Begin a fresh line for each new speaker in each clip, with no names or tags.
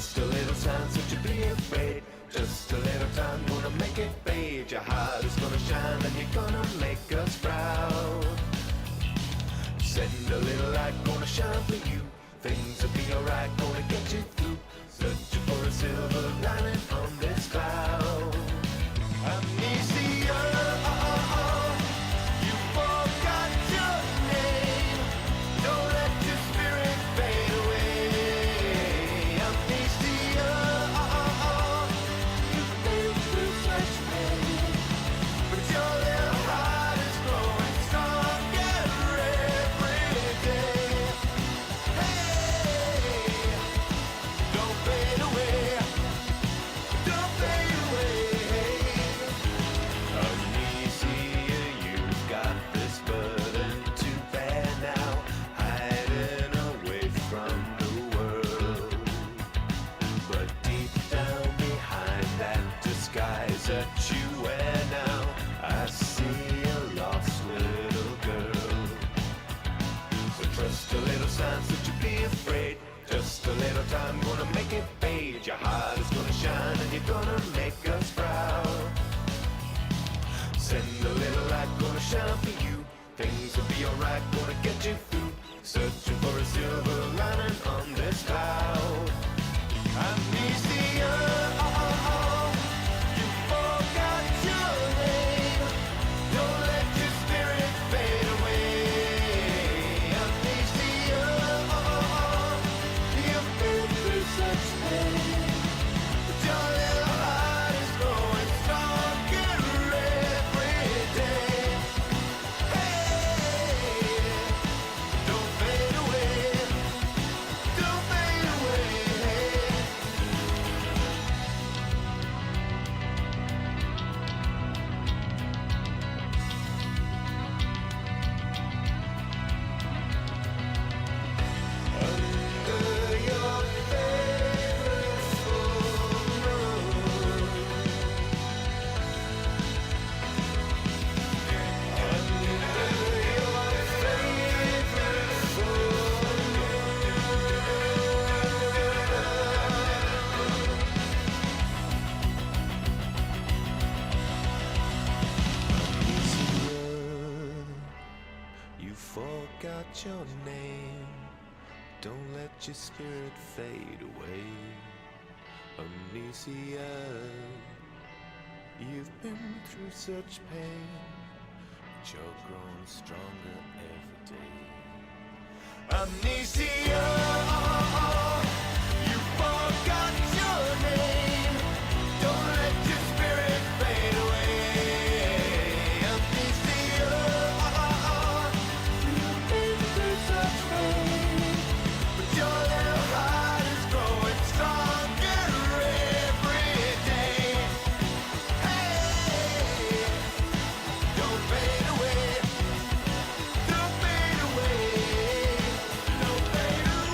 Just a little time, so to be afraid. Just a little time, gonna make it fade. Your heart is gonna shine and you're gonna make us proud. Send a little light, gonna shine for you. Things will be alright, gonna get you through. Searching for a silver lining on this cloud. Amnesia, you forgot your name. Don't let your spirit fade away. Amnesia, you've been through such pain, but your little heart is growing stronger every day. Hey, don't fade away, don't fade away. Amnesia, you've got this burden to bear now, hiding away from the world. But deep down behind that disguise that you wear now, I see a lost little girl. So trust a little sign, so to be afraid. Just a little time, gonna make it fade. Your heart is gonna shine and you're gonna make us proud. Send a little light, gonna shine for you. Things will be alright, gonna get you through. Searching for a silver lining on this cloud. Amnesia, you forgot your name. Don't let your spirit fade away. Amnesia, you've been through such pain, but your little heart is growing stronger every day. Hey, don't fade away, don't fade away. Under your favorite full moon. Under your favorite full moon. You forgot your name. Don't let your spirit fade away. Amnesia, you've been through such pain, but you're growing stronger every day. Amnesia, you forgot your name. Don't let your spirit fade away. Amnesia, you've been through such pain, but your little heart is growing stronger every day. Hey, don't fade away, don't fade away, don't fade away.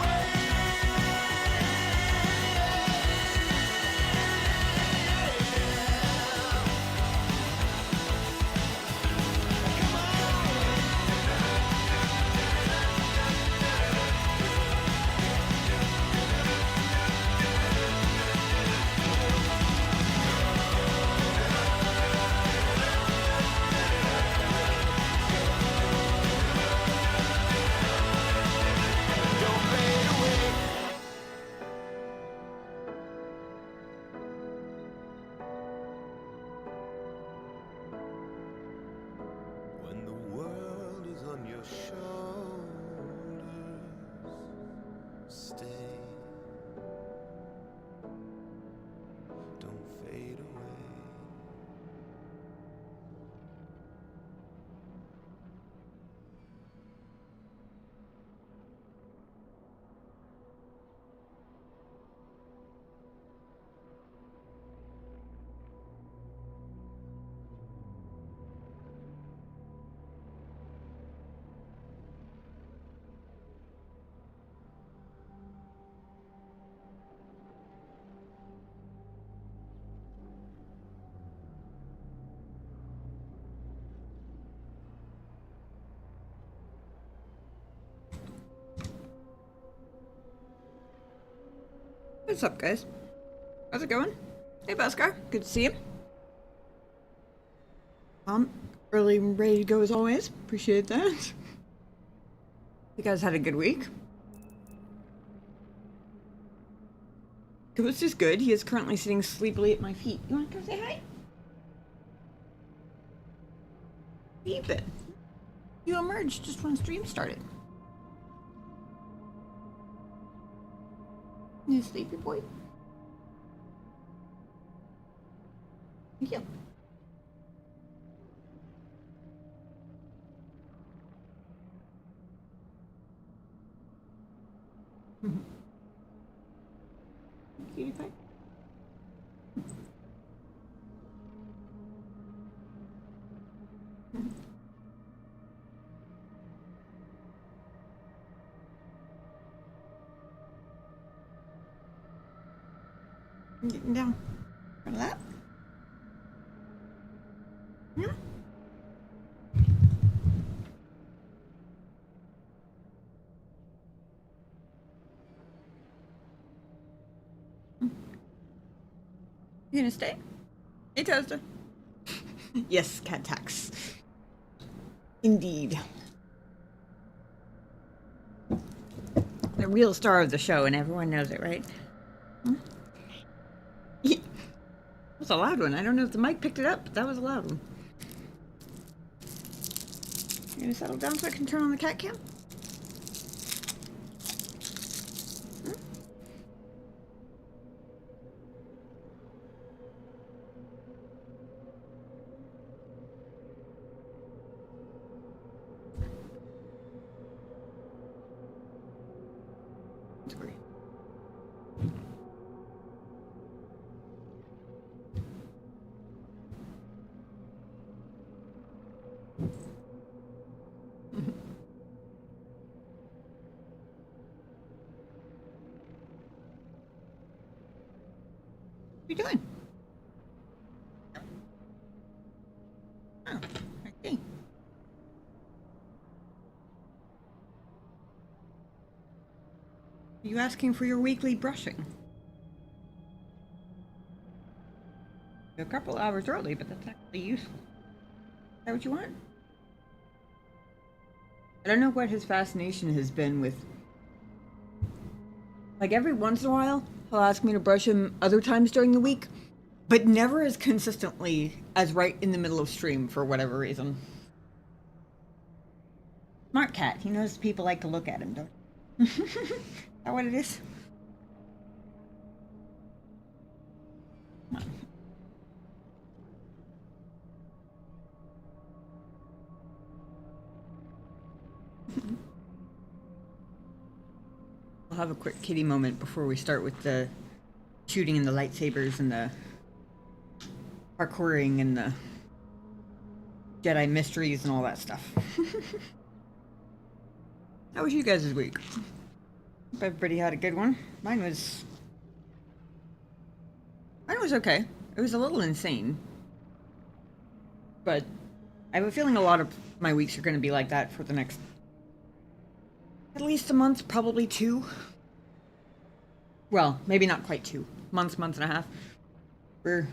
What's up, guys? How's it going? Hey, Beskar. Good to see you. Early and ready to go as always. Appreciate that. You guys had a good week? Ghost is good. He is currently sitting sleepily at my feet. You want to come say hi? Where you been? You emerged just when stream started. You sleepy boy? Thank you. Cutie pie. I'm getting down. Front of that. Yeah. You gonna stay? Hey, Toaster. Yes, cat tax. Indeed. The real star of the show, and everyone knows it, right? Hmm? Yeah. That was a loud one. I don't know if the mic picked it up, but that was a loud one. You gonna settle down so I can turn on the cat cam? Hmm? Sorry. What are you doing? Oh, I see. Are you asking for your weekly brushing? You're a couple hours early, but that's actually useful. Is that what you want? I don't know what his fascination has been with... Like, every once in a while, he'll ask me to brush him other times during the week, but never as consistently as right in the middle of stream for whatever reason. Smart cat. He knows people like to look at him, don't you? Is that what it is? Come on. We'll have a quick kitty moment before we start with the shooting and the lightsabers and the parkouring and the Jedi mysteries and all that stuff. How was you guys' week? Hope everybody had a good one. Mine was okay. It was a little insane. But I have a feeling a lot of my weeks are going to be like that for the next at least a month, probably 2. Well, maybe not quite 2. Month and a half. We're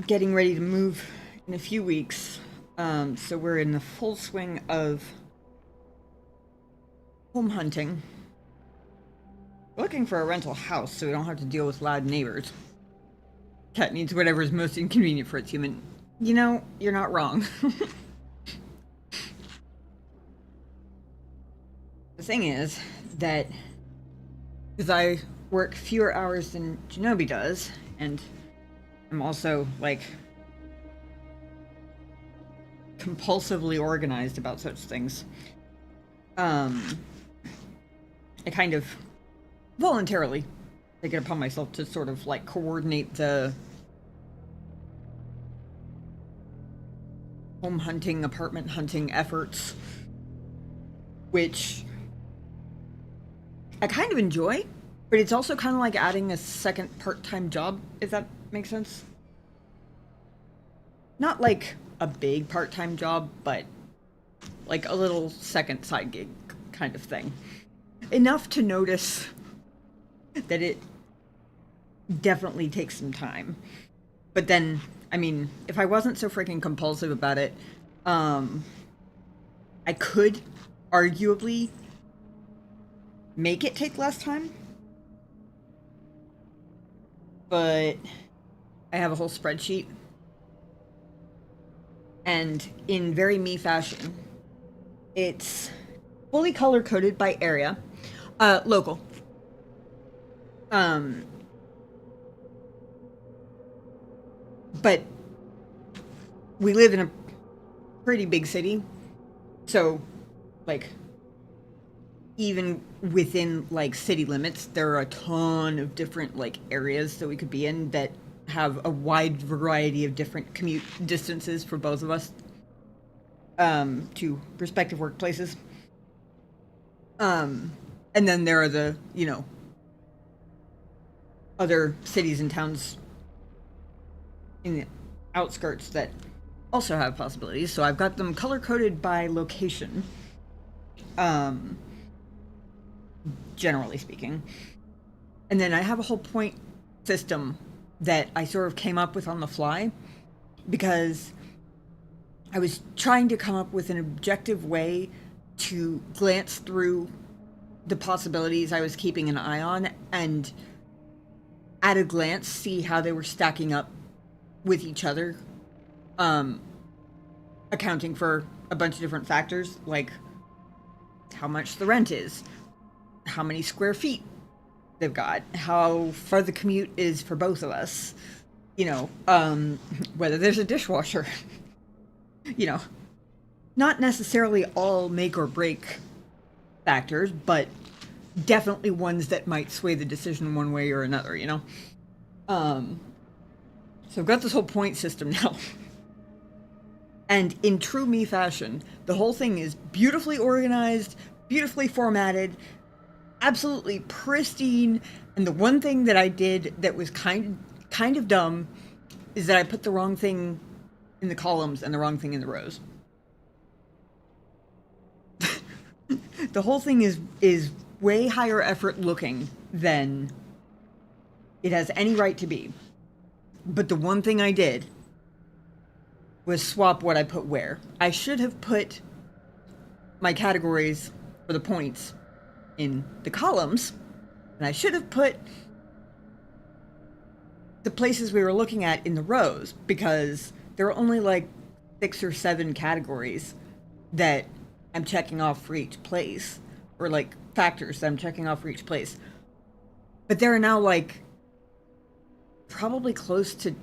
getting ready to move in a few weeks. So we're in the full swing of home hunting. We're looking for a rental house so we don't have to deal with loud neighbors. Cat needs whatever is most inconvenient for its human. You know, you're not wrong. The thing is that because I work fewer hours than Shinobi does, and I'm also like compulsively organized about such things, I kind of voluntarily take it upon myself to sort of like coordinate the home hunting, apartment hunting efforts, which I kind of enjoy, but it's also kind of like adding a second part-time job, if that makes sense. Not like a big part-time job, but like a little second side gig kind of thing. enough to notice that it definitely takes some time. But then, I mean, if I wasn't so freaking compulsive about it, I could arguably make it take less time. But I have a whole spreadsheet. And in very me fashion, it's fully color coded by area, local. But we live in a pretty big city, so like even within like city limits, there are a ton of different like areas that we could be in that have a wide variety of different commute distances for both of us to respective workplaces. And then there are the, you know, other cities and towns in the outskirts that also have possibilities. So I've got them color coded by location, generally speaking. And then I have a whole point system that I sort of came up with on the fly because I was trying to come up with an objective way to glance through the possibilities I was keeping an eye on and at a glance see how they were stacking up with each other, accounting for a bunch of different factors like how much the rent is, how many square feet they've got, how far the commute is for both of us, you know, whether there's a dishwasher, you know, not necessarily all make or break factors, but definitely ones that might sway the decision one way or another, you know? So I've got this whole point system now. And in true me fashion, the whole thing is beautifully organized, beautifully formatted, absolutely pristine. And the one thing that I did that was kind of dumb is that I put the wrong thing in the columns and the wrong thing in the rows. The whole thing is way higher effort looking than it has any right to be. But the one thing I did was swap what I put where. I should have put my categories for the points in the columns, and I should have put the places we were looking at in the rows, because there are only like 6 or 7 categories that I'm checking off for each place, or like factors that I'm checking off for each place. But there are now like probably close to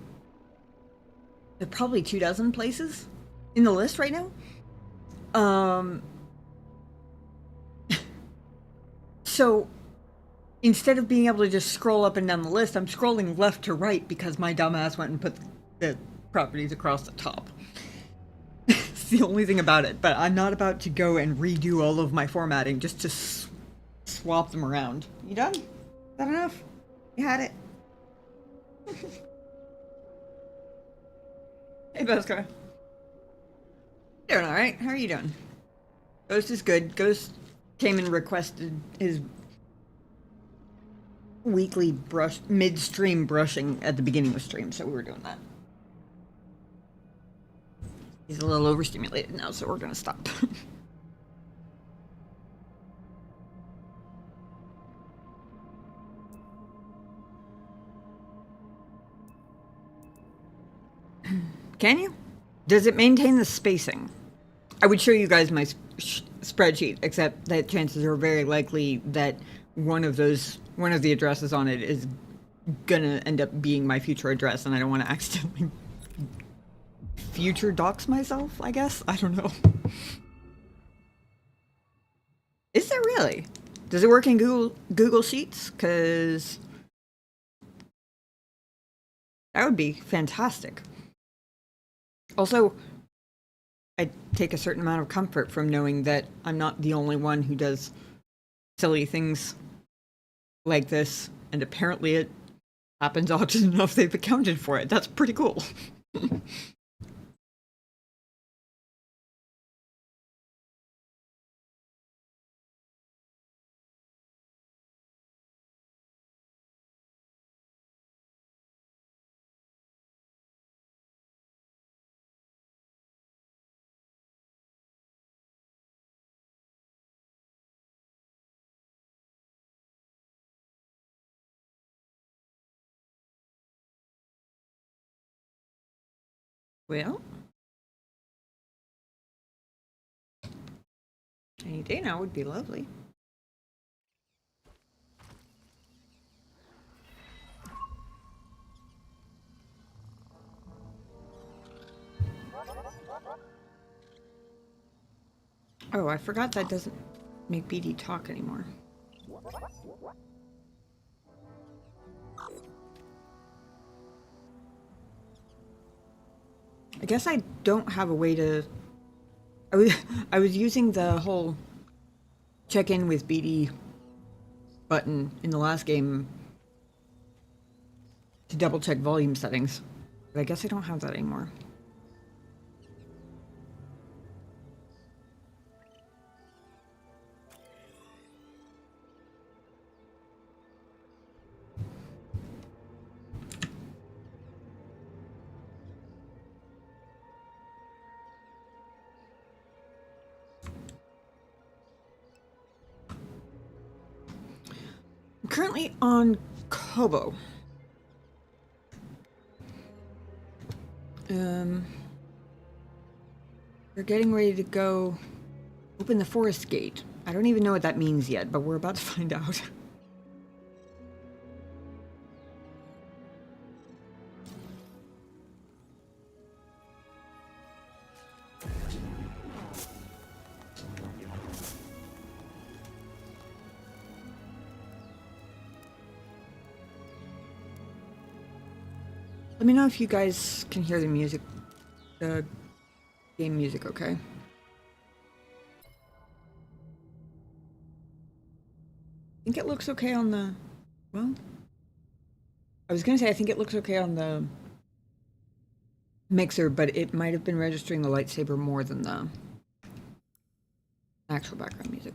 probably 24 places in the list right now. So instead of being able to just scroll up and down the list, I'm scrolling left to right because my dumbass went and put the properties across the top. It's the only thing about it, but I'm not about to go and redo all of my formatting just to swap them around. You done? Is that enough? You had it? Hey, Bosco. Doing alright. How are you doing? Ghost is good. Ghost came and requested his weekly mid-stream brushing at the beginning of stream, so we were doing that. He's a little overstimulated now, so we're gonna stop. Can you? Does it maintain the spacing? I would show you guys my spreadsheet, except that chances are very likely that one of the addresses on it is gonna end up being my future address, and I don't want to accidentally future dox myself, I guess? I don't know. Is there really? Does it work in Google Sheets? Because that would be fantastic. Also, I take a certain amount of comfort from knowing that I'm not the only one who does silly things like this, and apparently it happens often enough they've accounted for it. That's pretty cool. Well, any day now would be lovely. Oh, I forgot that doesn't make BD talk anymore. I guess I don't have a way to... I was using the whole check-in with BD button in the last game to double-check volume settings, but I guess I don't have that anymore. I'm currently on Kobo. We're getting ready to go open the forest gate. I don't even know what that means yet, but we're about to find out. Let me know if you guys can hear the music, the game music, okay? I think it looks okay on the, well, I was gonna say I think it looks okay on the mixer, but it might have been registering the lightsaber more than the actual background music.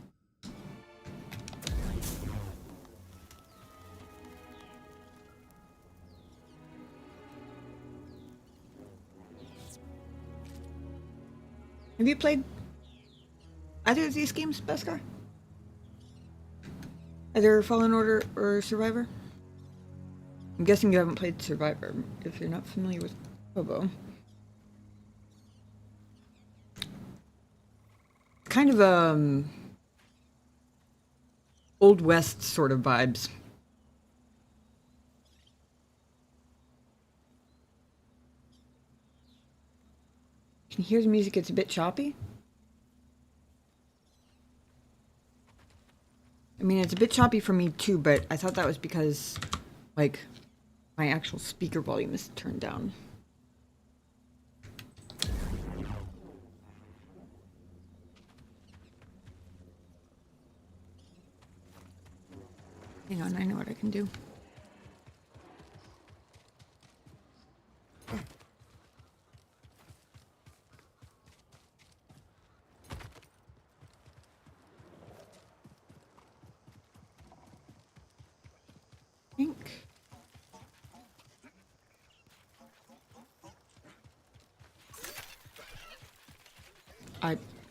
Have you played either of these games, Beskar? Either Fallen Order or Survivor? I'm guessing you haven't played Survivor if you're not familiar with Kobo. Kind of Old West sort of vibes. Can you hear the music? It's a bit choppy. I mean, it's a bit choppy for me too, but I thought that was because, like, my actual speaker volume is turned down. Hang on, I know what I can do.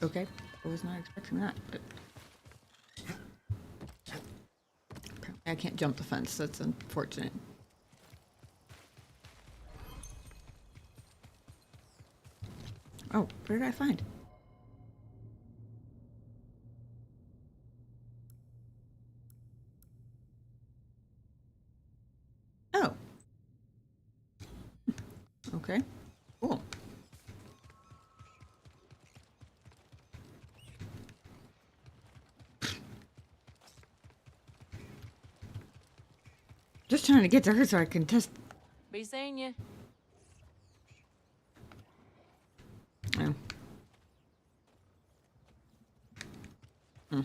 Okay, I was not expecting that, but apparently I can't jump the fence. That's unfortunate. Oh, what did I find? Oh. Okay, cool. Just trying to get to her so I can test.
Be seeing you.
Oh. Hmm.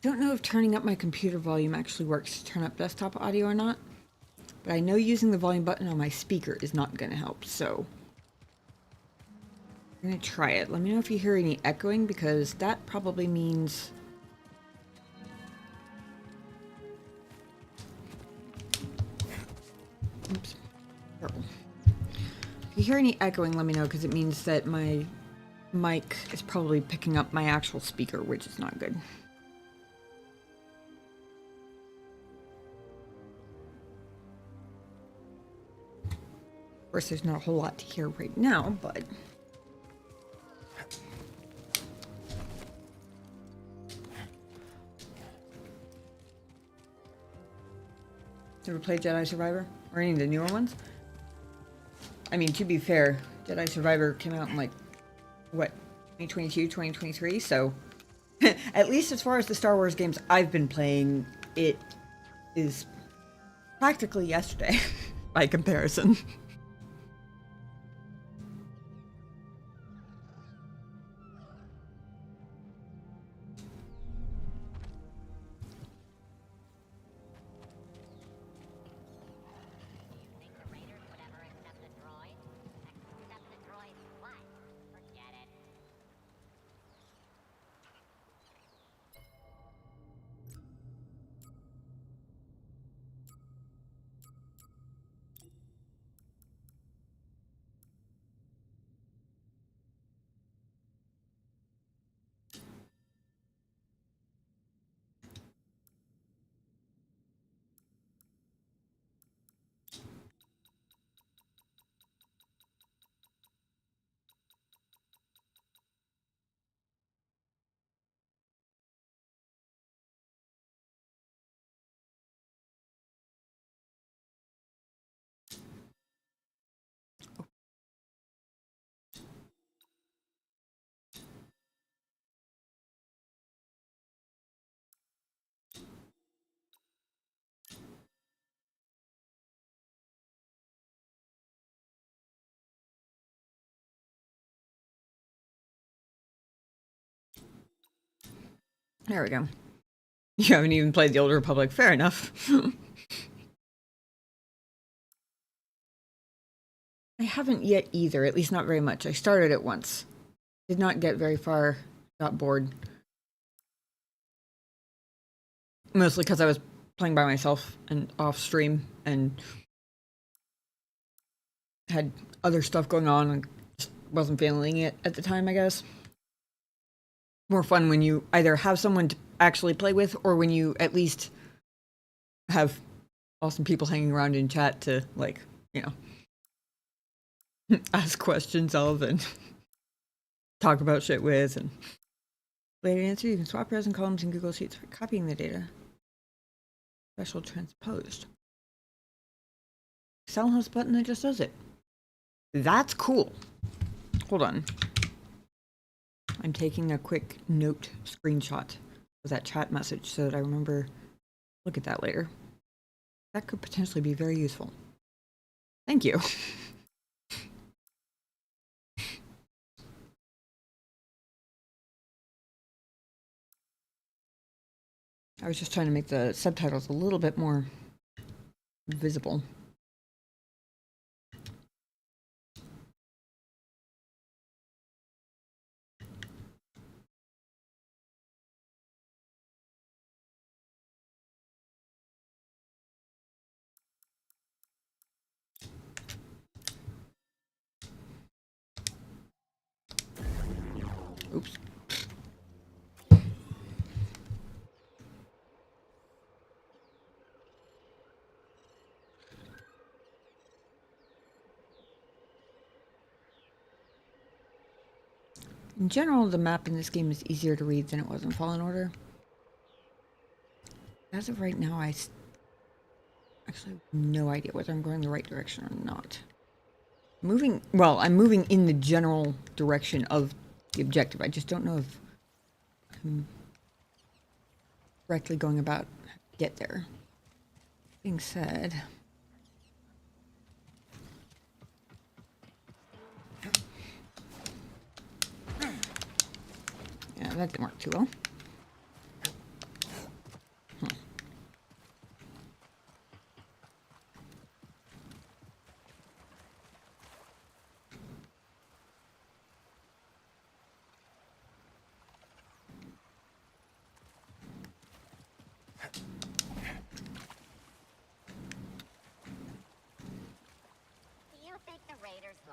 Don't know if turning up my computer volume actually works to turn up desktop audio or not, but I know using the volume button on my speaker is not going to help, so I'm going to try it. Let me know if you hear any echoing, because that probably means hear any echoing, let me know, because it means that my mic is probably picking up my actual speaker, which is not good. Of course, there's not a whole lot to hear right now, but... Ever played Jedi Survivor? Or any of the newer ones? I mean, to be fair, Jedi Survivor came out in, like, what, 2022, 2023? So, at least as far as the Star Wars games I've been playing, it is practically yesterday, by comparison. There we go. You haven't even played the Old Republic. Fair enough. I haven't yet either, at least not very much. I started it once. Did not get very far. Got bored. Mostly because I was playing by myself and off stream and had other stuff going on and just wasn't feeling it at the time, I guess. More fun when you either have someone to actually play with or when you at least have awesome people hanging around in chat to, like, you know, ask questions of and talk about shit with. And later answer, you can swap rows and columns in Google Sheets for copying the data. Special transposed. Excel has a button that just does it. That's cool. Hold on. I'm taking a quick note screenshot of that chat message so that I remember look at that later. That could potentially be very useful. Thank you. I was just trying to make the subtitles a little bit more visible. Oops. In general, the map in this game is easier to read than it was in Fallen Order. As of right now, I actually have no idea whether I'm going the right direction or not. I'm moving in the general direction of the objective. I just don't know if I'm correctly going about how to get there. Being said... Yeah, that didn't work too well.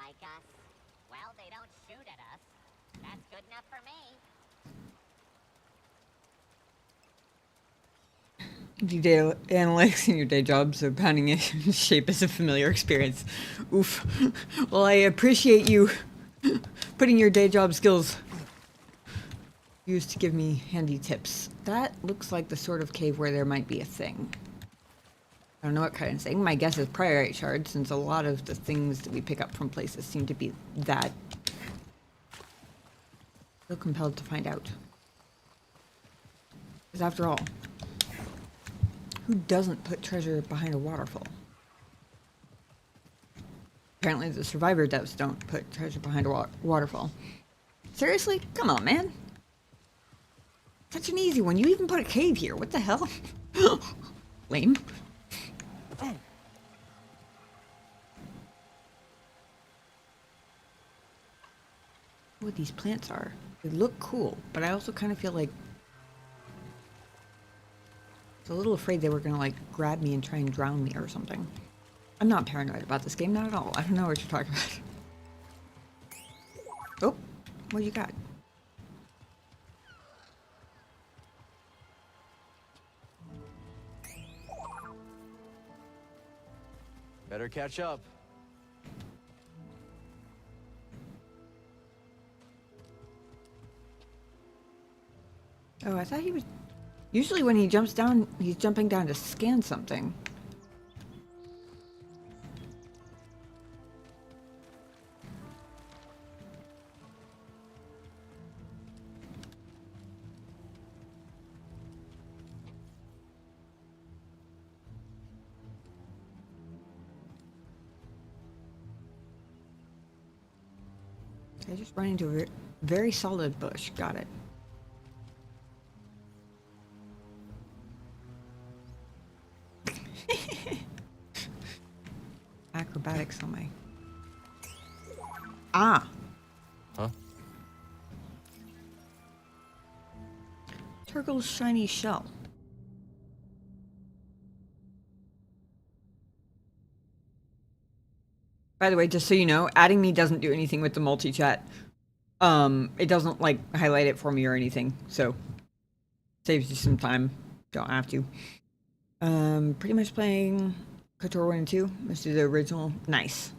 like us. Well, they don't shoot at us. That's good enough for me.
Do data analytics in your day job, so pounding in shape is a familiar experience. Oof. Well, I appreciate you putting your day job skills used to give me handy tips. That looks like the sort of cave where there might be a thing. I don't know what kind of thing. My guess is priorite shards, since a lot of the things that we pick up from places seem to be that. Feel compelled to find out. Because after all, who doesn't put treasure behind a waterfall? Apparently the survivor devs don't put treasure behind a waterfall. Seriously? Come on, man. Such an easy one. You even put a cave here. What the hell? Lame. What these plants are. They look cool, but I also kind of feel like I was a little afraid they were gonna like grab me and try and drown me or something. I'm not paranoid about this game, not at all. I don't know what you're talking about. Oh, what do you got?
Better catch up.
Oh, I thought he was... Usually when he jumps down, he's jumping down to scan something. I just ran into a very solid bush. Got it. Acrobatics on my... Ah!
Huh?
Turgle's shiny shell. By the way, just so you know, adding me doesn't do anything with the multi-chat. It doesn't, like, highlight it for me or anything, so... Saves you some time. Don't have to. Pretty much playing KOTOR 1 and 2. Most of the original. Nice.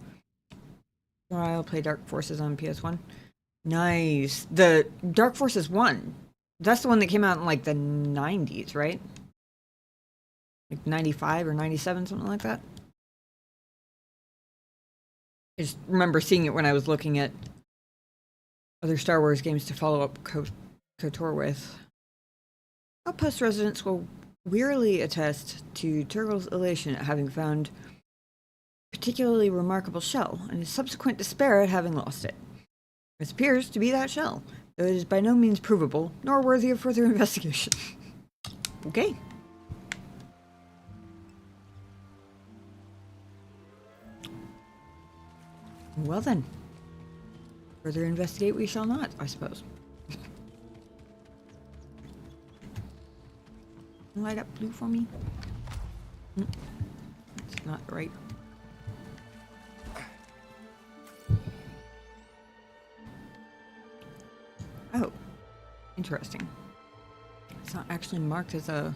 I'll play Dark Forces on PS1. Nice. The Dark Forces 1. That's the one that came out in, like, the 90s, right? Like, 95 or 97, something like that. I just remember seeing it when I was looking at other Star Wars games to follow up KOTOR with. Outpost residents will wearily attest to Turgle's elation at having found a particularly remarkable shell, and his subsequent despair at having lost it. It appears to be that shell, though it is by no means provable, nor worthy of further investigation. Okay. Well then. Further investigate we shall not, I suppose. Light up blue for me? That's not right. Oh, interesting. It's not actually marked as a...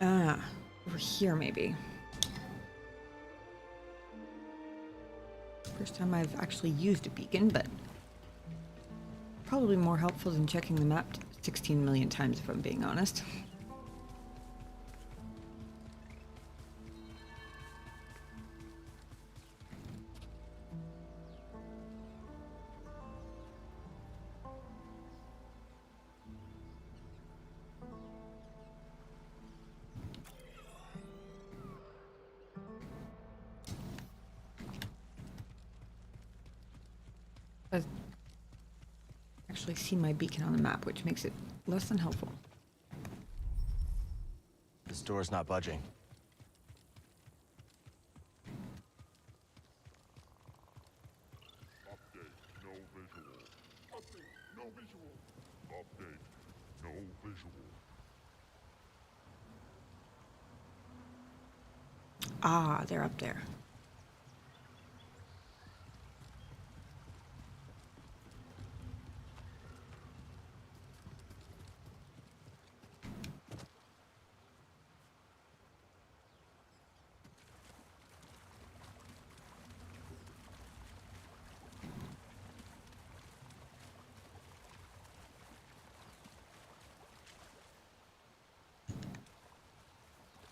Ah, over here maybe. First time I've actually used a beacon, but probably more helpful than checking the map 16 million times if I'm being honest. I've actually seen my beacon on the map, which makes it less than helpful.
This door's not budging.
Update, no visual. Update, no visual. Update, no visual.
Ah, they're up there.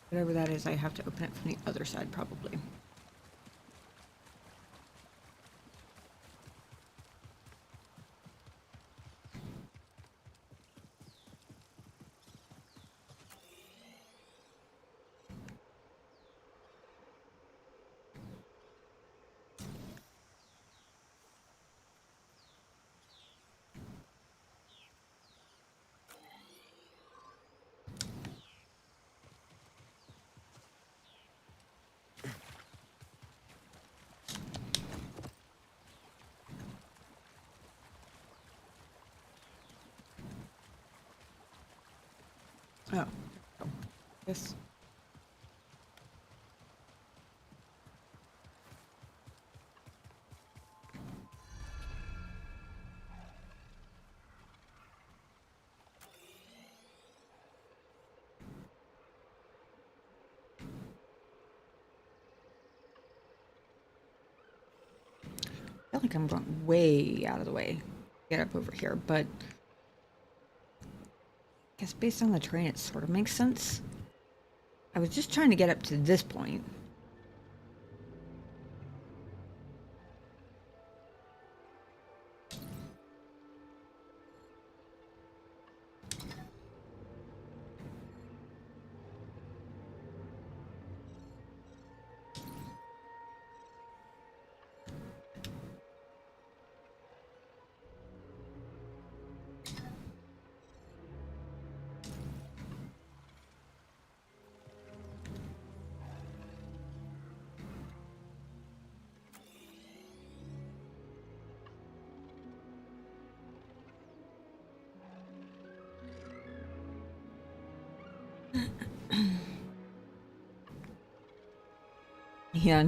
Whatever that is, I have to open it from the other side, probably. Oh. Yes. I feel like I'm going way out of the way to get up over here, but I guess based on the terrain, it sort of makes sense. I was just trying to get up to this point. Yeah,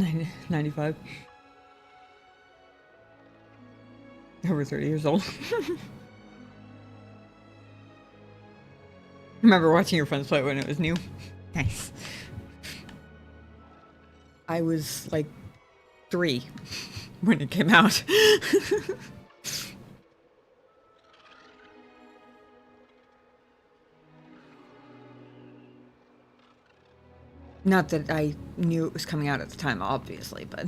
95. Over 30 years old. Remember watching your friends play when it was new? Nice. I was like 3 when it came out. Not that I knew it was coming out at the time, obviously, but...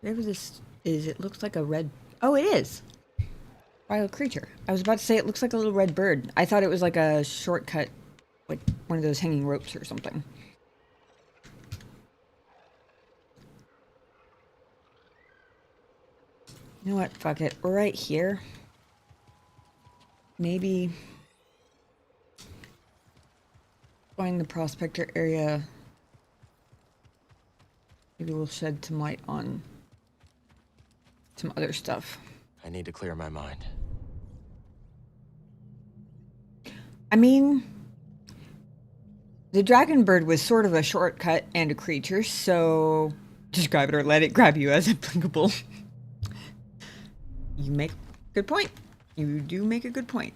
Whatever this is, it looks like a red... Oh, it is! Wild creature. I was about to say it looks like a little red bird. I thought it was like a shortcut, like one of those hanging ropes or something. You know what? Fuck it. We're right here. Maybe... Going the prospector area... Maybe we'll shed some light on... some other stuff.
I need to clear my mind.
I mean... The dragon bird was sort of a shortcut and a creature, so... Just grab it or let it grab you as applicable. You make a good point. You do make a good point.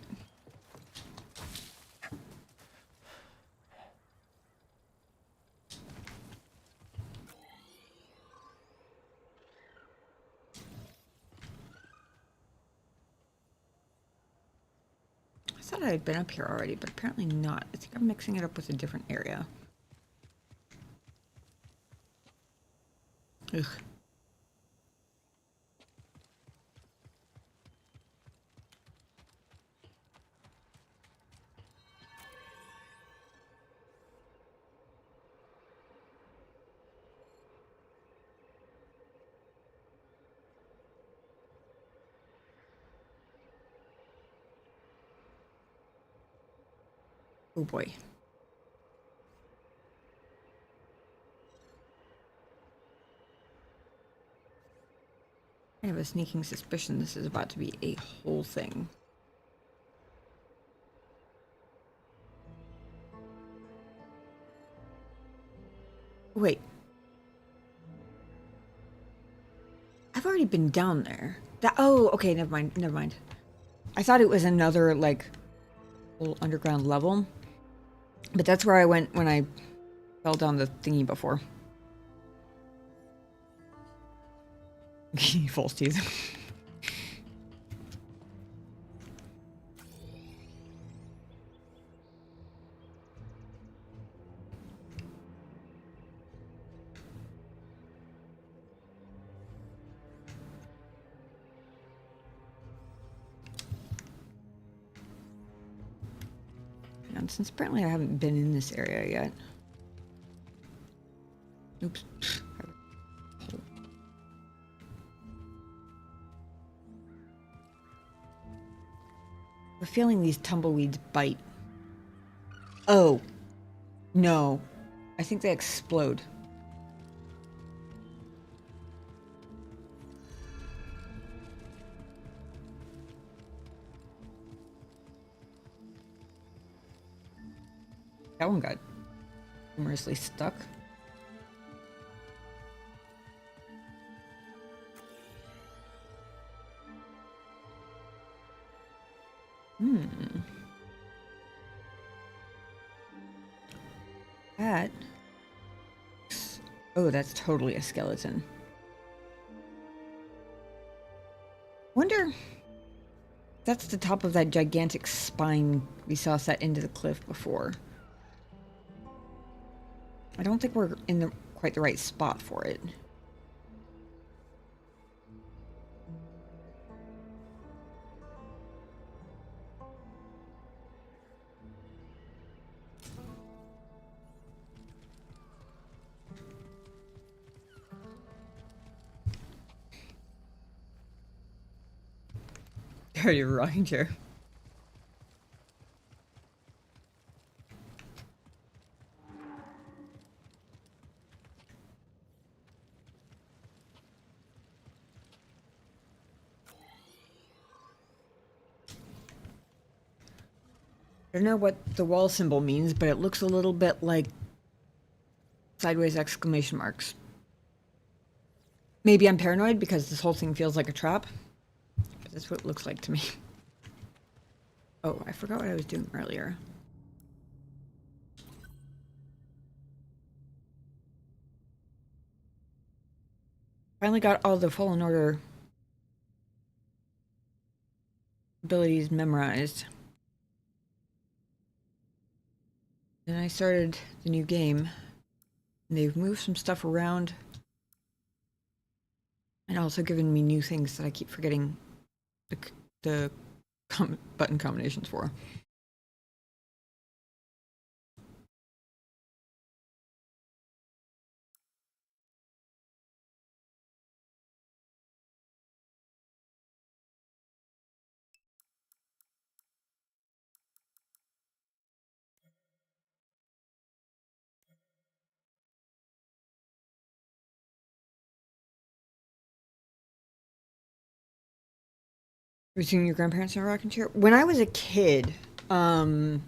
I thought I had been up here already, but apparently not. I think I'm mixing it up with a different area. Ugh. Oh boy. I have a sneaking suspicion this is about to be a whole thing. Wait. I've already been down there. Oh, okay, never mind, never mind. I thought it was another, like, little underground level. But that's where I went when I fell down the thingy before. False teeth. And since apparently I haven't been in this area yet. Oops. I'm feeling these tumbleweeds bite. Oh. No. I think they explode. That one got humorously stuck. That. Oh, that's totally a skeleton. Wonder. That's the top of that gigantic spine we saw set into the cliff before. I don't think we're in quite the right spot for it. Are you rocking chair? I don't know what the wall symbol means, but it looks a little bit like sideways exclamation marks. Maybe I'm paranoid because this whole thing feels like a trap, but that's what it looks like to me. Oh, I forgot what I was doing earlier. Finally got all the Fallen Order abilities memorized. Then I started the new game, and they've moved some stuff around, and also given me new things that I keep forgetting the button combinations for. Have you seen your grandparents in a rocking chair? When I was a kid, my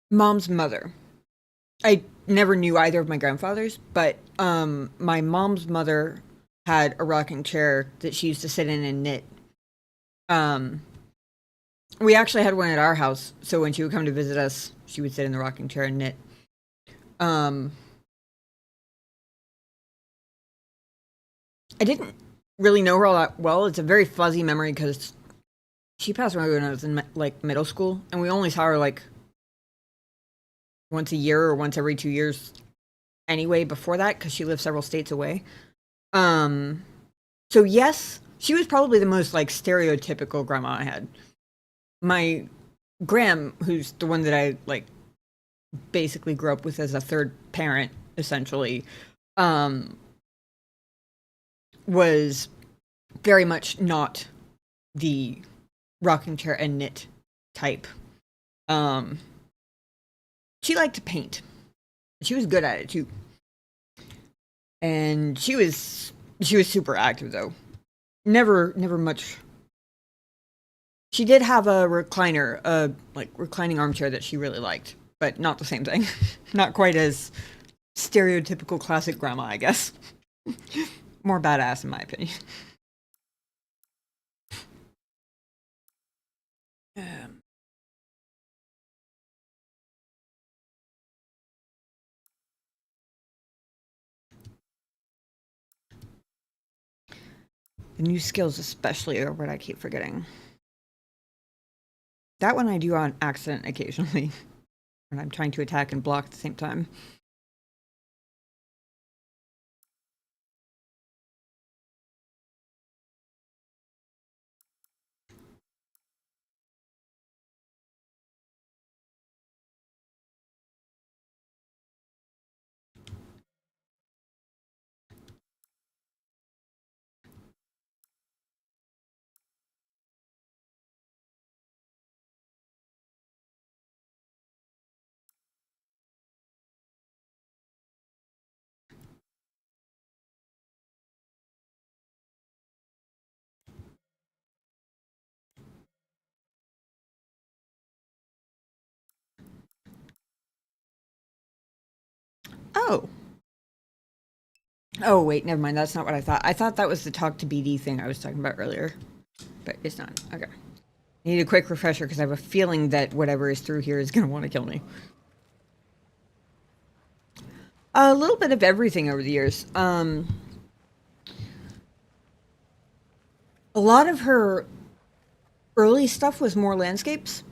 mom's mother. I never knew either of my grandfathers, but my mom's mother had a rocking chair that she used to sit in and knit. We actually had one at our house, so when she would come to visit us, she would sit in the rocking chair and knit. I didn't really know her all that well. It's a very fuzzy memory because she passed away when I was in like middle school, and we only saw her like once a year or once every 2 years anyway before that because she lived several states away. So yes, she was probably the most like stereotypical grandma I had. My Gram, who's the one that I like basically grew up with as a third parent, essentially, was very much not the rocking chair and knit type. She liked to paint. She was good at it too. And she was super active though. Never much. She did have a recliner, like reclining armchair that she really liked, but not the same thing. Not quite as stereotypical classic grandma, I guess. More badass in my opinion. The new skills especially are what I keep forgetting. That one I do on accident occasionally when I'm trying to attack and block at the same time. Oh. Oh, wait, never mind. That's not what I thought. I thought that was the talk to BD thing I was talking about earlier. But it's not. Okay. I need a quick refresher because I have a feeling that whatever is through here is going to want to kill me. A little bit of everything over the years. A lot of her early stuff was more landscapes.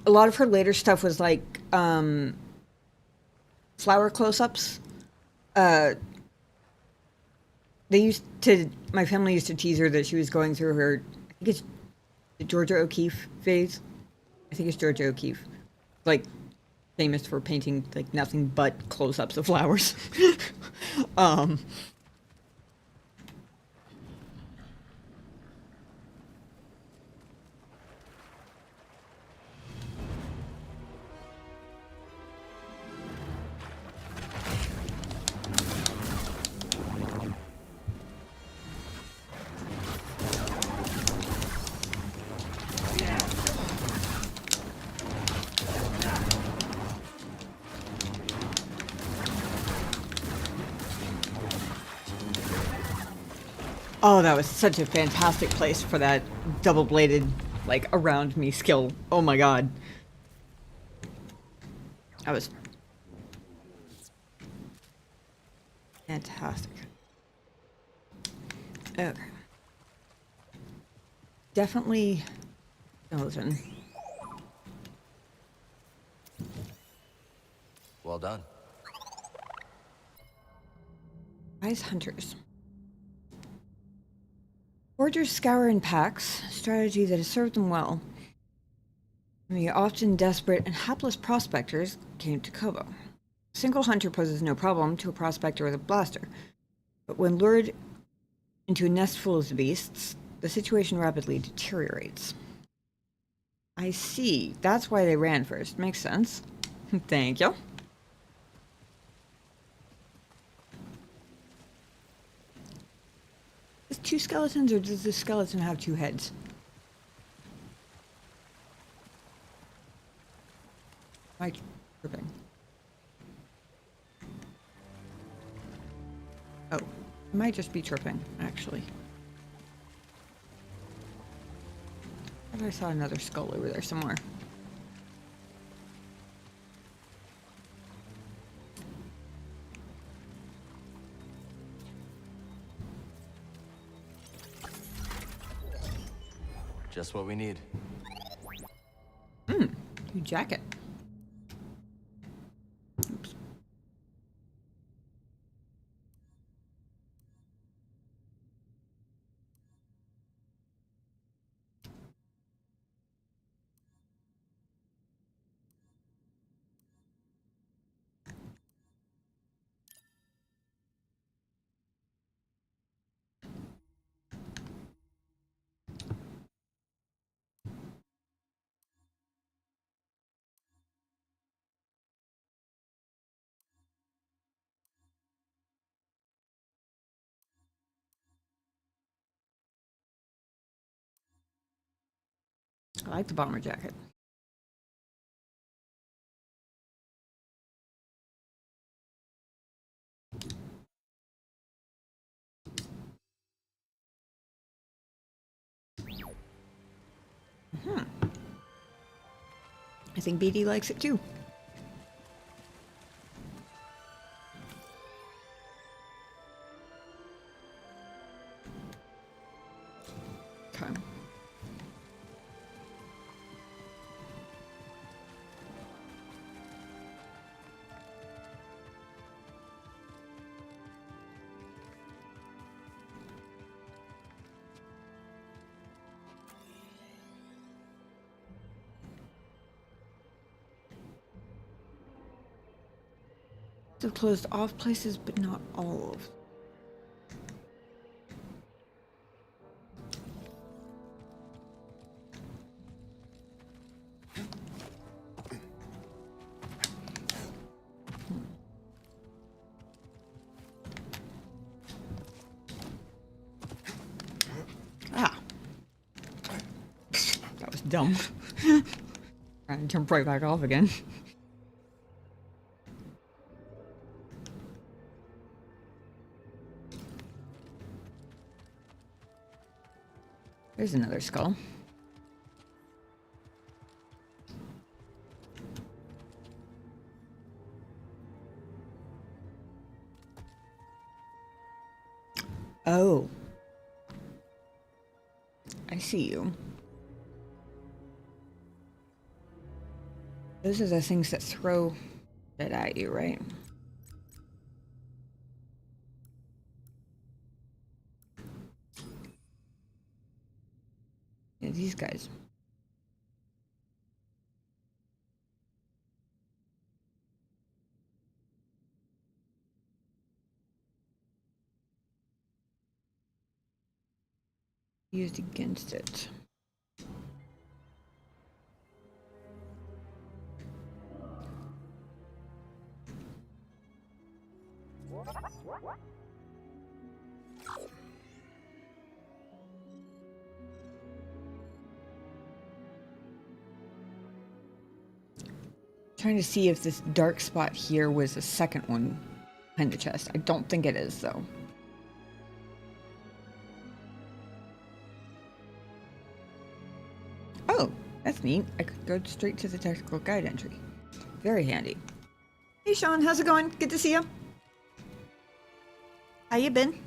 A lot of her later stuff was like flower close-ups. My family used to tease her that she was going through her, I think it's the Georgia O'Keeffe phase. I think it's Georgia O'Keeffe. Like, famous for painting, like, nothing but close-ups of flowers. Oh, that was such a fantastic place for that double-bladed, like, around me skill. Oh my god. That was fantastic. Okay. Definitely skeleton.
Well done.
Wise hunters. Foragers scour in packs, a strategy that has served them well. The often desperate and hapless prospectors came to Kobo. A single hunter poses no problem to a prospector with a blaster, but when lured into a nest full of the beasts, the situation rapidly deteriorates. I see. That's why they ran first. Makes sense. Thank you. Is 2 skeletons, or does this skeleton have 2 heads? Am I tripping? Oh, I might just be tripping, actually. I thought I saw another skull over there somewhere.
Just what we need.
New jacket. Oops. I like the bomber jacket. I think BD likes it too. Okay. They've closed off places, but not all of. Ah, that was dumb. Trying to jump right back off again. There's another skull. Oh. I see you. Those are the things that throw it at you, right? Yeah, these guys. Used against it. Trying to see if this dark spot here was a second one behind the chest. I don't think it is, though. Oh, that's neat. I could go straight to the technical guide entry. Very handy. Hey, Sean, how's it going? Good to see you. How you been?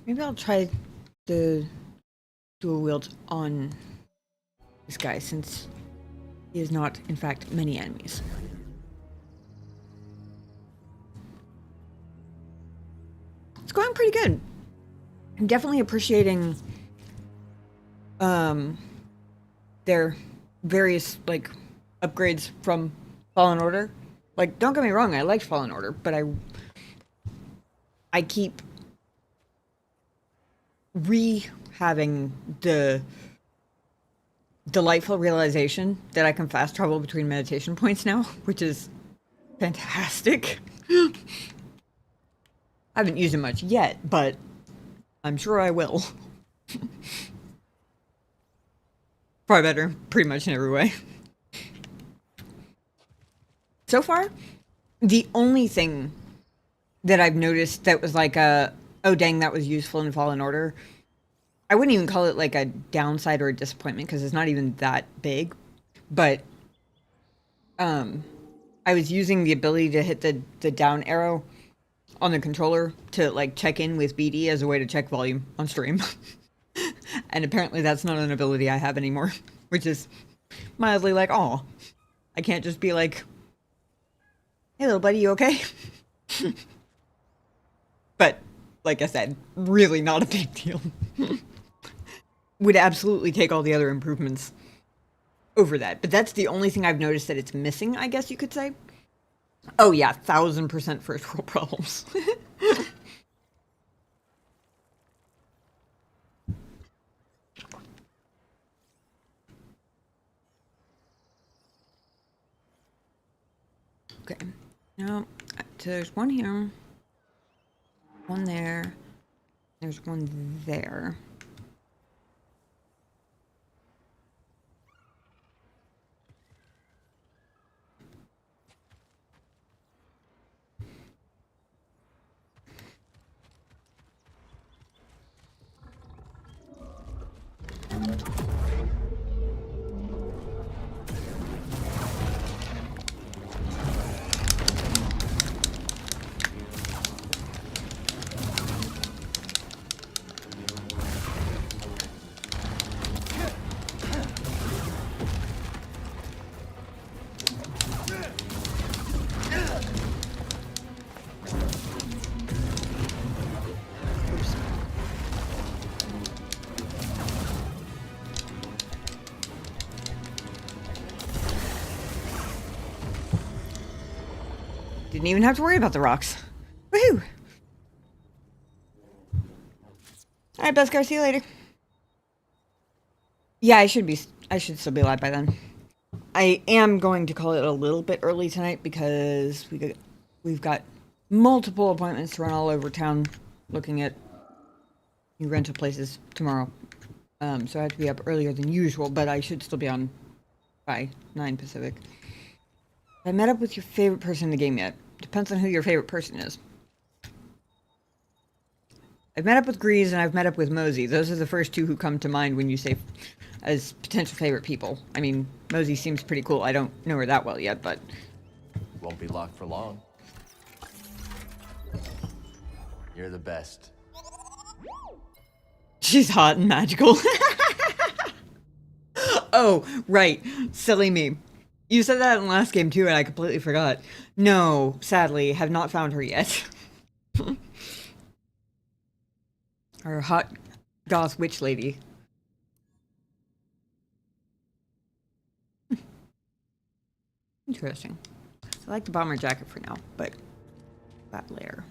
Maybe I'll try the dual wield on this guy, since he is not, in fact, many enemies. It's going pretty good. I'm definitely appreciating their various, like, upgrades from Fallen Order. Like, don't get me wrong, I liked Fallen Order, but I keep having the delightful realization that I can fast travel between meditation points now, which is fantastic. I haven't used it much yet, but I'm sure I will. Probably better, pretty much in every way. So far, The only thing that I've noticed that was like a, oh dang, that was useful in Fallen Order. I wouldn't even call it like a downside or a disappointment because it's not even that big. But I was using the ability to hit the down arrow on the controller to like check in with BD as a way to check volume on stream. And apparently that's not an ability I have anymore, which is mildly like, oh, I can't just be like, hey little buddy, you okay? But like I said, really not a big deal. Would absolutely take all the other improvements over that. But that's the only thing I've noticed that it's missing, I guess you could say. Oh yeah, 1000% first world problems. Okay. No, so there's one here, one there, there's one there. Didn't even have to worry about the rocks. Woohoo! Alright, Beskar, see you later. Yeah, I should still be alive by then. I am going to call it a little bit early tonight because we've got multiple appointments to run all over town looking at new rental places tomorrow. So I have to be up earlier than usual, but I should still be on by 9 Pacific. I met up with your favorite person in the game yet. Depends on who your favorite person is. I've met up with Grease and I've met up with Mosey. Those are the first two who come to mind when you say as potential favorite people. I mean, Mosey seems pretty cool. I don't know her that well yet, but...
Won't be locked for long. You're the best.
She's hot and magical. Oh, right. Silly me. You said that in the last game too, and I completely forgot. No, sadly, have not found her yet. Our hot goth witch lady. Interesting. I like the bomber jacket for now, but that layer.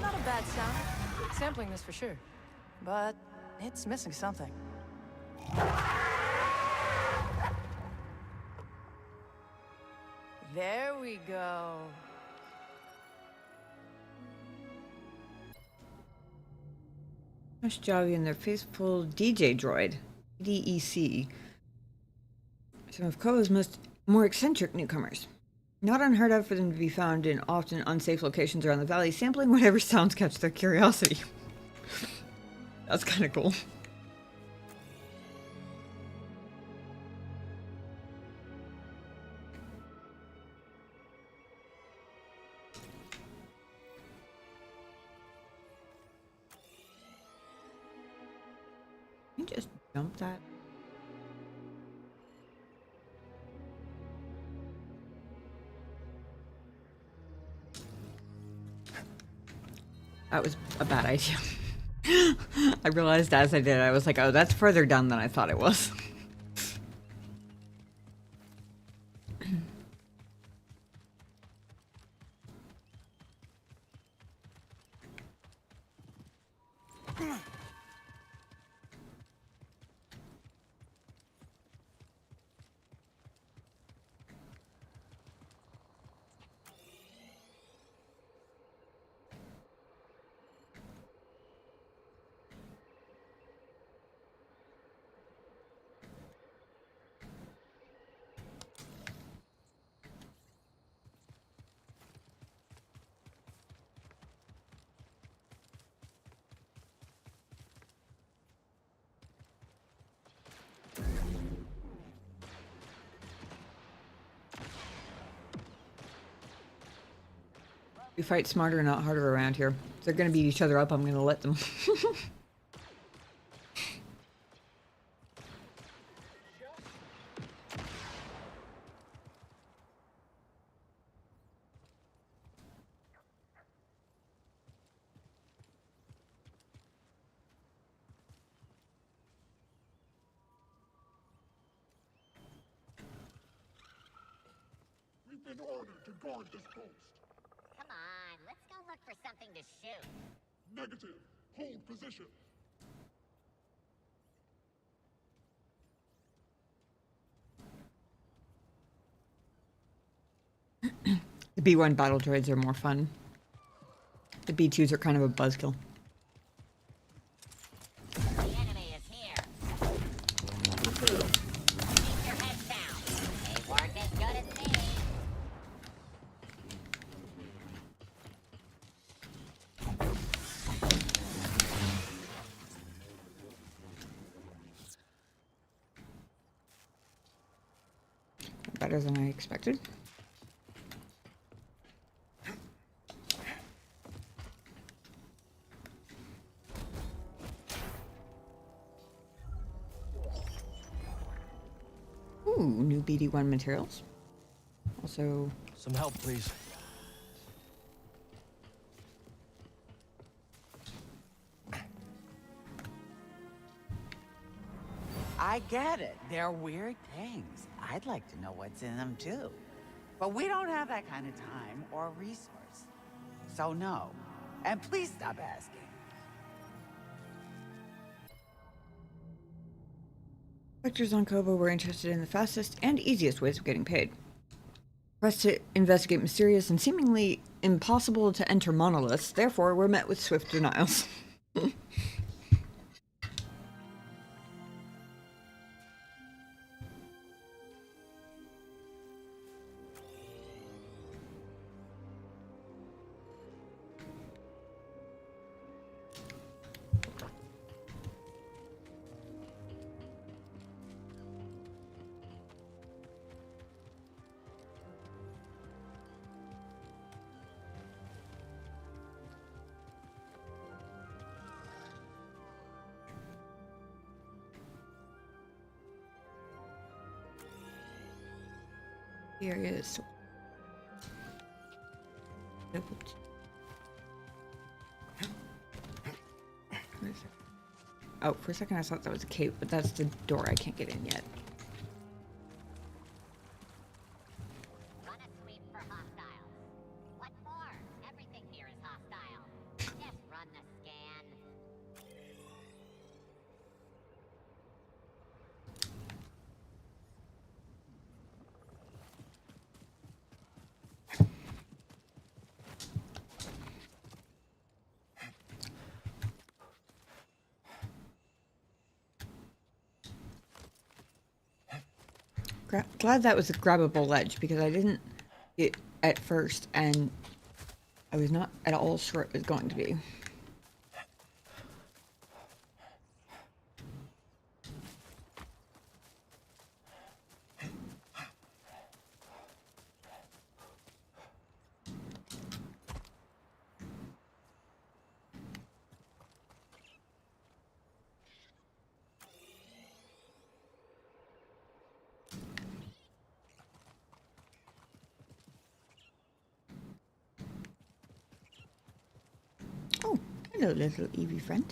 Not a bad sound. Sampling this for sure. But it's missing something. There we go.
Josh Javi and their faithful DJ droid, DEC. Some of Koa's more eccentric newcomers. Not unheard of for them to be found in often unsafe locations around the valley, sampling whatever sounds catch their curiosity. That's kind of cool. Can you just jump that? That was a bad idea. I realized as I did, I was like, oh, that's further down than I thought it was. We fight smarter, not harder around here. If they're gonna beat each other up, I'm gonna let them.
We've been ordered to guard this post.
Come on, let's go look for something to shoot.
Negative. Hold position.
The B1 battle droids are more fun. The B2s are kind of a buzzkill.
The enemy is here. Keep your heads down. They weren't as good as me.
Better than I expected. Ooh, new BD1 materials. Also,
Some help, please.
I get it. They're weird things. I'd like to know what's in them too. But we don't have that kind of time or resource. So no. And please stop asking.
collectors on Kobo were interested in the fastest and easiest ways of getting paid. Pressed to investigate mysterious and seemingly impossible to enter monoliths, therefore were met with swift denials. The area is so... Oh, for a second I thought that was a cave, but that's the door I can't get in yet.
Run a sweep for hostiles. What for? Everything here is hostile. Just run the scan.
Glad that was a grabbable ledge, because I didn't get at first, and I was not at all sure it was going to be. Oh, hello, little Eevee friend.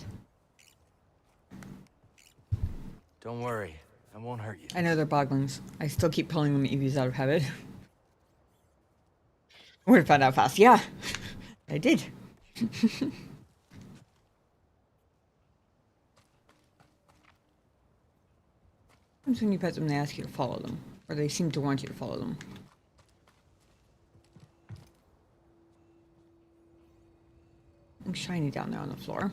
Don't worry, I won't hurt you.
I know they're boglings. I still keep calling them Eevees out of habit. I would have found out fast. Yeah, I did. Sometimes when you pet them, they ask you to follow them, or they seem to want you to follow them. Something shiny down there on the floor.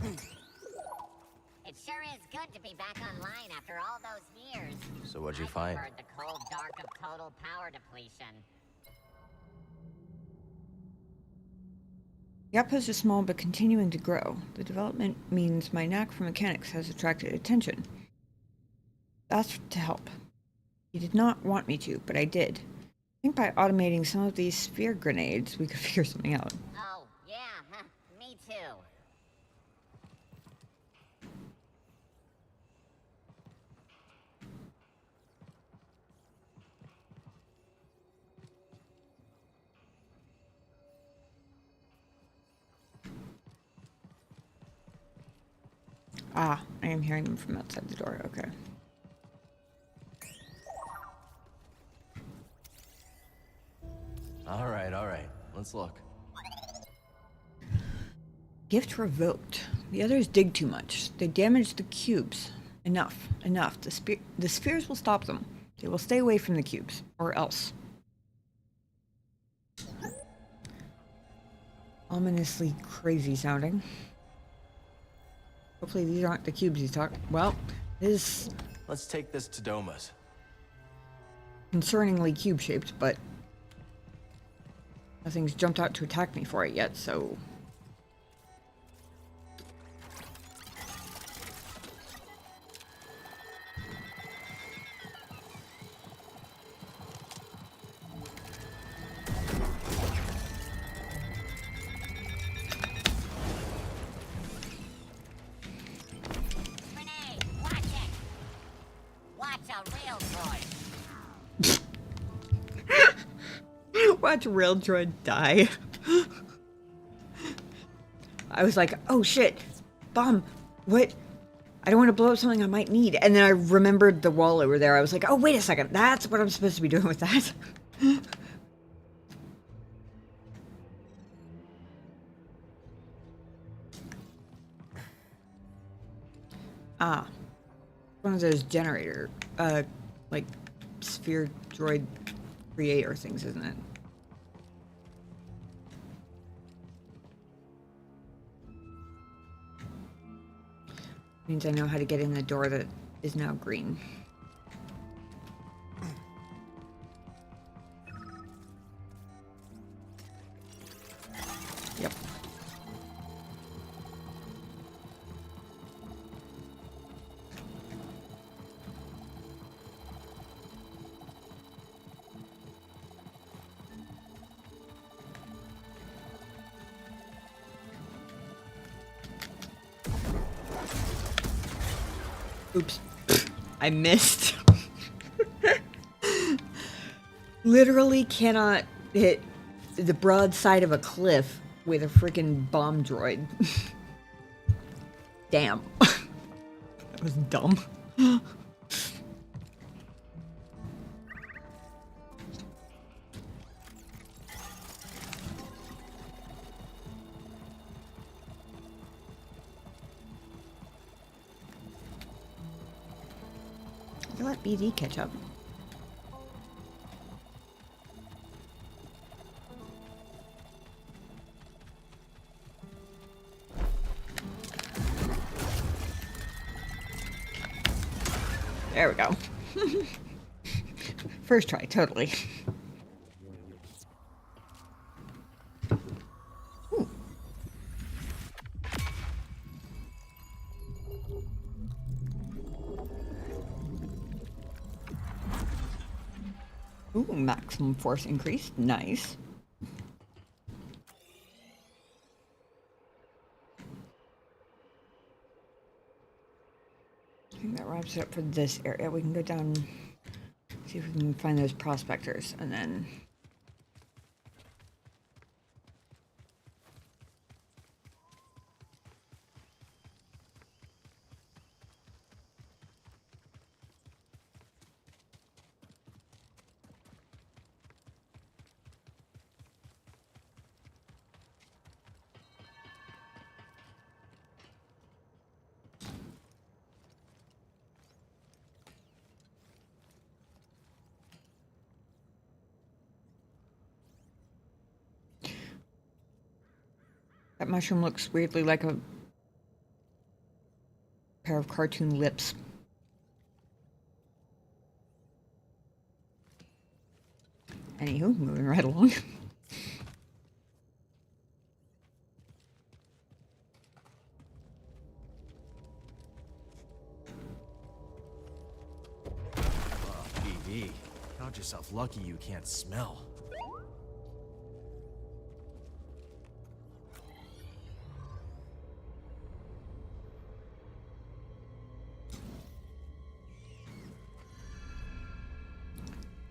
It sure is good to be back online after all those years.
So what'd you
I
find?
preferred the cold dark of total power depletion.
The outpost is small but continuing to grow. The development means my knack for mechanics has attracted attention. Asked to help. He did not want me to, but I did. think by automating some of these sphere grenades, we could figure something out.
Oh, yeah, me too.
Ah, I am hearing them from outside the door. Okay.
All right. Let's look.
Gift revoked. The others dig too much. They damage the cubes. Enough. The spheres will stop them. They will stay away from the cubes, or else. Ominously crazy sounding. Hopefully these aren't the cubes he's talking. Well, this is
Let's take this to Doma's.
concerningly cube-shaped, but nothing's jumped out to attack me for it yet, so...
Grenade, watch it. Watch a real droid.
Watch Rail Droid die. I was like, oh shit, bomb, what? I don't want to blow up something I might need. And then I remembered the wall over there. I was like, oh, wait a second, that's what I'm supposed to be doing with that. Ah, one of those generator, like sphere droid creator things, isn't it? Means I know how to get in the door that is now green. Yep. Oops. I missed. Literally cannot hit the broad side of a cliff with a freaking bomb droid. Damn. That was dumb. Let BD catch up. There we go. First try, totally. Ooh, maximum force increase. Nice. I think that wraps it up for this area. We can go down, see if we can find those prospectors, and then... That mushroom looks weirdly like a pair of cartoon lips. Anywho, moving right along.
BD. Count yourself lucky you can't smell.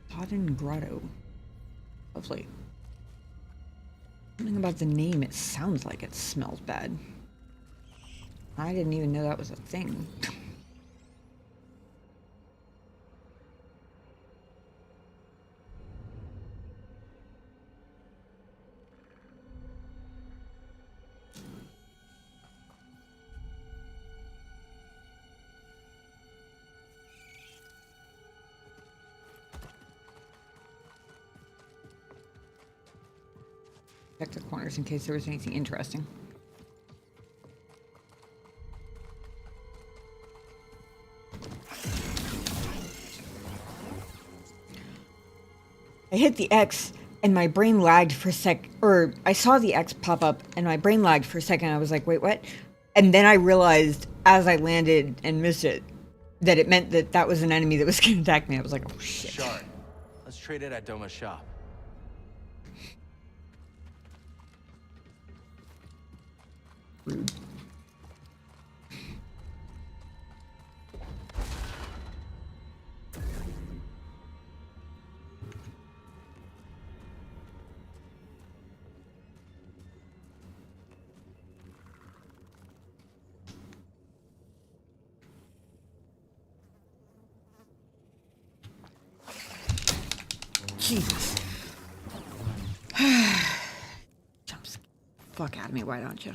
Todden Grotto. Lovely. Something about the name, it sounds like it smells bad. I didn't even know that was a thing. Check the corners in case there was anything interesting. I hit the X and my brain lagged for a sec, or I saw the X pop up and my brain lagged for a second. I was like, wait, what? And then I realized as I landed and missed it, that it meant that that was an enemy that was going to attack me. I was like, oh shit.
Shard. Let's trade it at Doma's shop.
Rude. Jesus. Jump the fuck out of me, why don't you?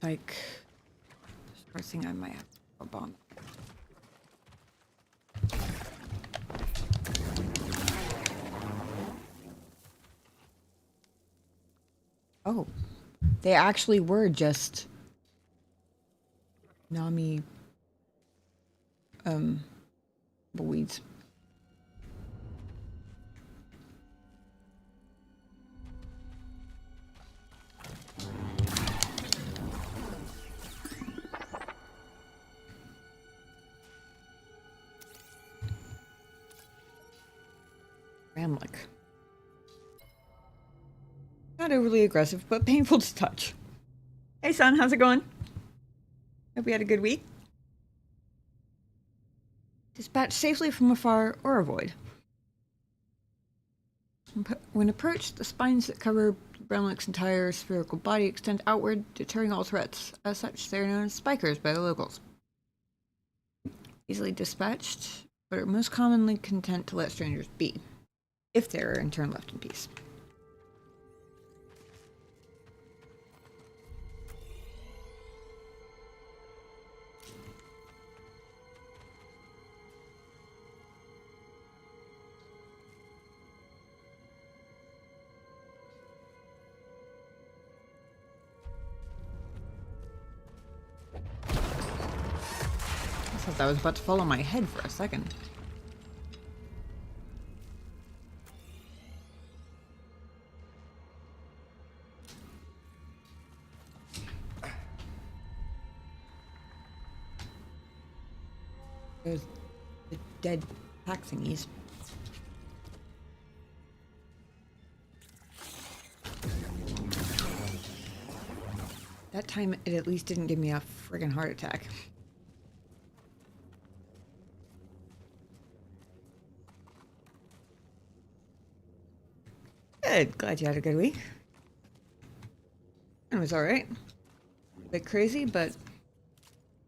Like, first thing I might have a bomb. Oh, they actually were just Nami weeds. Ramlick. Not overly aggressive, but painful to touch. Hey son, how's it going? Hope you had a good week. Dispatch safely from afar or avoid. When approached, the spines that cover Ramlick's entire spherical body extend outward, deterring all threats. As such, they are known as spikers by the locals. Easily dispatched, but are most commonly content to let strangers be, if they are in turn left in peace. I thought I was about to fall on my head for a second. There's the dead pack thingies. That time it at least didn't give me a friggin' heart attack. Good. Glad you had a good week. It was alright. A bit crazy, but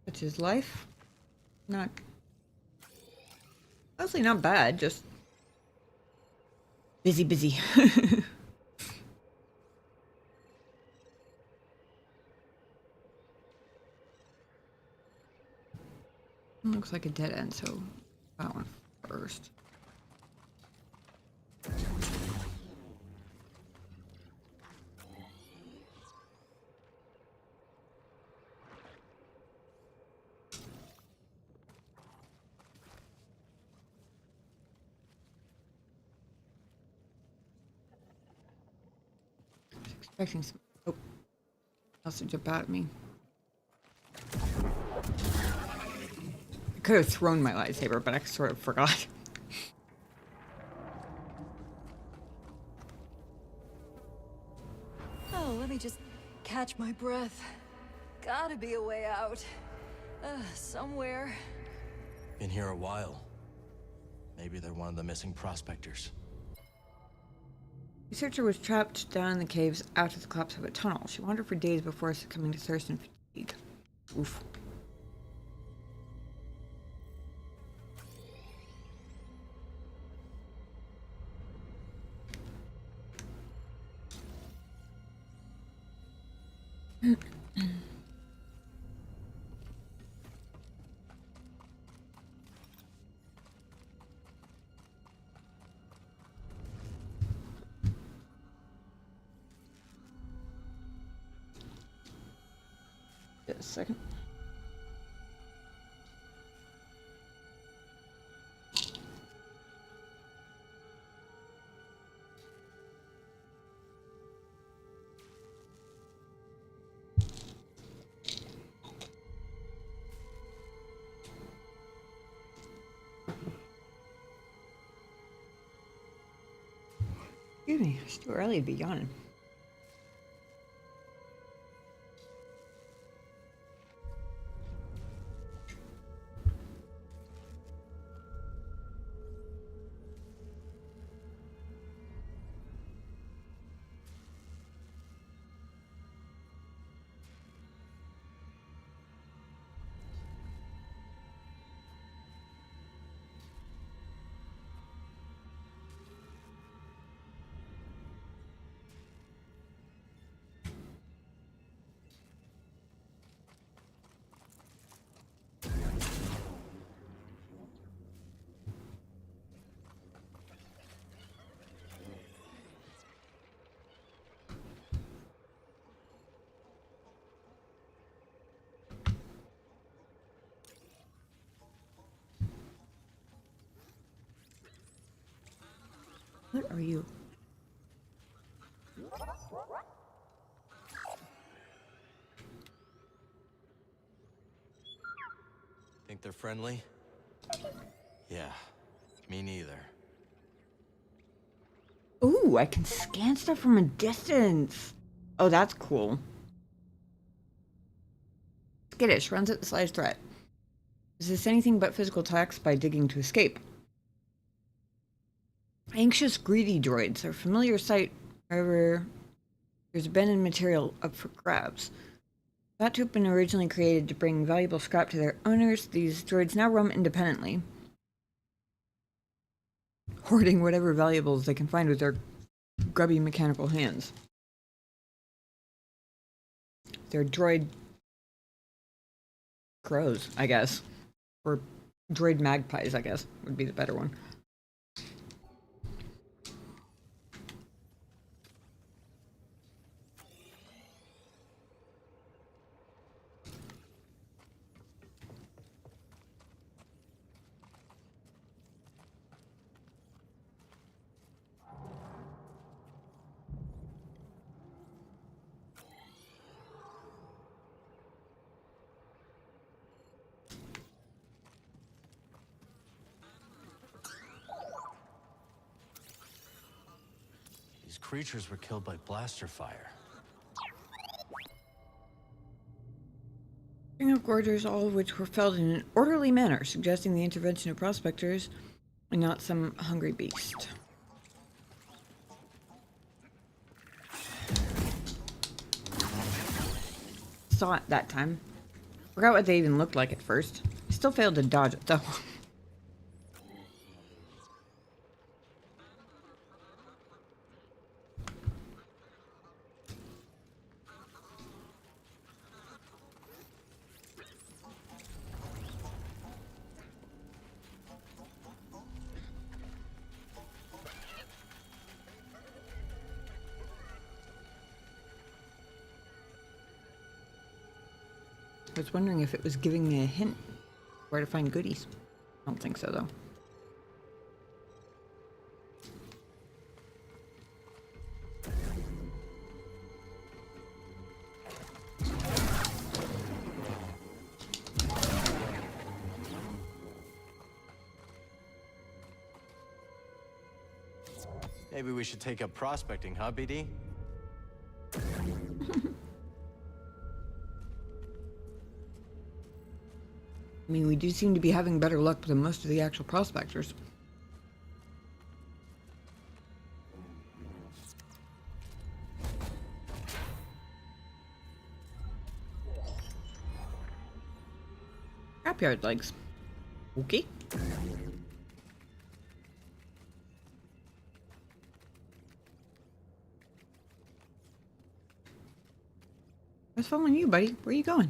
such is life. Not... Mostly not bad, just... busy. Looks like a dead end, so that one first. Expecting some else to jump out at me. I could have thrown my lightsaber, but I sort of forgot.
Oh, let me just catch my breath. Gotta be a way out. Somewhere.
Been here a while. Maybe they're one of the missing prospectors.
Researcher was trapped down in the caves after the collapse of a tunnel. She wandered for days before succumbing to thirst and fatigue. Oof. Just a second. Excuse me, it's too early to be yawning. What are you?
Think they're friendly? Yeah, me neither.
Ooh, I can scan stuff from a distance. Oh, that's cool. Skittish runs at the slightest threat. Resist anything but physical attacks by digging to escape. Anxious, greedy droids are a familiar sight wherever there's abandoned material up for grabs. Thought to have been originally created to bring valuable scrap to their owners, these droids now roam independently, hoarding whatever valuables they can find with their grubby mechanical hands. They're droid crows, I guess. Or droid magpies, I guess, would be the better one.
These creatures were killed by blaster fire.
String of gorgers, all of which were felled in an orderly manner, suggesting the intervention of prospectors and not some hungry beast. saw it that time. Forgot what they even looked like at first. Still failed to dodge it, though. I was wondering if it was giving me a hint where to find goodies. I don't think so, though.
Maybe we should take up prospecting, huh, BD?
I mean, we do seem to be having better luck than most of the actual prospectors. Scrapyard legs. Okay. I was following you, buddy. Where are you going?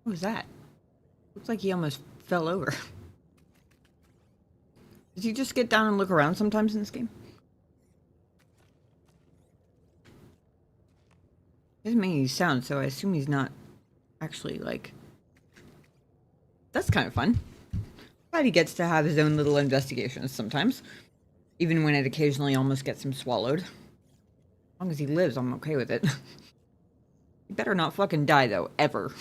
What was that? Looks like he almost fell over. Did you just get down and look around sometimes in this game? He doesn't make any sound, so I assume he's not actually, like... That's kind of fun. Glad he gets to have his own little investigations sometimes. Even when it occasionally almost gets him swallowed. As long as he lives, I'm okay with it. He better not fucking die, though. Ever.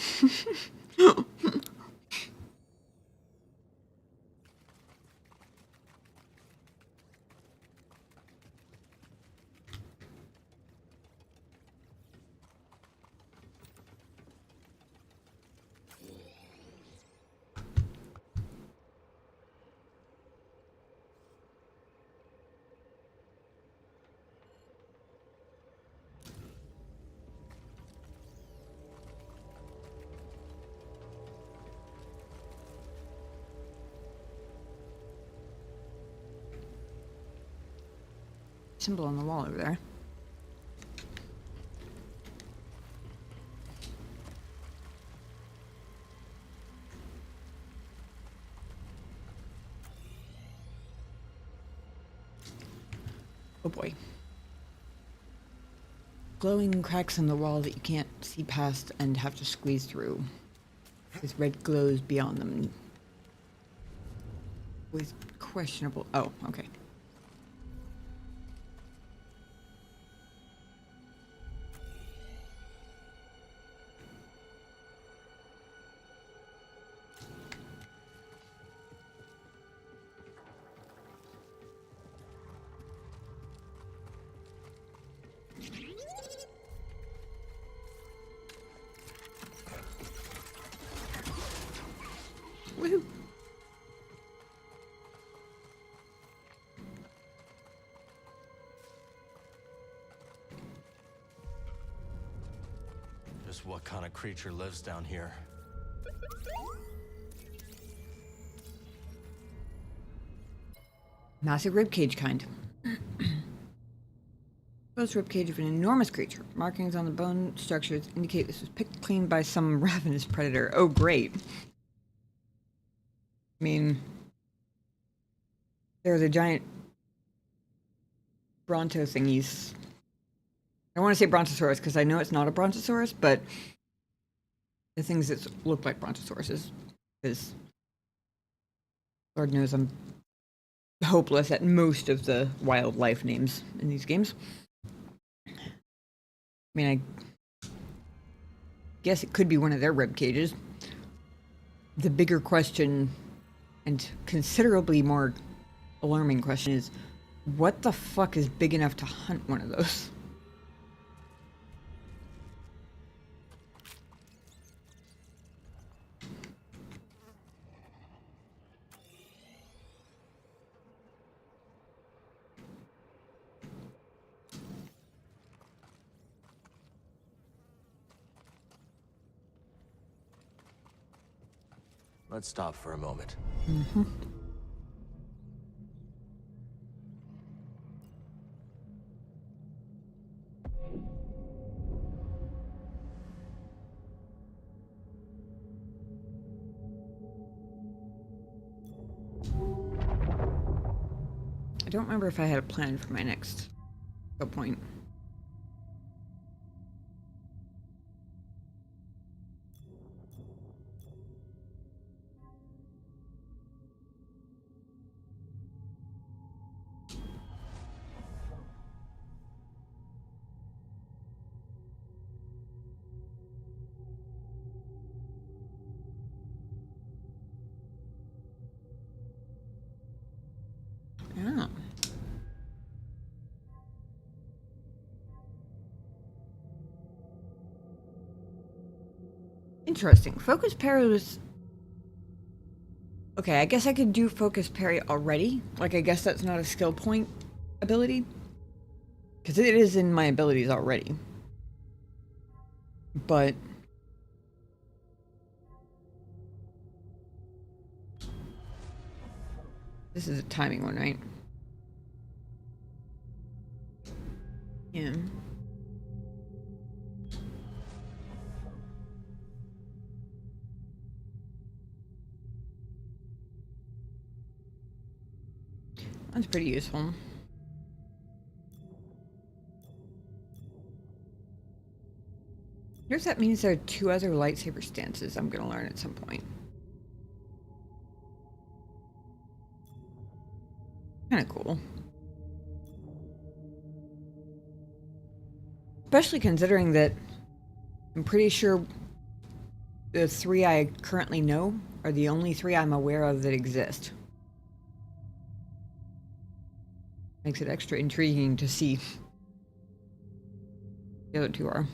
Symbol on the wall over there. Oh boy. Glowing cracks in the wall that you can't see past and have to squeeze through. With red glows beyond them. With questionable... Oh, okay. Woohoo!
Just what kind of creature lives down here?
Massive ribcage kind. Exposed ribcage of an enormous creature. Markings on the bone structures indicate this was picked clean by some ravenous predator. Oh, great. I mean, there are the giant bronto thingies. I want to say brontosaurus because I know it's not a brontosaurus, but the things that look like brontosauruses, because Lord knows I'm hopeless at most of the wildlife names in these games. I mean, I guess it could be one of their rib cages. The bigger question, and considerably more alarming question, is what the fuck is big enough to hunt one of those?
Let's stop for a moment.
I don't remember if I had a plan for my next go point. Yeah. Interesting. Focus parry was... Okay, I guess I could do focus parry already. Like, I guess that's not a skill point ability. Because it is in my abilities already. But... This is a timing one, right? Yeah. That's pretty useful. Here's that means there are 2 other lightsaber stances I'm gonna learn at some point. Kinda cool. Especially considering that I'm pretty sure the 3 I currently know are the only 3 I'm aware of that exist. Makes it extra intriguing to see the other 2 are.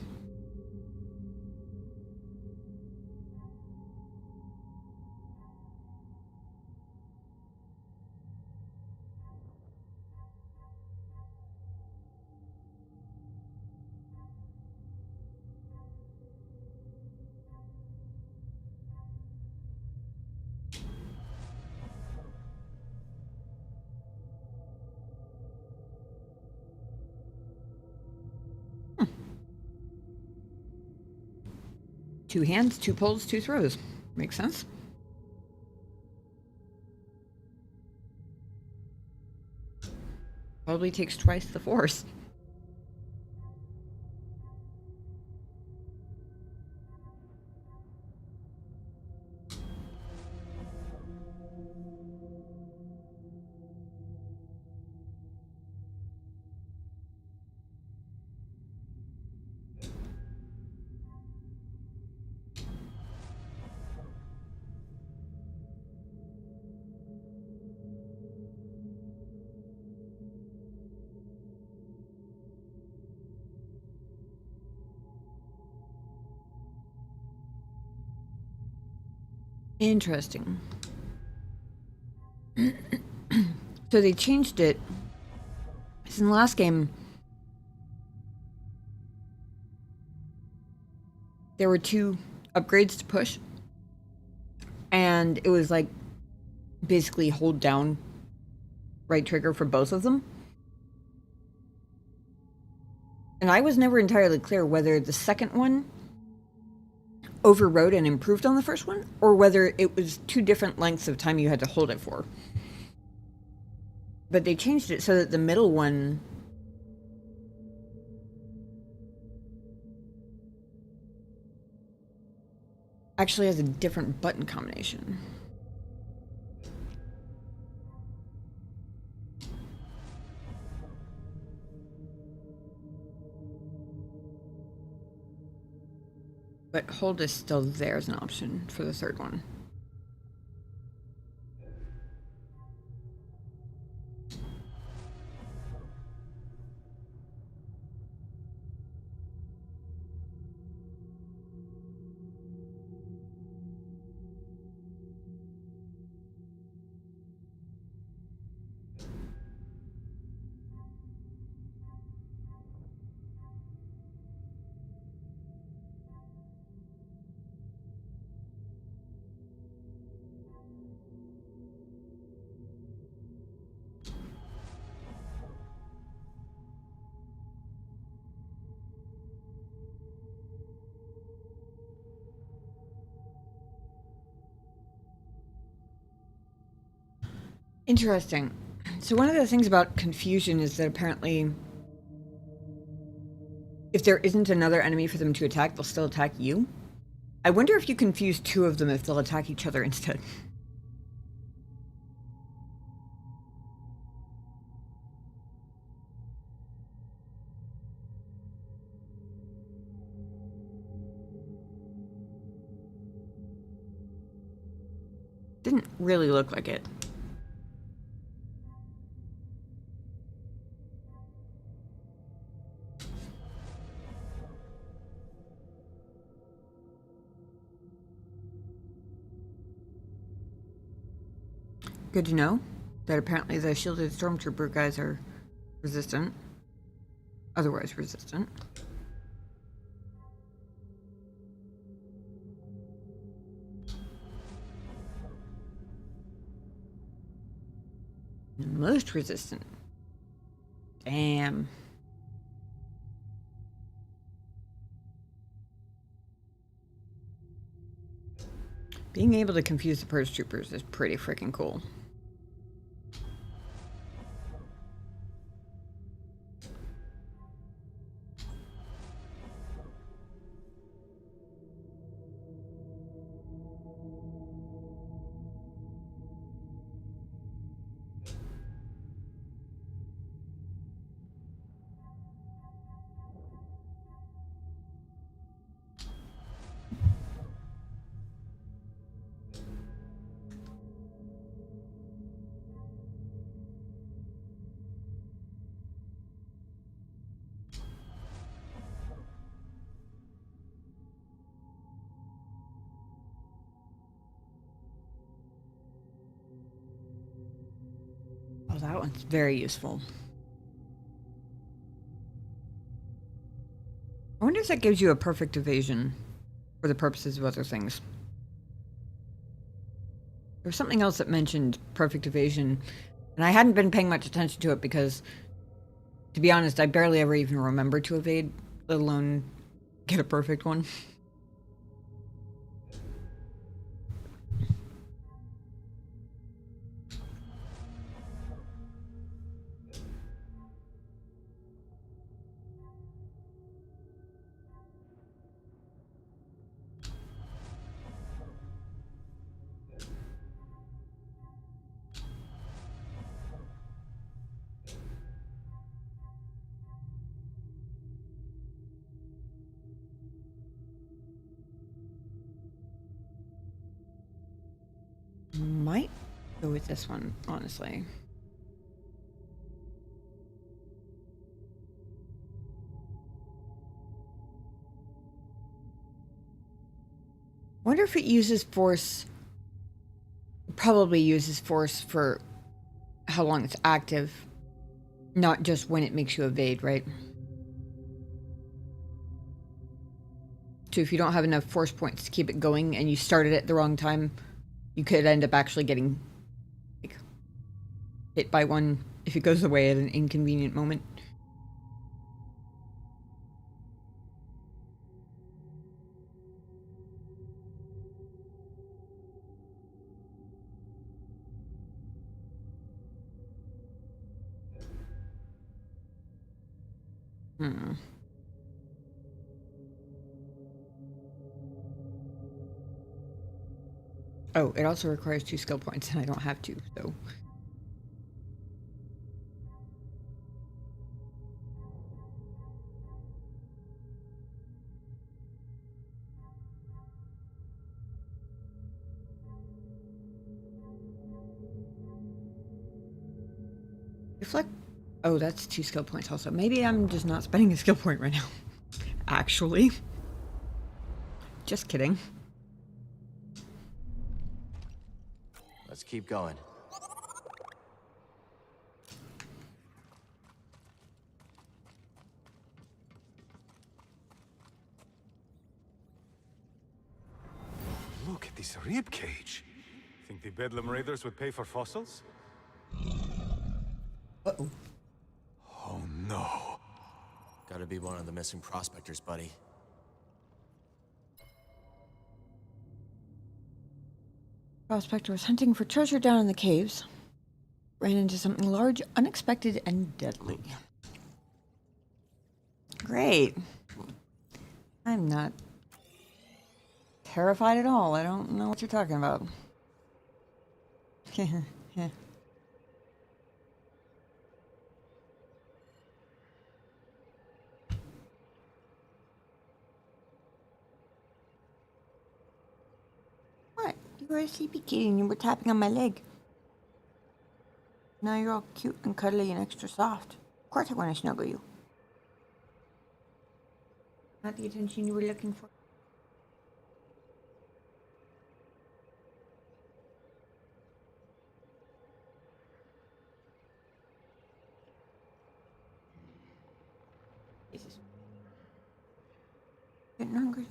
Two hands, 2 pulls, 2 throws. Makes sense. Probably takes twice the force. Interesting. So they changed it. In the last game, there were 2 upgrades to push. And it was like basically hold down right trigger for both of them. And I was never entirely clear whether the second one overrode and improved on the first one, or whether it was 2 different lengths of time you had to hold it for. But they changed it so that the middle one actually has a different button combination. But hold is still there as an option for the third one. Interesting. So one of the things about confusion is that apparently if there isn't another enemy for them to attack, they'll still attack you. I wonder if you confuse two of them if they'll attack each other instead. Didn't really look like it. Good to know that apparently the shielded stormtrooper guys are resistant. Otherwise resistant. Most resistant. Damn. Being able to confuse the purge troopers is pretty freaking cool. Oh, that one's very useful. I wonder if that gives you a perfect evasion for the purposes of other things. There was something else that mentioned perfect evasion, and I hadn't been paying much attention to it because, to be honest, I barely ever even remember to evade, let alone get a perfect one. Might go with this one, honestly. Wonder if it uses force. Probably uses force for how long it's active, not just when it makes you evade, right? So if you don't have enough force points to keep it going and you started at the wrong time, you could end up actually getting like hit by one if it goes away at an inconvenient moment. Hmm. Oh, it also requires 2 skill points, and I don't have 2, so. Reflect. Oh, that's 2 skill points also. Maybe I'm just not spending a skill point right now. Actually. Just kidding.
Let's keep going.
Look at this rib cage. Think the Bedlam Raiders would pay for fossils?
Uh-oh.
Oh no.
Gotta be one of the missing prospectors, buddy.
Prospector was hunting for treasure down in the caves. Ran into something large, unexpected, and deadly. Great. I'm not terrified at all. I don't know what you're talking about. What? You were a sleepy kitty and you were tapping on my leg. Now you're all cute and cuddly and extra soft. Of course I want to snuggle you. Not the attention you were looking for. Jesus. Getting hungry.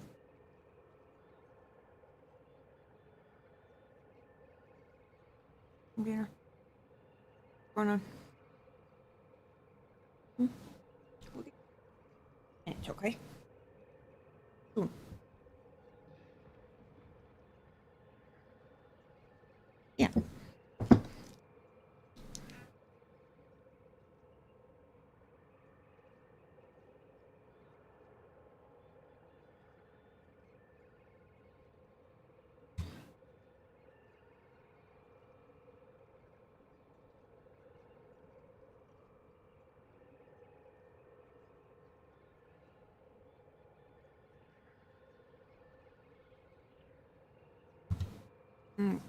Dinner. What's going on? Okay. It's okay. Ooh. Yeah. Mm.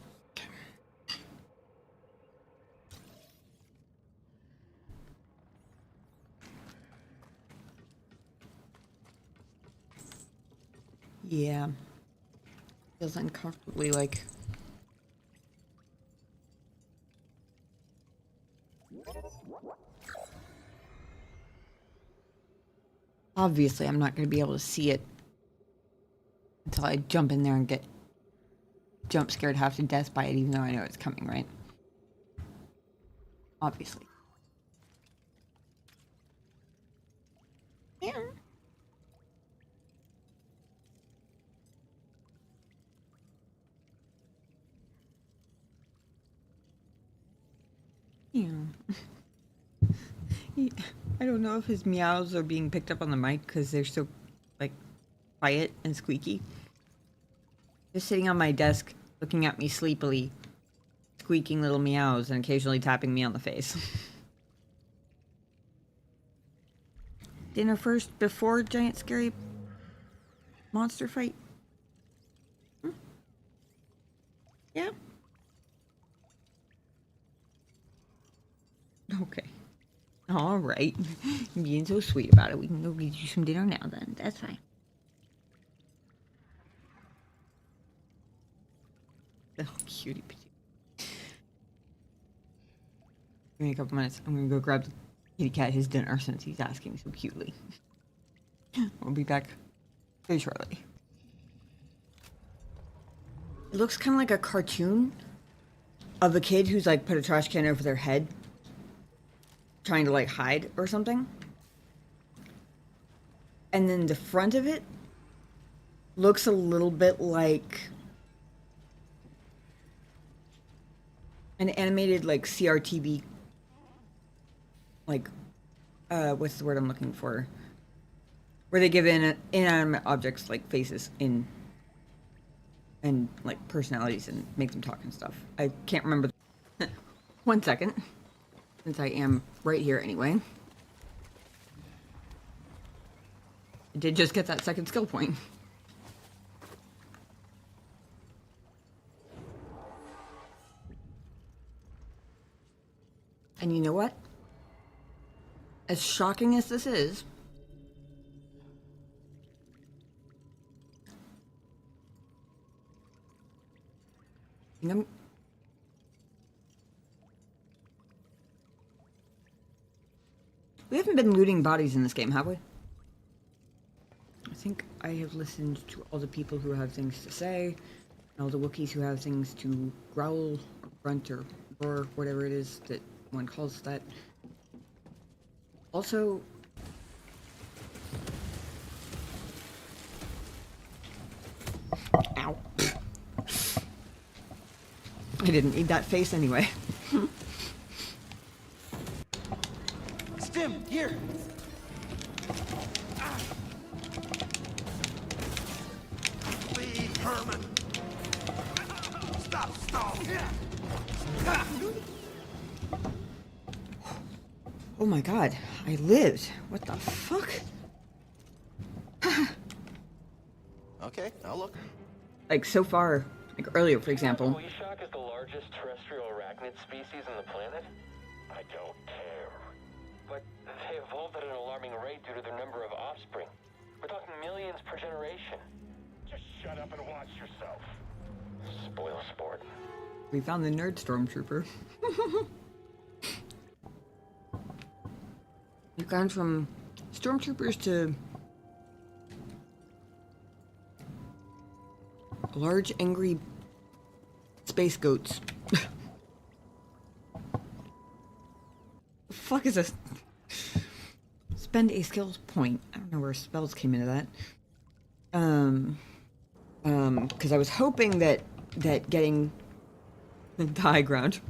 Yeah. Feels uncomfortably like. Obviously, I'm not going to be able to see it until I jump in there and get jump scared half to death by it, even though I know it's coming, right? Obviously. Yeah. Yeah. I don't know if his meows are being picked up on the mic because they're so, like, quiet and squeaky. Just sitting on my desk, looking at me sleepily, squeaking little meows and occasionally tapping me on the face. Dinner first before giant scary monster fight? Hmm? Yeah? Okay. All right. You're being so sweet about it. We can go get you some dinner now then. That's fine. Oh, cutie patootie. Give me a couple minutes. I'm gonna go grab the kitty cat his dinner since he's asking so cutely. We'll be back very shortly. It looks kind of like a cartoon of a kid who's like put a trash can over their head, trying to like hide or something. And then the front of it looks a little bit like an animated like CRTV, like what's the word I'm looking for, where they give inanimate objects like faces in and like personalities and make them talk and stuff. I can't remember. 1 second, since I am right here anyway. I did just get that second skill point. And you know what? As shocking as this is, you know, we haven't been looting bodies in this game, have we? I think I have listened to all the people who have things to say, and all the Wookiees who have things to growl, or grunt, or roar, whatever it is that one calls that. Also, ow. I didn't need that face anyway.
Stim, here.
Leave, Herman. Stop stalling.
Oh my god, I lived. What the fuck?
Okay, I'll look.
Like, so far, like earlier, for example.
Leashak is the largest terrestrial arachnid species on the planet? I don't care. But they evolved at an alarming rate due to their number of offspring. We're talking millions per generation.
Just shut up and watch yourself.
Spoil sport.
We found the nerd stormtrooper. We've gone from stormtroopers to large, angry space goats. The fuck is this? Spend a skills point. I don't know where spells came into that. Because I was hoping that getting the high ground.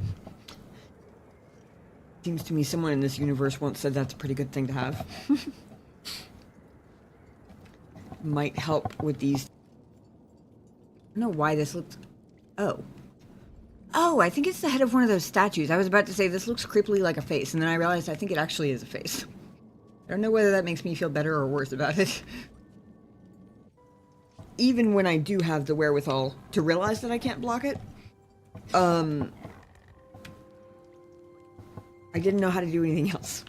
Seems to me someone in this universe once said that's a pretty good thing to have. Might help with these. I don't know why this looks... Oh, I think it's the head of one of those statues. I was about to say this looks creepily like a face, and then I realized I think it actually is a face. I don't know whether that makes me feel better or worse about it. Even when I do have the wherewithal to realize that I can't block it, I didn't know how to do anything else.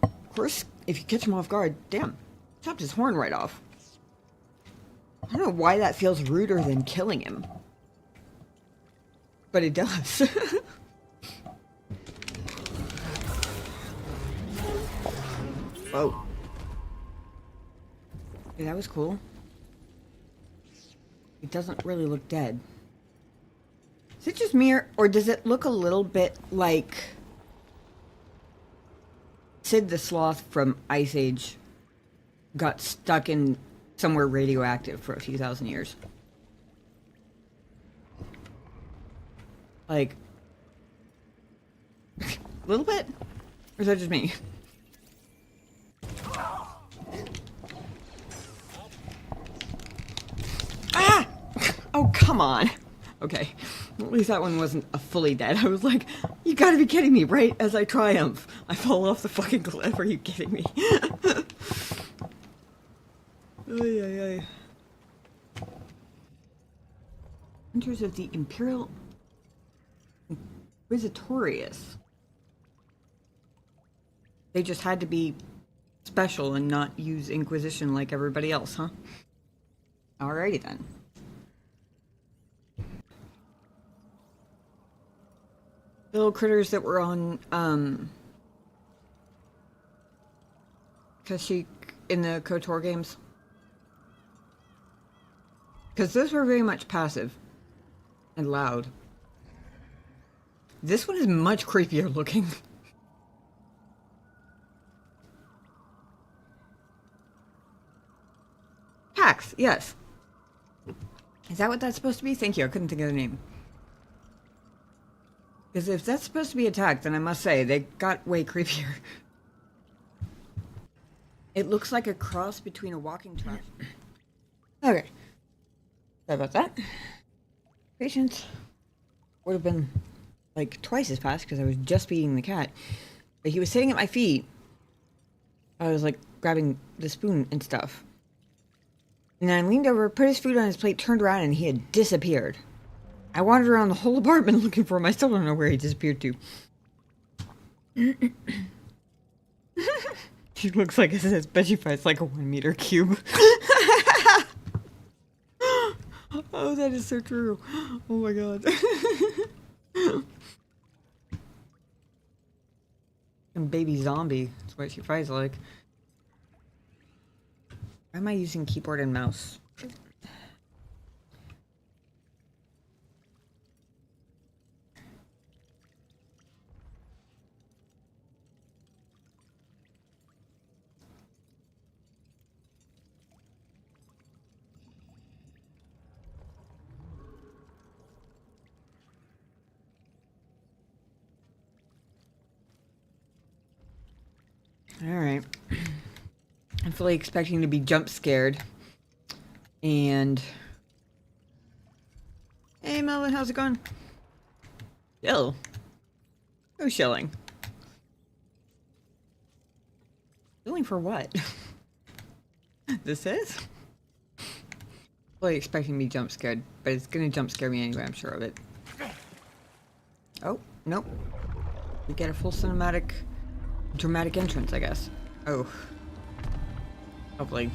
Of course, if you catch him off guard, damn, chopped his horn right off. I don't know why that feels ruder than killing him. But it does. Oh. Okay, that was cool. It doesn't really look dead. Is it just me, or does it look a little bit like Sid the Sloth from Ice Age got stuck in somewhere radioactive for a few thousand years? Like, a little bit? Or is that just me? Ah! Oh, come on. Okay. At least that one wasn't a fully dead. I was like, you gotta be kidding me, right? As I triumph, I fall off the fucking cliff. Are you kidding me? Ay, ay, ay. Hunters of the Imperial Inquisitorius. They just had to be special and not use Inquisition like everybody else, huh? Alrighty then. The little critters that were on, Kashyyyk in the KOTOR games. Because those were very much passive and loud. This one is much creepier looking. Pax, yes. Is that what that's supposed to be? Thank you, I couldn't think of the name. Because if that's supposed to be attacked, then I must say, they got way creepier. It looks like a cross between a walking track. Okay. Sorry about that. Patience. Would have been like twice as fast because I was just feeding the cat. But he was sitting at my feet. I was like grabbing the spoon and stuff. And then I leaned over, put his food on his plate, turned around, and he had disappeared. I wandered around the whole apartment looking for him. I still don't know where he disappeared to. He looks like it says, bet you fights like a 1 meter cube. Oh, that is so true. Oh my god. And baby zombie. That's what she fights like. Why am I using keyboard and mouse? Alright. I'm fully expecting to be jump scared. And... Hey Melvin, how's it going? Chill. Who's shilling? Shilling for what? This is? Fully expecting to be jump scared, but it's gonna jump scare me anyway, I'm sure of it. Oh, nope. We get a full cinematic, dramatic entrance, I guess. Oh. Hopefully.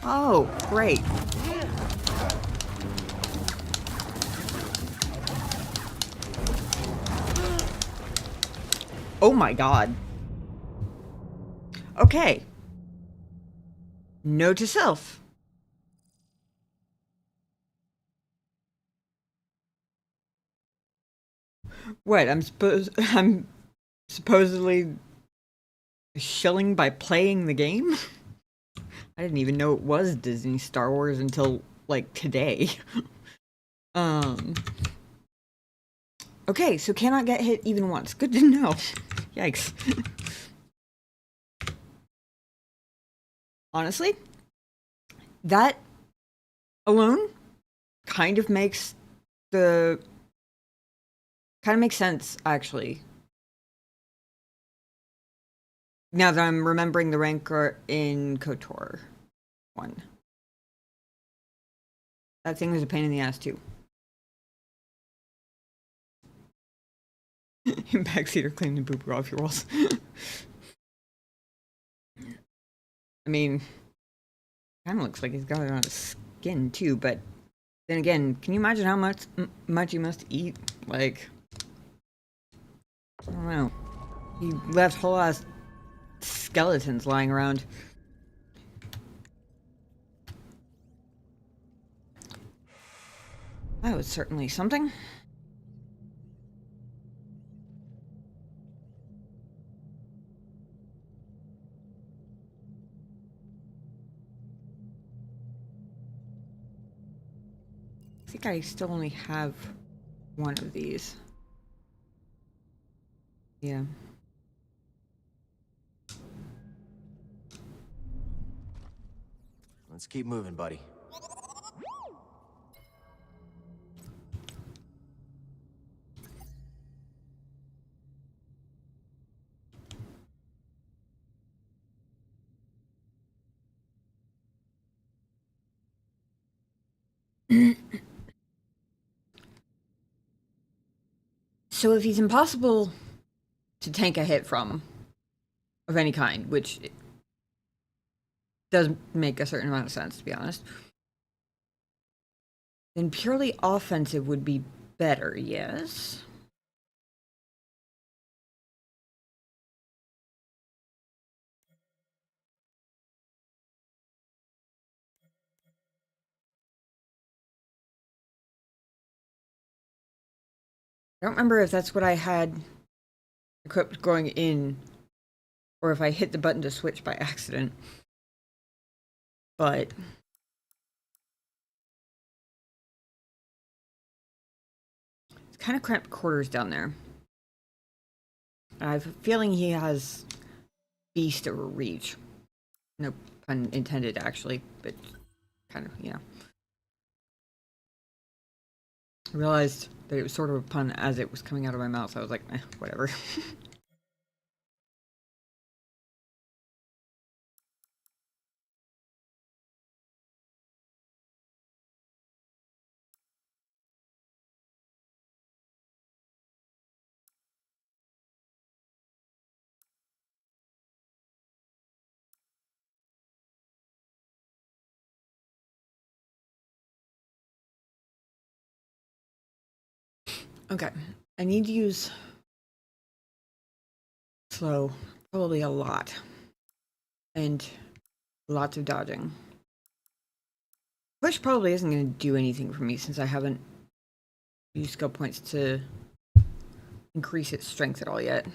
Oh, great. Oh my god. Okay. Note to self. What, I'm supposedly shilling by playing the game? I didn't even know it was Disney Star Wars until, like, today. Okay, so cannot get hit even once. Good to know. Yikes. Honestly, that alone kind of makes sense, actually. Now that I'm remembering the Rancor in KOTOR 1. That thing was a pain in the ass, too. Backseater cleaning the pooper off your walls. I mean, kind of looks like he's got it on his skin, too, but then again, can you imagine how much he must eat? Like, I don't know. He left whole ass skeletons lying around. That was certainly something. I think I still only have one of these. Yeah.
Let's keep moving, buddy.
So if he's impossible to tank a hit from, of any kind, which does make a certain amount of sense, to be honest, then purely offensive would be better, yes? I don't remember if that's what I had equipped going in, or if I hit the button to switch by accident. But it's kind of cramped quarters down there. I have a feeling he has beast over reach. No pun intended, actually, but kind of, you know. I realized that it was sort of a pun as it was coming out of my mouth. I was like, eh, whatever. Okay, I need to use slow, probably a lot, and lots of dodging. Push probably isn't going to do anything for me since I haven't used skill points to increase its strength at all yet.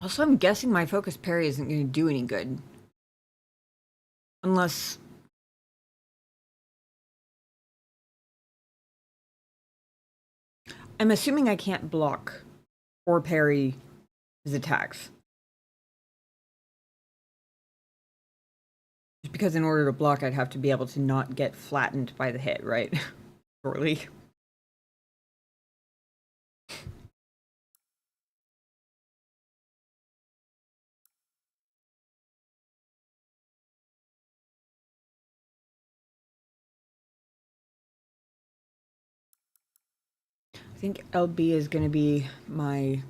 Also, I'm guessing my focus parry isn't going to do any good. Unless... I'm assuming I can't block or parry his attacks. Just because in order to block, I'd have to be able to not get flattened by the hit, right? Surely. I think LB is going to be my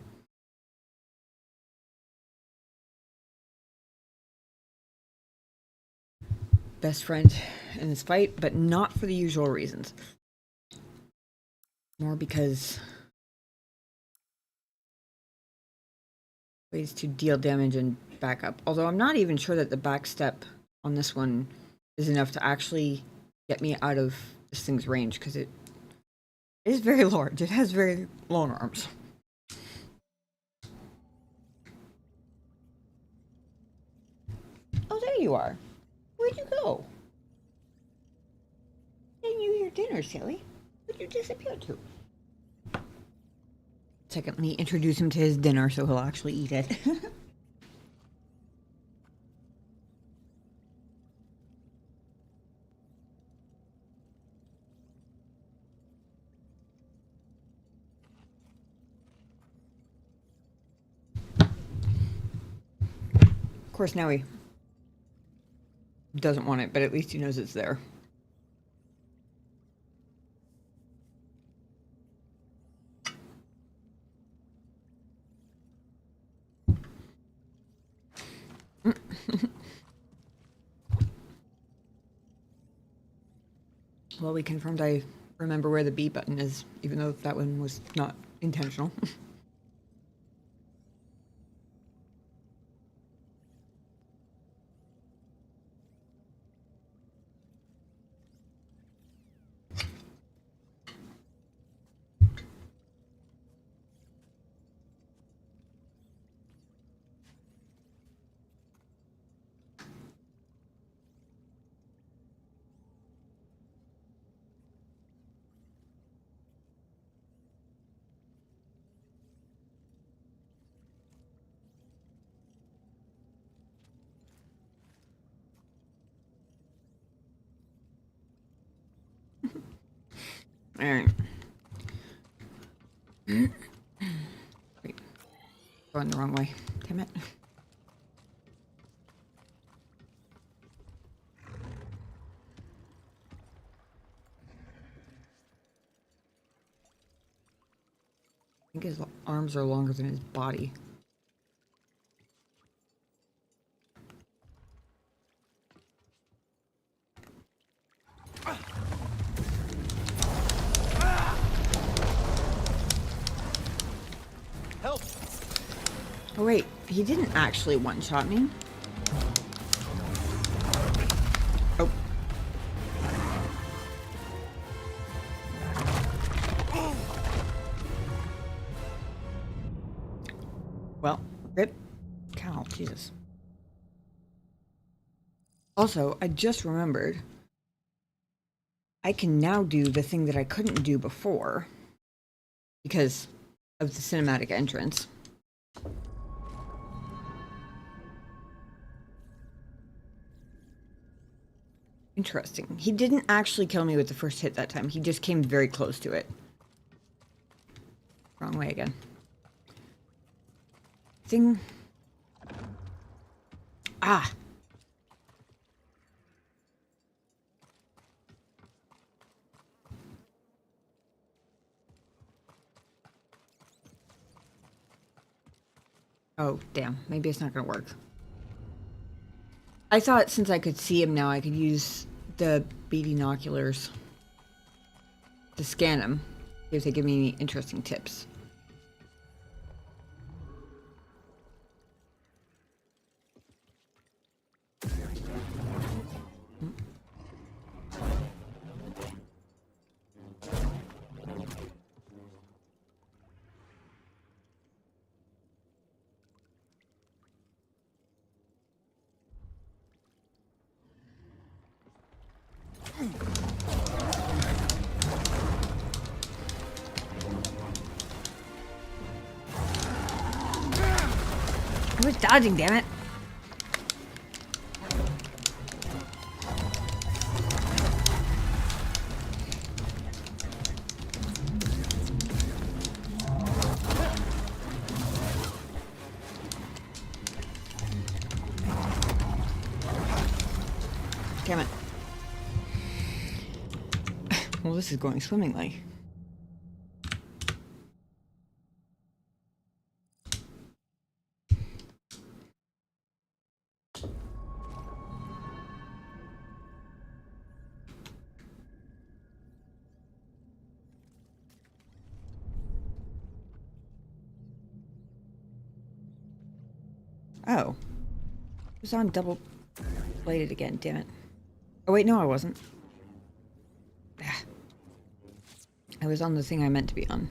best friend in this fight, but not for the usual reasons. More because ways to deal damage and back up. Although I'm not even sure that the back step on this one is enough to actually get me out of this thing's range, because it is very large. It has very long arms. Oh, there you are. Where'd you go? Didn't you hear dinner, silly? Where'd you disappear to? Second, let me introduce him to his dinner so he'll actually eat it. Of course, now he doesn't want it, but at least he knows it's there. Well, we confirmed I remember where the B button is, even though that one was not intentional. Alright. Wait. Going the wrong way. Damn it. I think his arms are longer than his body.
Help!
Oh wait, he didn't actually one-shot me. Oh. Well, rip. Cow, Jesus. Also, I just remembered I can now do the thing that I couldn't do before because of the cinematic entrance. Interesting. He didn't actually kill me with the first hit that time. He just came very close to it. Wrong way again. Thing. Ah. Oh, damn. Maybe it's not gonna work. I thought since I could see him now, I could use the binoculars to scan him, if they give me any interesting tips. Quit dodging, damn it. Damn it. Well, this is going swimmingly. Oh. I was on double bladed again, damn it. Oh wait, no I wasn't. Ah. I was on the thing I meant to be on.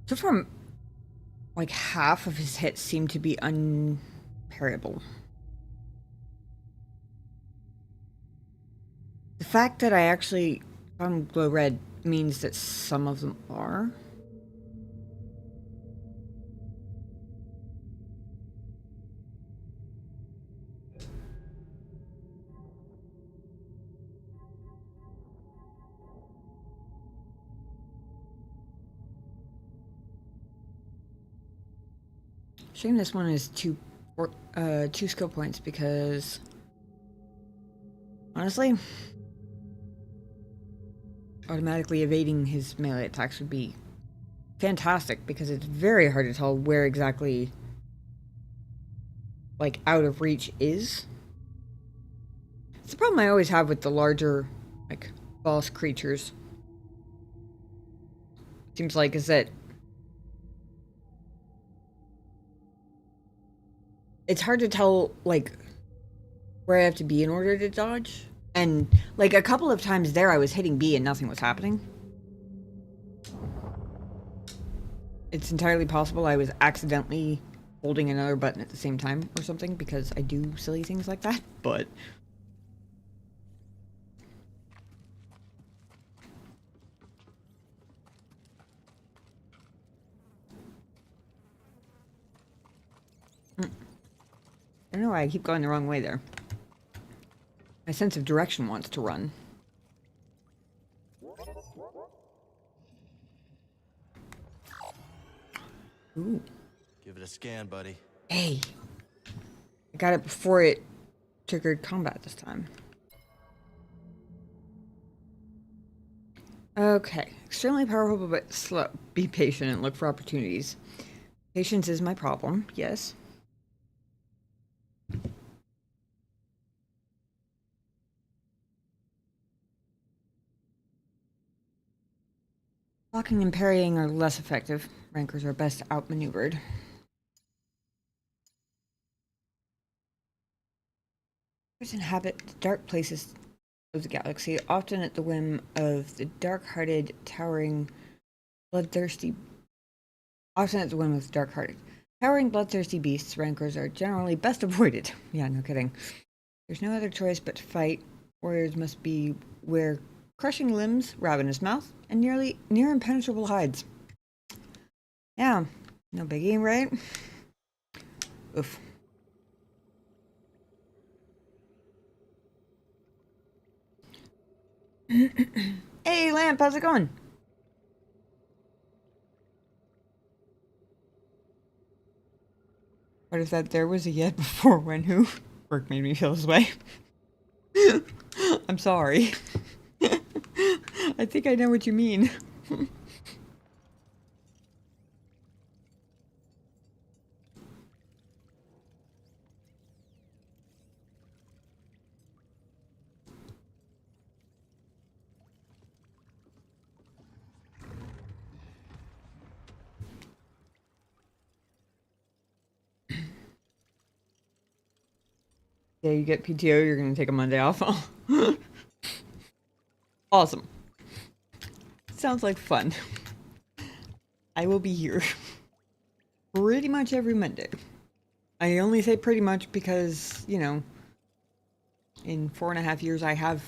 So far, like half of his hits seem to be unparable. The fact that I actually found glow red means that some of them are. Shame this one is two skill points because honestly, automatically evading his melee attacks would be fantastic because it's very hard to tell where exactly like out of reach is. It's the problem I always have with the larger like boss creatures. Seems like is that it's hard to tell like where I have to be in order to dodge. And like a couple of times there I was hitting B and nothing was happening. It's entirely possible I was accidentally holding another button at the same time or something because I do silly things like that, but I don't know why I keep going the wrong way there. My sense of direction wants to run. Ooh.
Give it a scan, buddy.
Hey. I got it before it triggered combat this time. Okay. Extremely powerful but slow. Be patient and look for opportunities. Patience is my problem, yes. Blocking and parrying are less effective. Rankers are best outmaneuvered. Creatures inhabit the dark places of the galaxy, often at the whim of the dark-hearted, towering, bloodthirsty. Often at the whim of the dark-hearted, towering, bloodthirsty beasts. Rankers are generally best avoided. Yeah, no kidding. There's no other choice but to fight. Warriors must be wear crushing limbs, ravenous mouth, and near impenetrable hides. Yeah, no biggie, right? Oof. Hey, Lamp, how's it going? What if that there was a yet before when who? Work made me feel this way. I'm sorry. I think I know what you mean. Yeah, you get PTO, you're gonna take a Monday off. Awesome. Sounds like fun. I will be here pretty much every Monday. I only say pretty much because, you know, in 4.5 years I have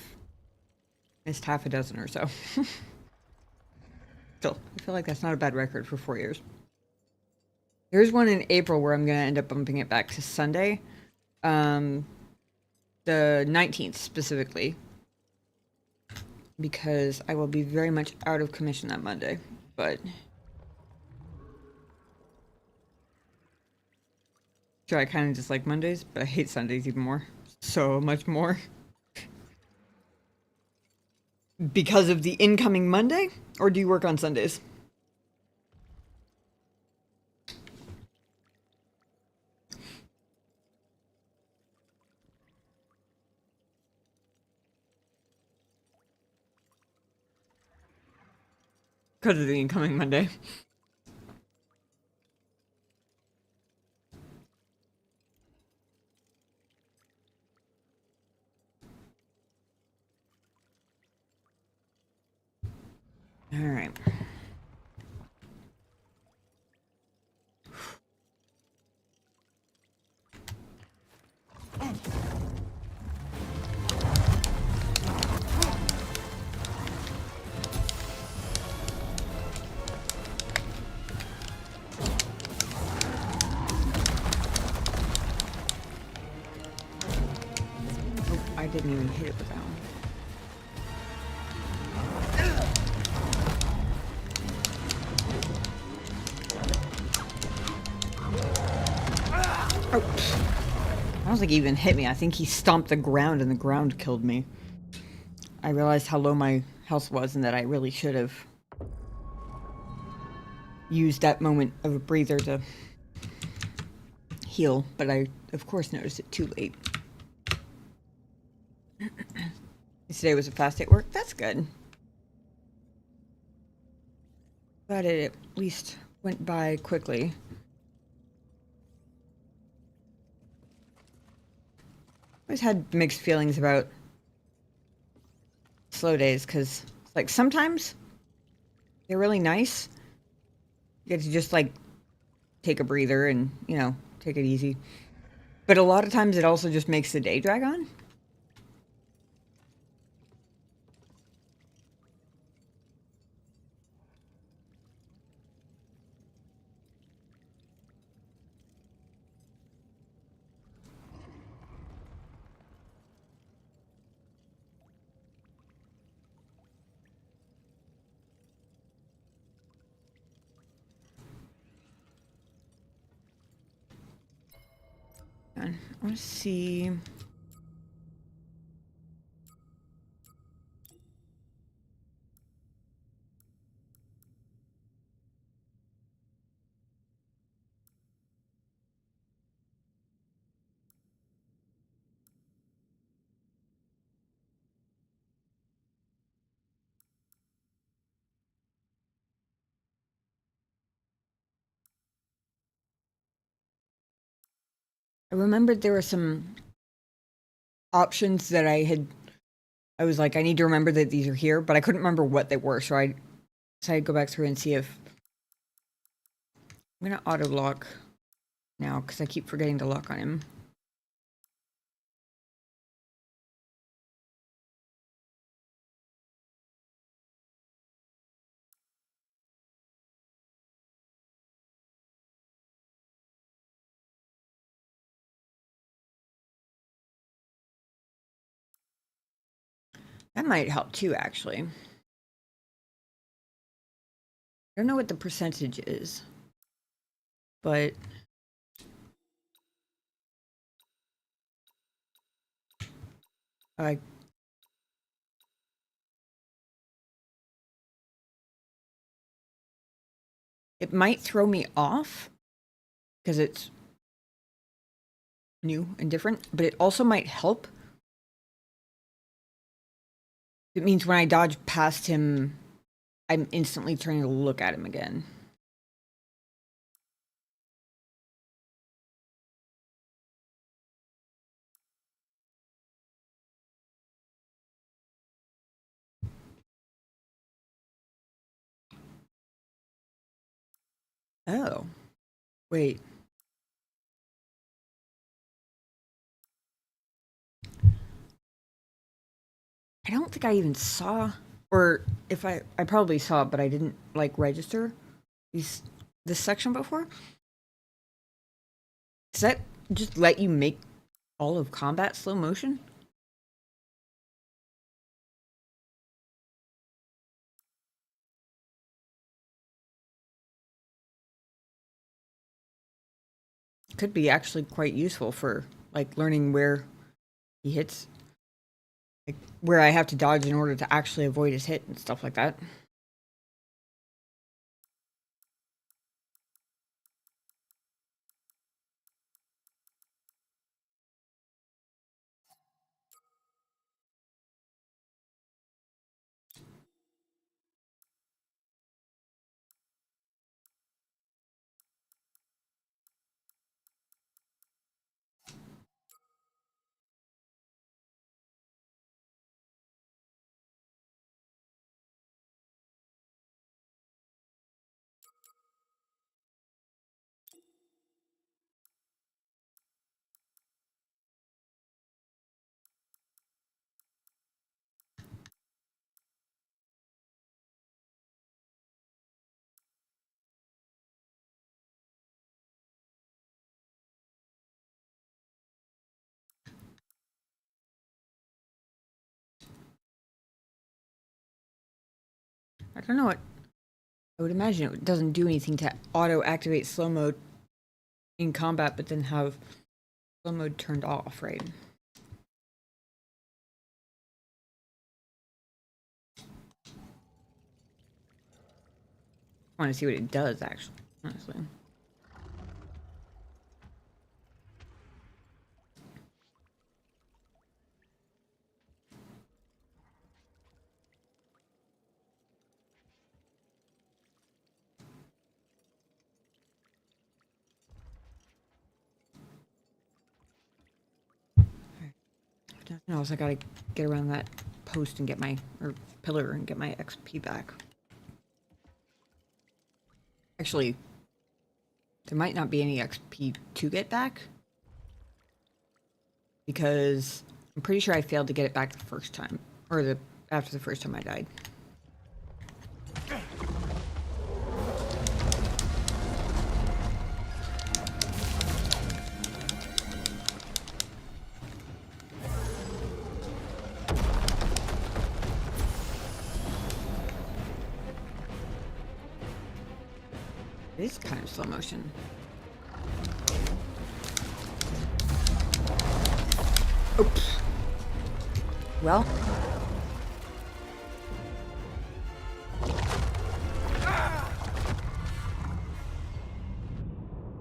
missed half a dozen or so. Still, I feel like that's not a bad record for 4 years. There's one in April where I'm gonna end up bumping it back to Sunday. The 19th specifically. Because I will be very much out of commission that Monday. But sure, I kind of dislike Mondays, but I hate Sundays even more. So much more. Because of the incoming Monday? Or do you work on Sundays? Because of the incoming Monday. All right. Oh, I didn't even hit it with that one. Oh. I don't think he even hit me. I think he stomped the ground and the ground killed me. I realized how low my health was and that I really should have used that moment of a breather to heal, but I, of course, noticed it too late. Today was a fast day at work. That's good. Glad it at least went by quickly. Always had mixed feelings about slow days because, like, sometimes they're really nice. You get to just, like, take a breather and, you know, take it easy. But a lot of times it also just makes the day drag on. Let's see. I remembered there were some options that I was like, I need to remember that these are here, but I couldn't remember what they were, so I decided to go back through and see if... I'm gonna auto lock now, because I keep forgetting to lock on him. That might help too, actually. I don't know what the percentage is, but it might throw me off because it's new and different, but it also might help. It means when I dodge past him, I'm instantly turning to look at him again. Oh. Wait. I don't think I even saw, or if I probably saw it, but I didn't like register this section before. Does that just let you make all of combat slow motion? Could be actually quite useful for like learning where he hits, like where I have to dodge in order to actually avoid his hit and stuff like that. I don't know what. I would imagine it doesn't do anything to auto-activate slow mode in combat, but then have slow mode turned off, right? I want to see what it does, actually, honestly. Nothing else. I gotta get around that post and get my, or pillar and get my XP back. Actually, there might not be any XP to get back, because I'm pretty sure I failed to get it back the first time, or after the first time I died. It is kind of slow motion. Oops. Well.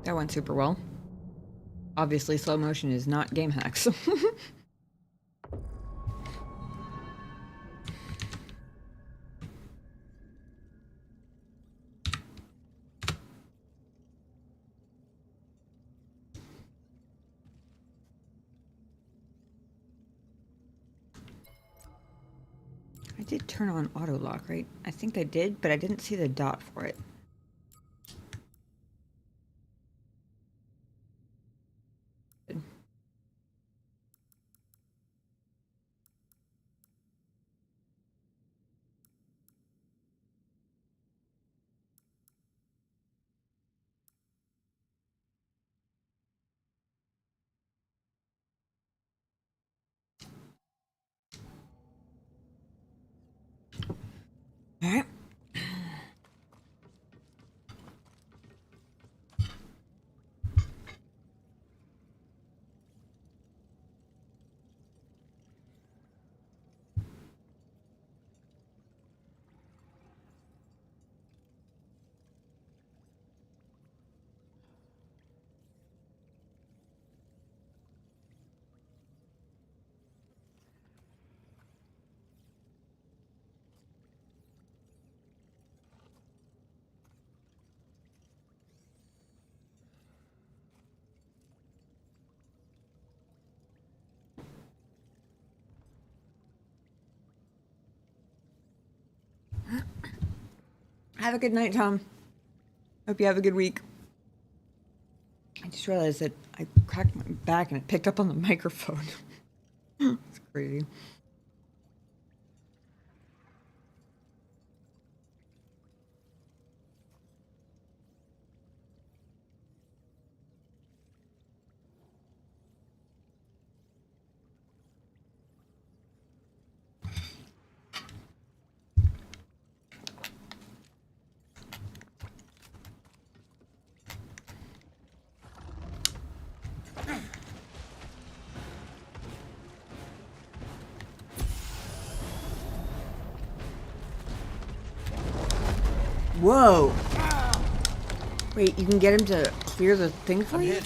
That went super well. Obviously, slow motion is not game hacks. I did turn on auto lock, right? I think I did, but I didn't see the dot for it. All right. Have a good night, Tom. Hope you have a good week. I just realized that I cracked my back and it picked up on the microphone. It's crazy. Whoa! Wait, you can get him to clear the thing for you?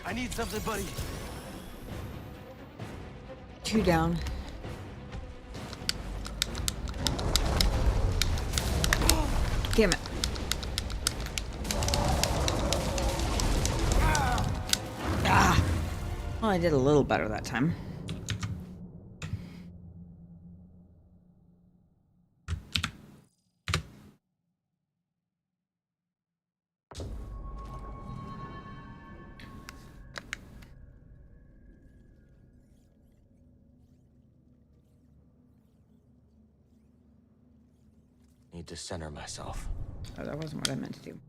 I need something, buddy.
2 down. Damn it. Ah. Well, I did a little better that time.
Need to center myself.
Oh, that wasn't what I meant to do.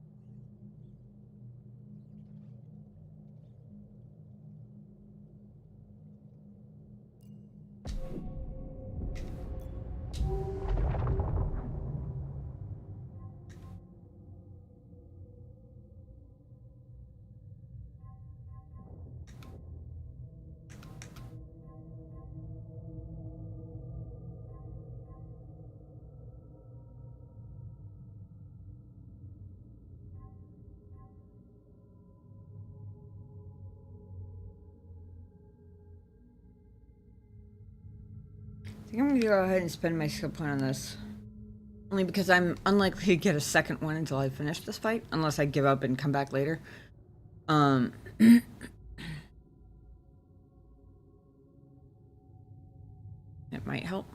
I think I'm gonna go ahead and spend my skill point on this. Only because I'm unlikely to get a second one until I finish this fight, unless I give up and come back later. It might help.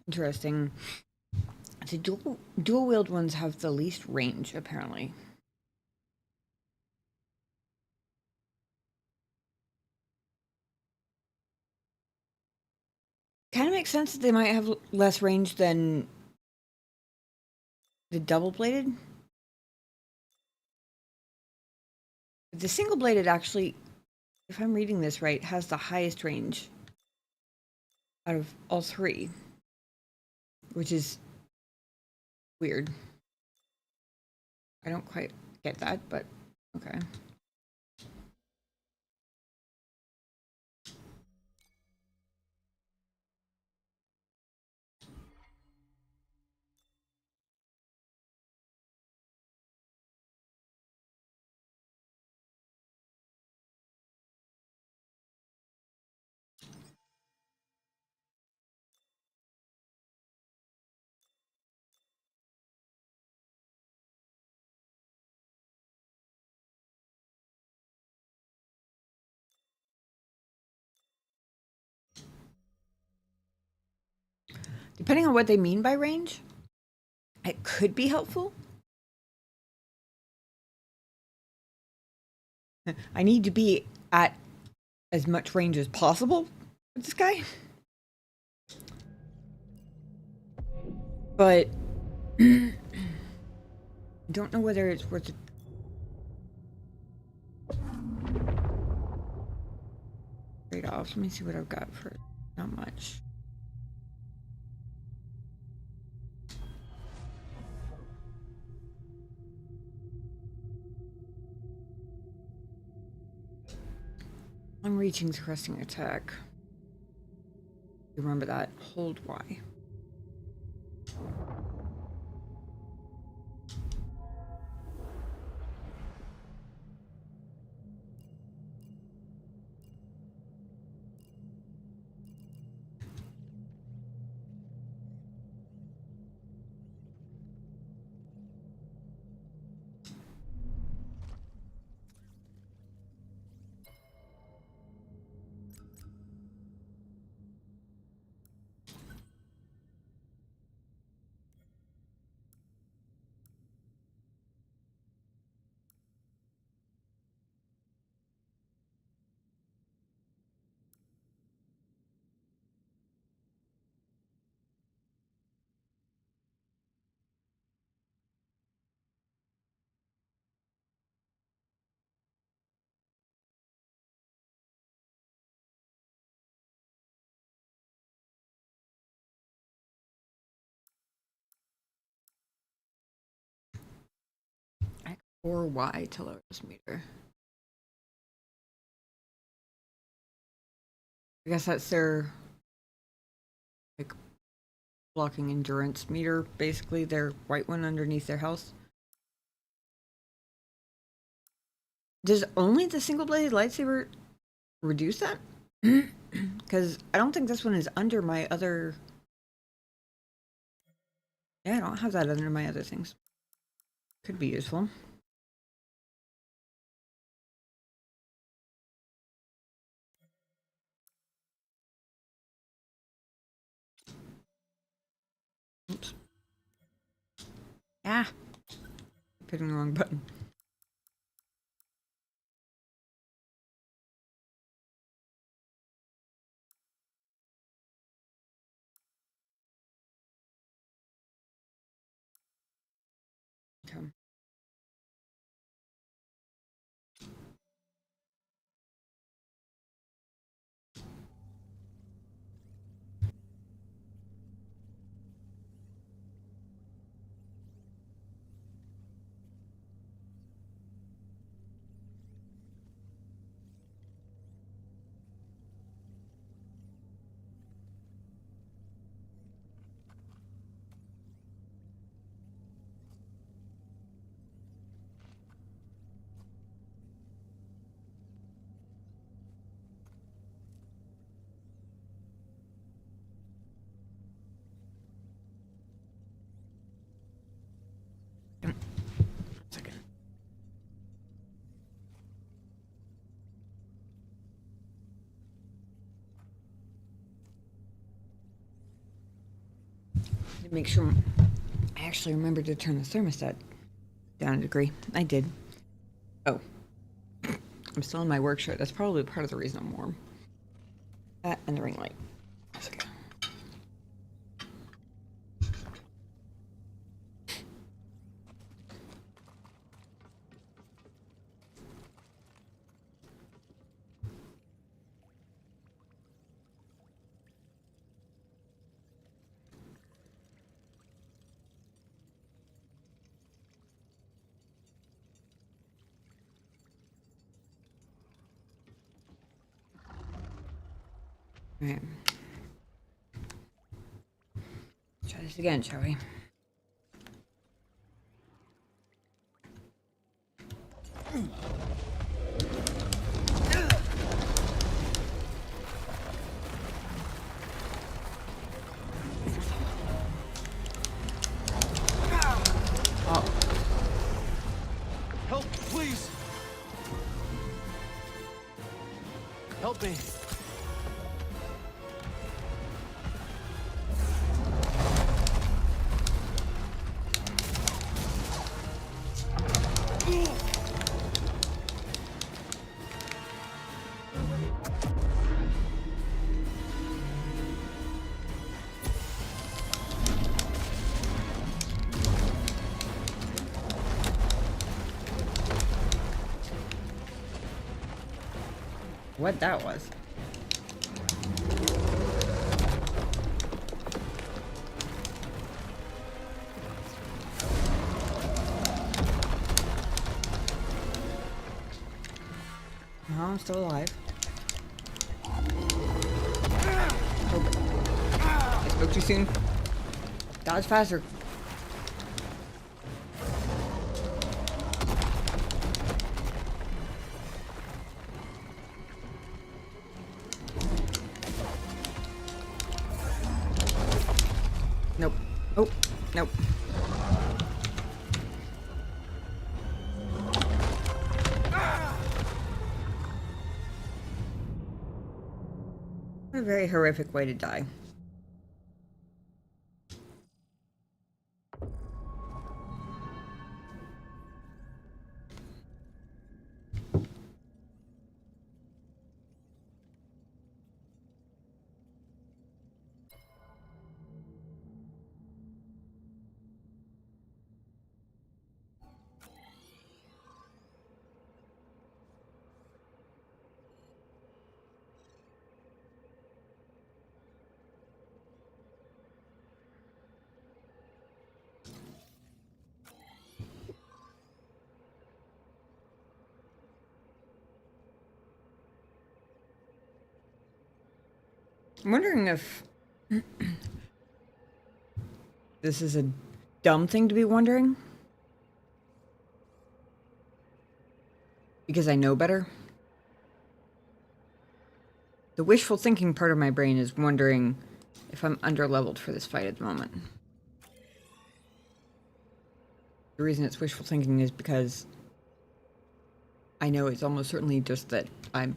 Interesting. The dual wield ones have the least range, apparently. Kind of makes sense that they might have less range than the double bladed. The single bladed actually, if I'm reading this right, has the highest range out of all three, which is weird. I don't quite get that, but okay. Depending on what they mean by range, it could be helpful. I need to be at as much range as possible with this guy. But I don't know whether it's worth it. Trade-off. Let me see what I've got for not much. I'm reaching thrusting attack. Remember that. Hold Y. X or Y to lower this meter. I guess that's their like blocking endurance meter, basically their white one underneath their house. Does only the single-bladed lightsaber reduce that? Because I don't think this one is under my other... Yeah, I don't have that under my other things. Could be useful. Oops. Ah! Hitting the wrong button. Okay. Second. To make sure I actually remembered to turn the thermostat down a degree. I did. Oh. I'm still in my work shirt. That's probably part of the reason I'm warm. That and the ring light. That's okay. Alright. Try this again, shall we?
Help, please! Help me!
what that was. No, I'm still alive. Oh, I spoke too soon. Dodge faster. Nope. Oh, nope. What a very horrific way to die. I'm wondering if this is a dumb thing to be wondering. Because I know better. The wishful thinking part of my brain is wondering if I'm underleveled for this fight at the moment. The reason it's wishful thinking is because I know it's almost certainly just that I'm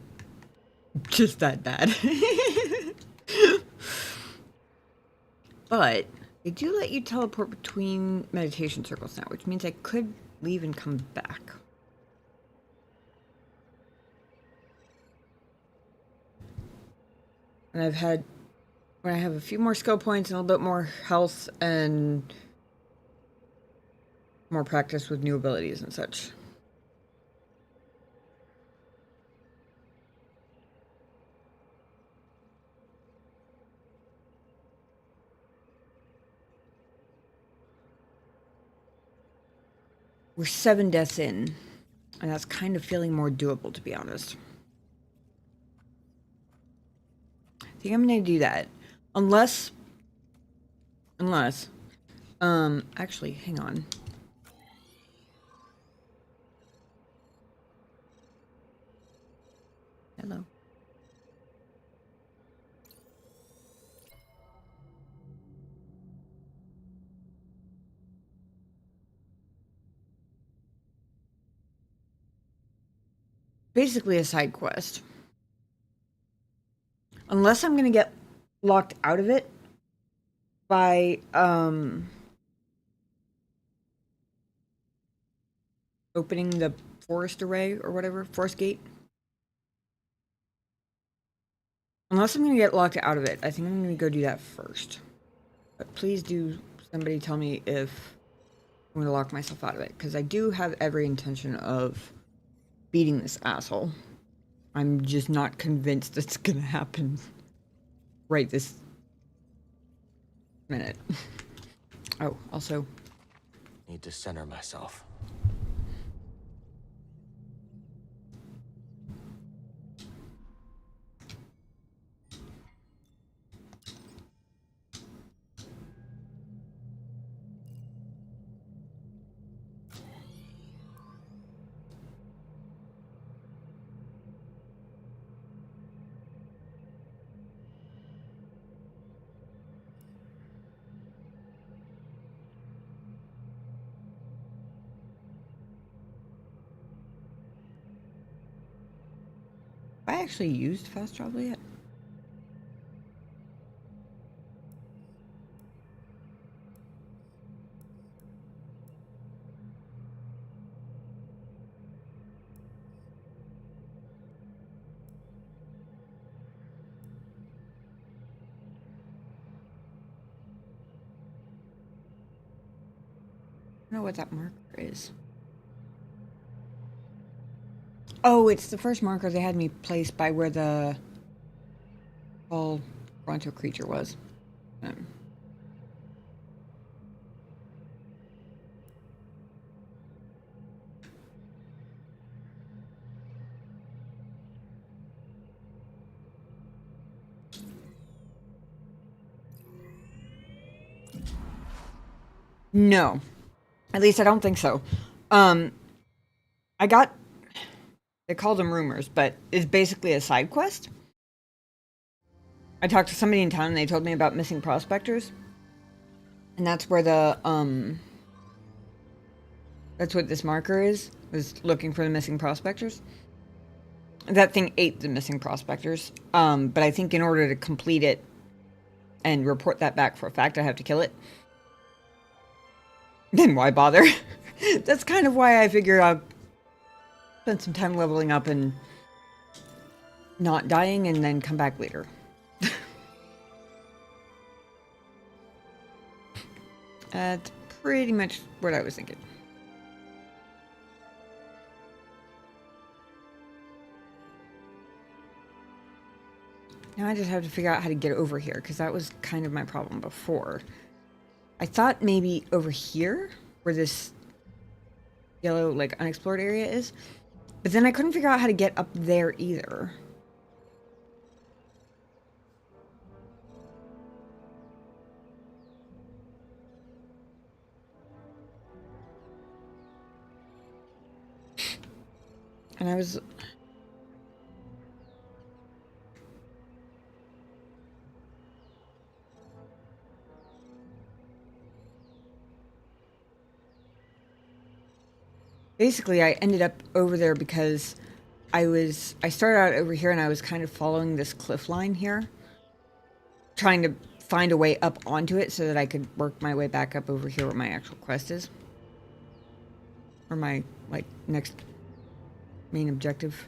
just that bad. But they do let you teleport between meditation circles now, which means I could leave and come back. And when I have a few more skill points and a little bit more health and more practice with new abilities and such. We're 7 deaths in, and that's kind of feeling more doable, to be honest. I think I'm going to do that. Unless, actually, hang on. Hello. Basically a side quest. Unless I'm going to get locked out of it by, opening the forest array or whatever, forest gate. Unless I'm going to get locked out of it, I think I'm going to go do that first. But please do somebody tell me if I'm going to lock myself out of it, because I do have every intention of beating this asshole. I'm just not convinced it's going to happen right this minute. Oh, also...
Need to center myself.
Have I actually used fast travel yet? I don't know what that marker is. Oh, it's the first marker they had me place by where the whole Bronto creature was. No. At least I don't think so. I got... They called them rumors, but it's basically a side quest. I talked to somebody in town and they told me about missing prospectors. And that's where the, that's what this marker is looking for the missing prospectors. That thing ate the missing prospectors. But I think in order to complete it and report that back for a fact, I have to kill it. Then why bother? That's kind of why I figure I'll spend some time leveling up and not dying and then come back later. That's pretty much what I was thinking. Now I just have to figure out how to get over here, because that was kind of my problem before. I thought maybe over here, where this yellow, like, unexplored area is. But then I couldn't figure out how to get up there either. And I was... Basically, I ended up over there because I started out over here and I was kind of following this cliff line here, trying to find a way up onto it so that I could work my way back up over here where my actual quest is. Or my, like, next main objective.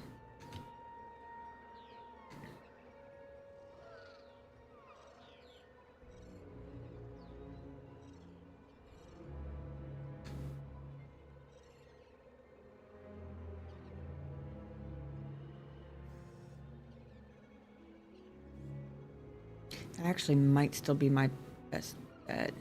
That actually might still be my best bet.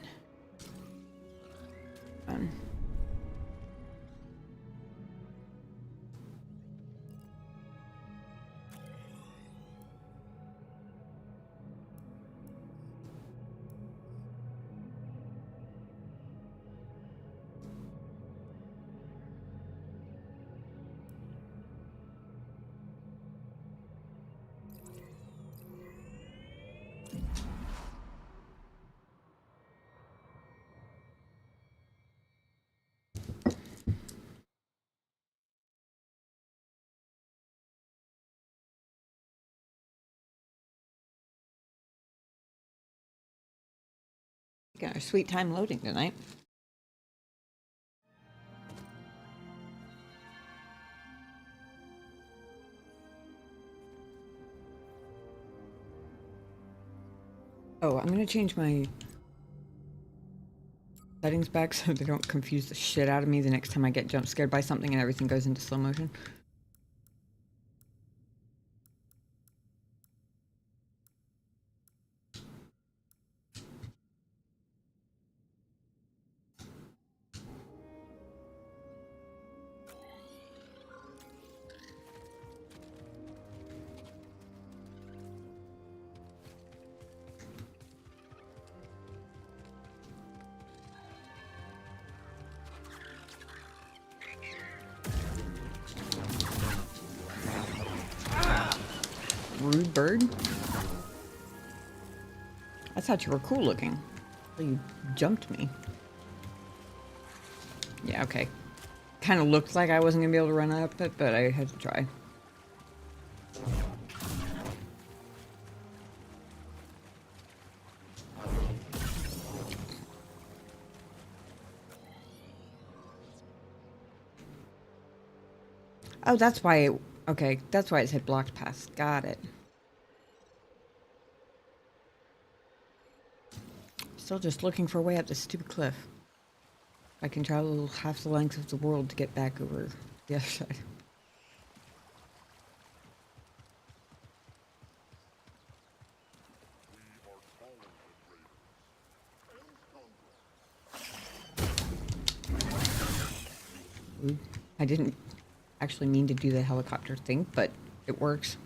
Got a sweet time loading tonight. Oh, I'm gonna change my settings back so they don't confuse the shit out of me the next time I get jump scared by something and everything goes into slow motion. Rude bird. I thought you were cool looking. Well, you jumped me. Yeah, okay. Kind of looked like I wasn't gonna be able to run up it, but I had to try. Oh, that's why it... Okay, that's why it said blocked path. Got it. Still just looking for a way up this stupid cliff. I can travel half the length of the world to get back over the other side. I didn't actually mean to do the helicopter thing, but it works.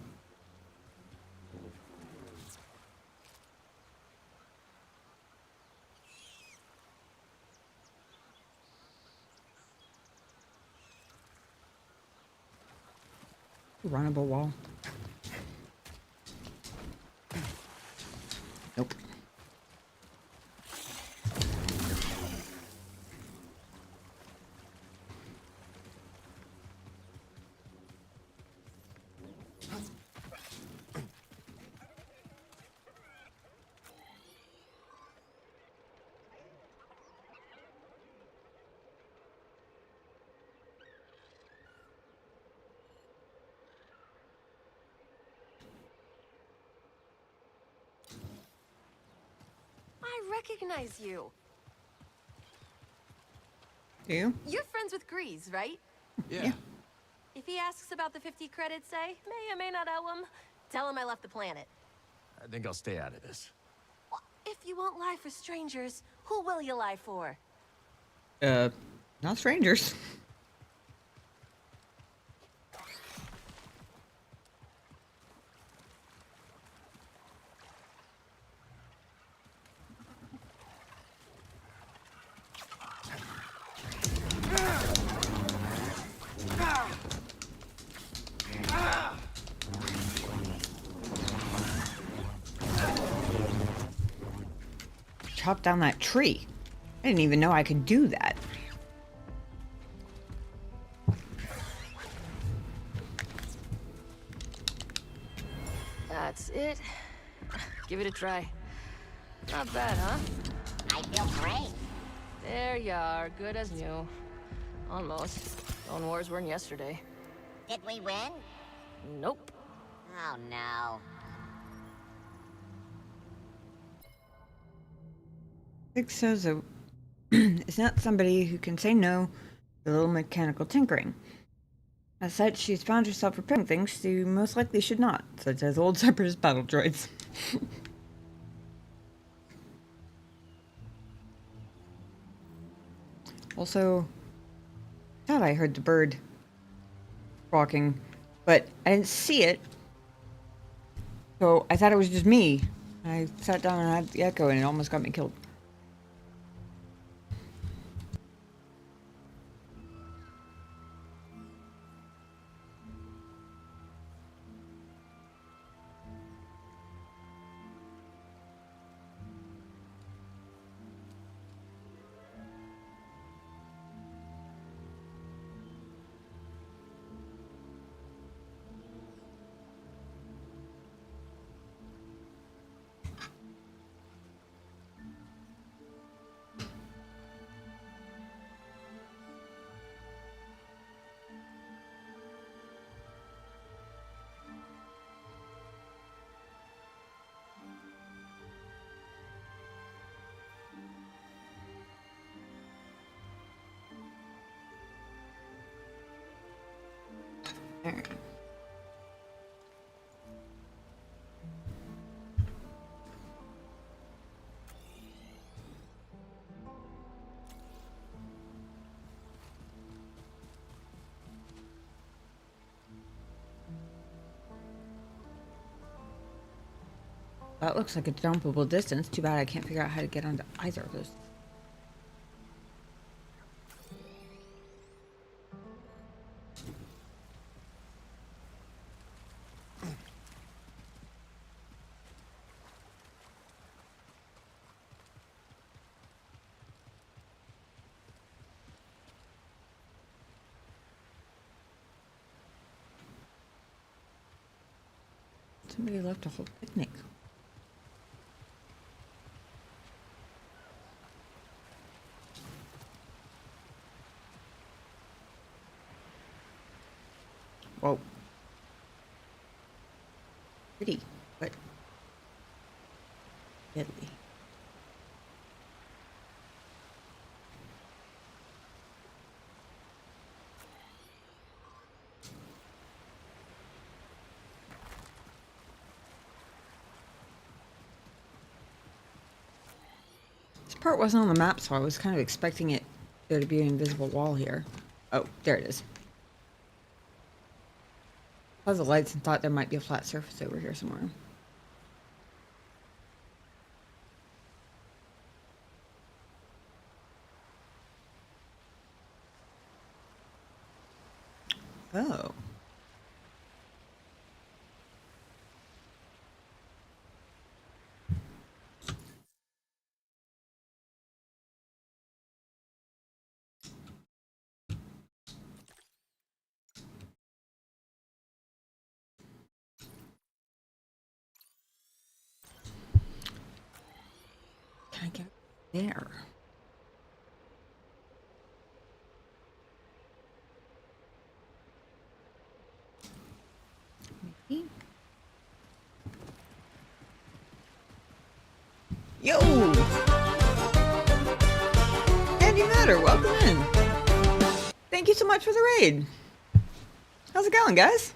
Runnable wall. Nope.
I recognize you.
Do you?
You're friends with Grease, right?
Yeah.
If he asks about the 50 credits, say, may or may not owe him, tell him I left the planet.
I think I'll stay out of this.
If you won't lie for strangers, who will you lie for?
Not strangers. Chop down that tree. I didn't even know I could do that.
That's it. Give it a try. Not bad, huh?
I feel great.
There you are, good as new. Almost. Clone Wars weren't yesterday.
Did we win?
Nope.
Oh no.
Big Sozo is not somebody who can say no to a little mechanical tinkering. As such, she's found herself repairing things she most likely should not, such as old separatist battle droids. Also, I thought I heard the bird walking, but I didn't see it, so I thought it was just me. I sat down and had the echo, and it almost got me killed. Alright. That looks like a jumpable distance. Too bad I can't figure out how to get onto either of those. Somebody left a whole picnic. Whoa. Pretty, but deadly. This part wasn't on the map, so I was kind of expecting there to be an invisible wall here. Oh, there it is. I saw the lights and thought there might be a flat surface over here somewhere. Oh. Can I get there? Maybe. Yo! Andy Matter, welcome in. Thank you so much for the raid. How's it going, guys?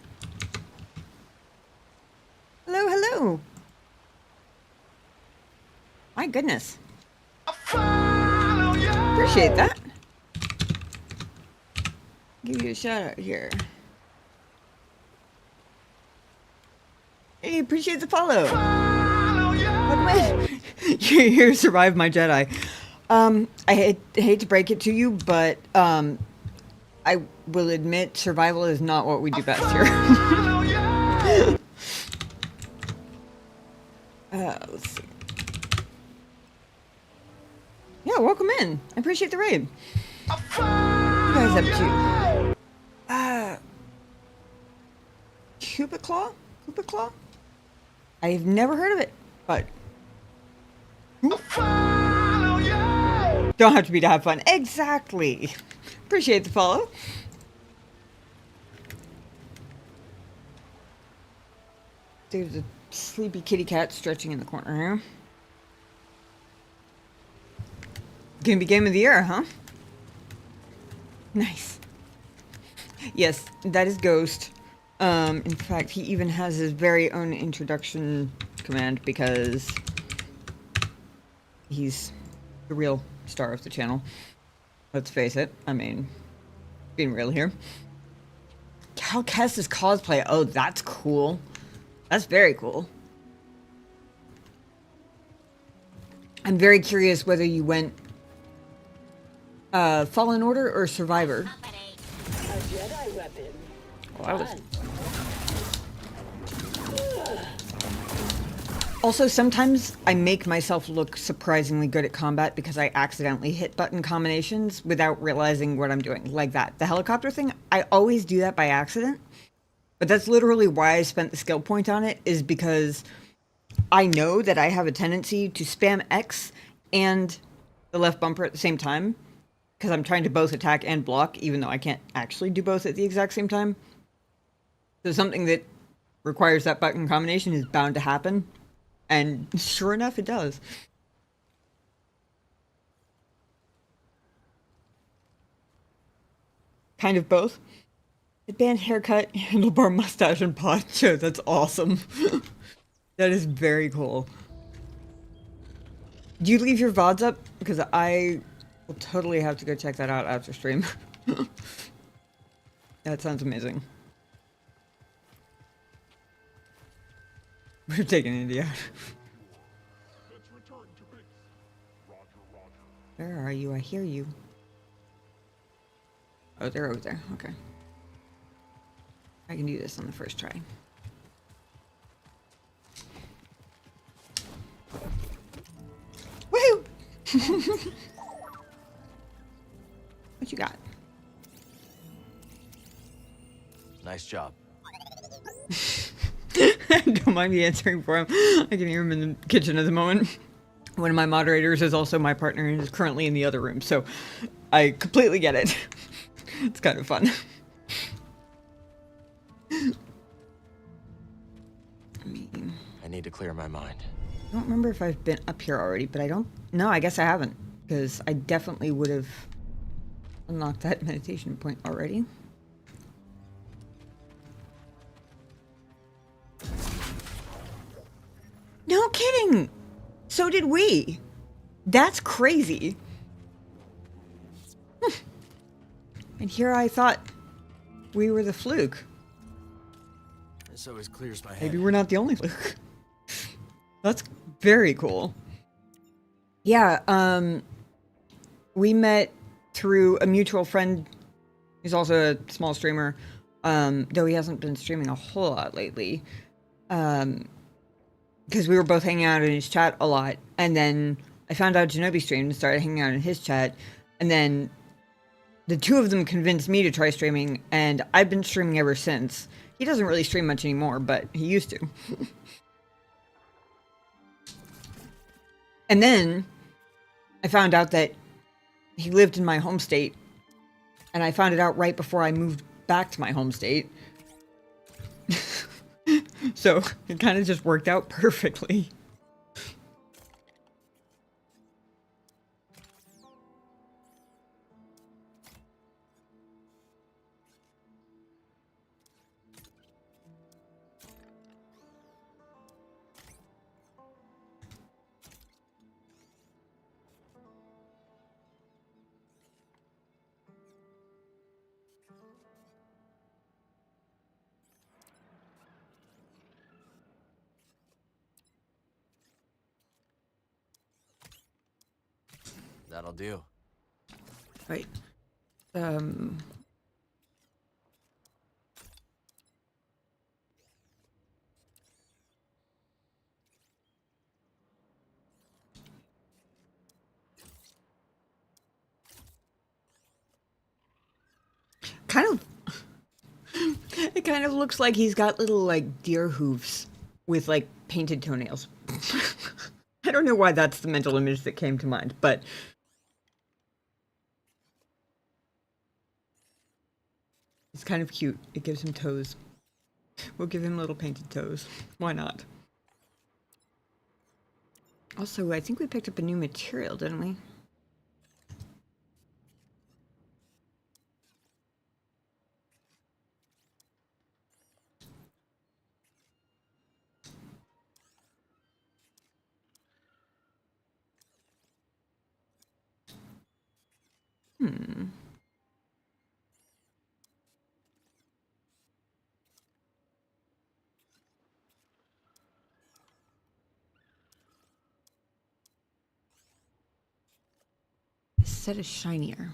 Hello, hello. My goodness. Appreciate that. Give you a shout out here. Hey, appreciate the follow. Welcome in. You're here to survive my Jedi. I hate to break it to you, but I will admit survival is not what we do best here. Let's see. Yeah, welcome in. I appreciate the raid. What are you guys up to? Koopa Claw? Koopa Claw? I've never heard of it, but... Don't have to be to have fun. Exactly. Appreciate the follow. There's a sleepy kitty cat stretching in the corner here. Gonna be game of the year, huh? Nice. Yes, that is Ghost. In fact, he even has his very own introduction command because he's the real star of the channel. Let's face it. I mean, being real here. Cal Kestis cosplay. Oh, that's cool. That's very cool. I'm very curious whether you went Fallen Order or Survivor.
A Jedi weapon.
Oh, I was... Also, sometimes I make myself look surprisingly good at combat because I accidentally hit button combinations without realizing what I'm doing. Like that. The helicopter thing, I always do that by accident. But that's literally why I spent the skill point on it, is because I know that I have a tendency to spam X and the left bumper at the same time. Because I'm trying to both attack and block, even though I can't actually do both at the exact same time. So something that requires that button combination is bound to happen. And sure enough, it does. Kind of both. Headband, haircut, handlebar, mustache, and poncho. That's awesome. That is very cool. Do you leave your VODs up? Because I will totally have to go check that out after stream. That sounds amazing. We're taking India out.
Let's return to base. Roger, roger.
Where are you? I hear you. Oh, they're over there. Okay. I can do this on the first try. Woohoo! What you got?
Nice job.
Don't mind me answering for him. I can hear him in the kitchen at the moment. One of my moderators is also my partner and is currently in the other room, so I completely get it. It's kind of fun.
I need to clear my mind.
I don't remember if I've been up here already, but I don't... No, I guess I haven't, because I definitely would have unlocked that meditation point already. No kidding! So did we. That's crazy. And here I thought we were the fluke.
This always clears my head.
Maybe we're not the only fluke. That's very cool. Yeah, we met through a mutual friend who's also a small streamer, though he hasn't been streaming a whole lot lately. Because we were both hanging out in his chat a lot, and then I found out Genobi streamed and started hanging out in his chat, and then the two of them convinced me to try streaming, and I've been streaming ever since. He doesn't really stream much anymore, but he used to. And then I found out that he lived in my home state, and I found it out right before I moved back to my home state. So it kind of just worked out perfectly.
That'll do.
Right. Kind of. It kind of looks like he's got little, like, deer hooves with, like, painted toenails. I don't know why that's the mental image that came to mind, but it's kind of cute. It gives him toes. We'll give him little painted toes. Why not? Also, I think we picked up a new material, didn't we? This set is shinier.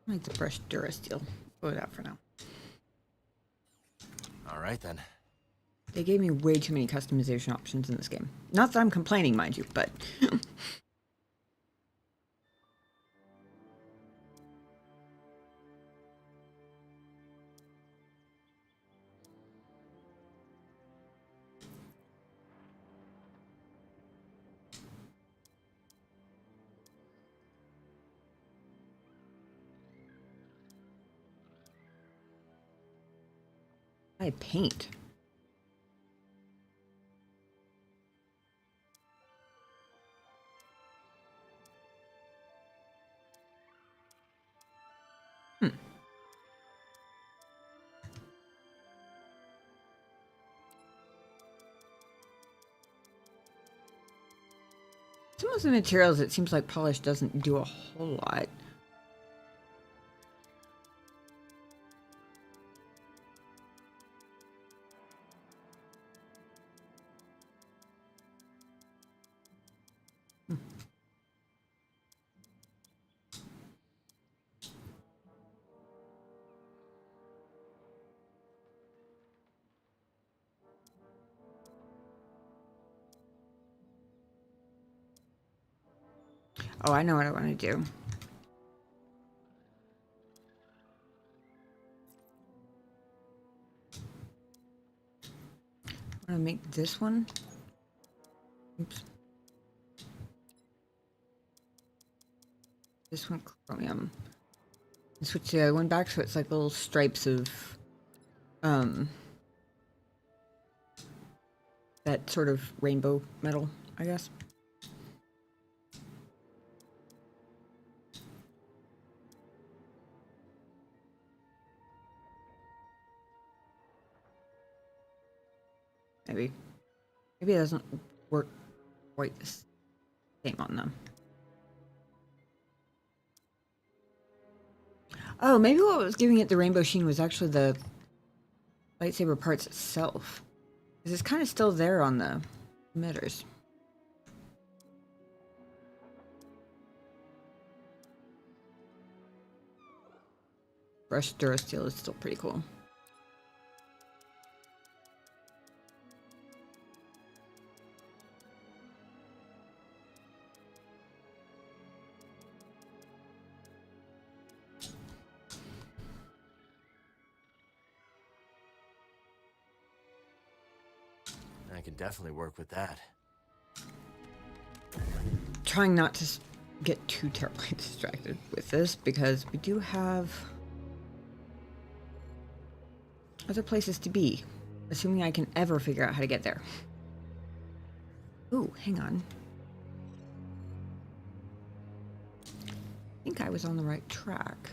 I like the brushed Durasteel. Pull it out for now.
All right, then.
They gave me way too many customization options in this game. Not that I'm complaining, mind you, but... I paint. Some of the materials, it seems like polish doesn't do a whole lot. Oh, I know what I want to do. I want to make this one. Oops. This one chromium. And switch the other one back so it's like little stripes of that sort of rainbow metal, I guess. Maybe it doesn't work quite the same on them. Oh, maybe what was giving it the rainbow sheen was actually the lightsaber parts itself. Because it's kind of still there on the emitters. Brushed Durasteel is still pretty cool.
I can definitely work with that.
Trying not to get too terribly distracted with this because we do have other places to be, assuming I can ever figure out how to get there. Ooh, hang on. I think I was on the right track.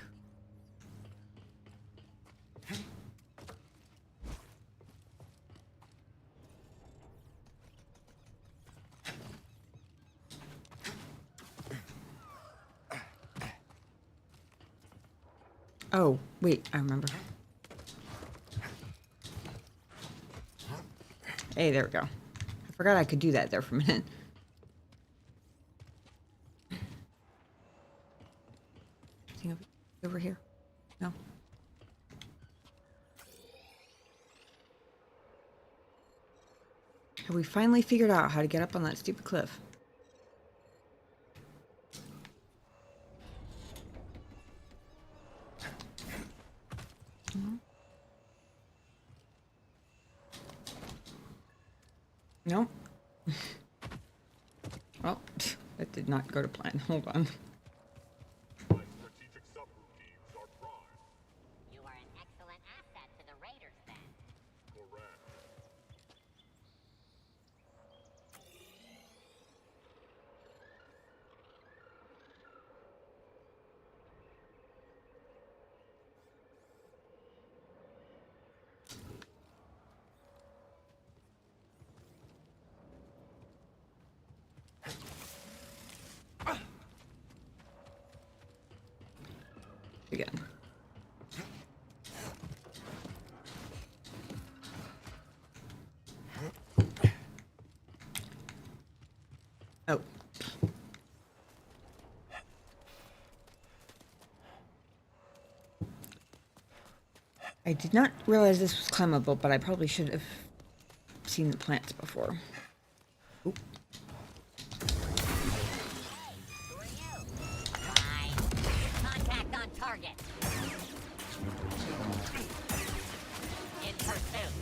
Oh, wait, I remember. Hey, there we go. I forgot I could do that there for a minute. Anything over here? No. Have we finally figured out how to get up on that stupid cliff? No. Well, that did not go to plan. Hold on.
Strategic subroutines are prime.
You are an excellent asset to the Raiders then.
Correct.
Again. Oh. I did not realize this was climbable, but I probably should have seen the plants before. Oop.
Who are you? Why? Contact on target. In pursuit.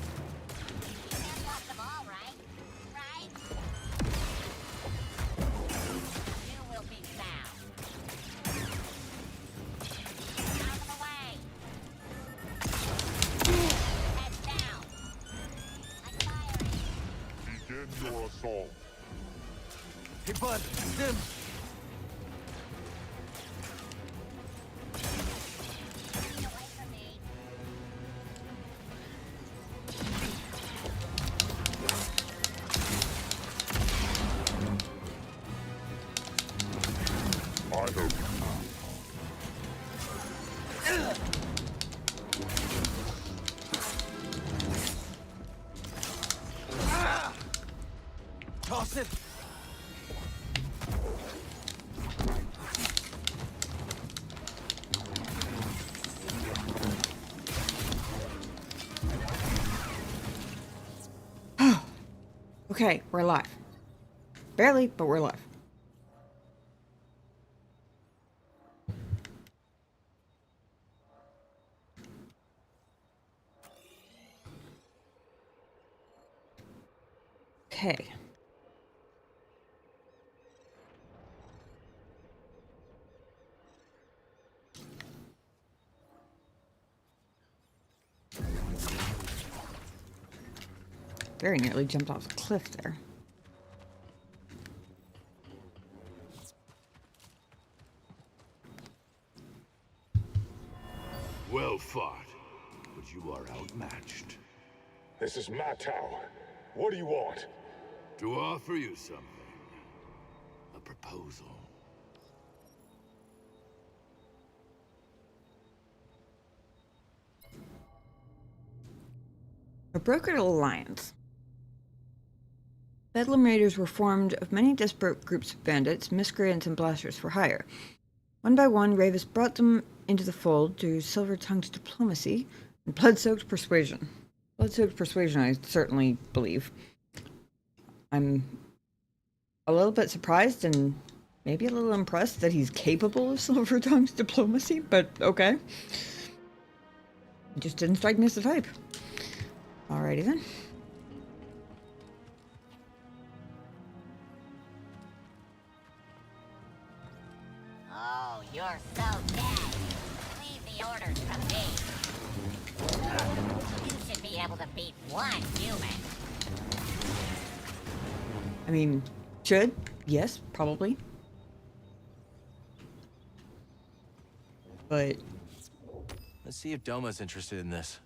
You can't lost them all, right? Right? You will be found. Out of the way. Head down. I'm firing.
Begin your assault.
Hey, bud, Sim!
Get away from me.
I hope.
Toss it!
Okay, we're alive. Barely, but we're alive. Okay. Very nearly jumped off the cliff there.
Well fought, but you are outmatched. This is my tower. What do you want? To offer you something. A proposal.
A brokered alliance. Bedlam raiders were formed of many disparate groups of bandits, miscreants, and blasters for hire. One by one, Ravis brought them into the fold through silver-tongued diplomacy and blood-soaked persuasion. Blood-soaked persuasion, I certainly believe. I'm a little bit surprised and maybe a little impressed that he's capable of silver-tongued diplomacy, but okay. It just didn't strike me as the type. Alrighty then.
Oh, you're so dead. Leave the orders from me. You should be able to beat one human.
I mean, should? Yes, probably. But
Let's see if Doma's interested in this.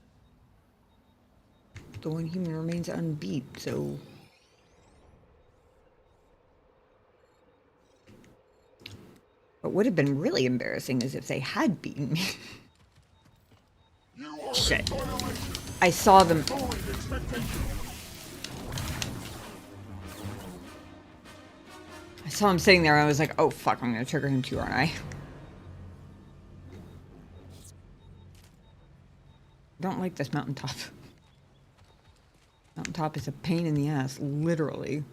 the one human remains unbeat, so... What would have been really embarrassing is if they had beaten me. Shit. I saw them... I saw him sitting there, and I was like, oh fuck, I'm gonna trigger him too, aren't I? I don't like this mountaintop. Mountaintop is a pain in the ass, literally.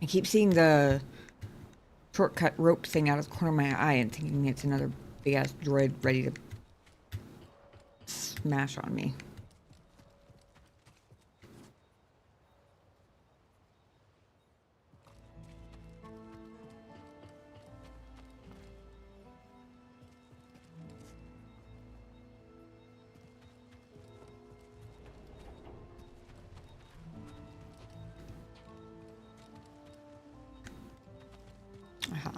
I keep seeing the shortcut rope thing out of the corner of my eye and thinking it's another big ass droid ready to smash on me. Aha.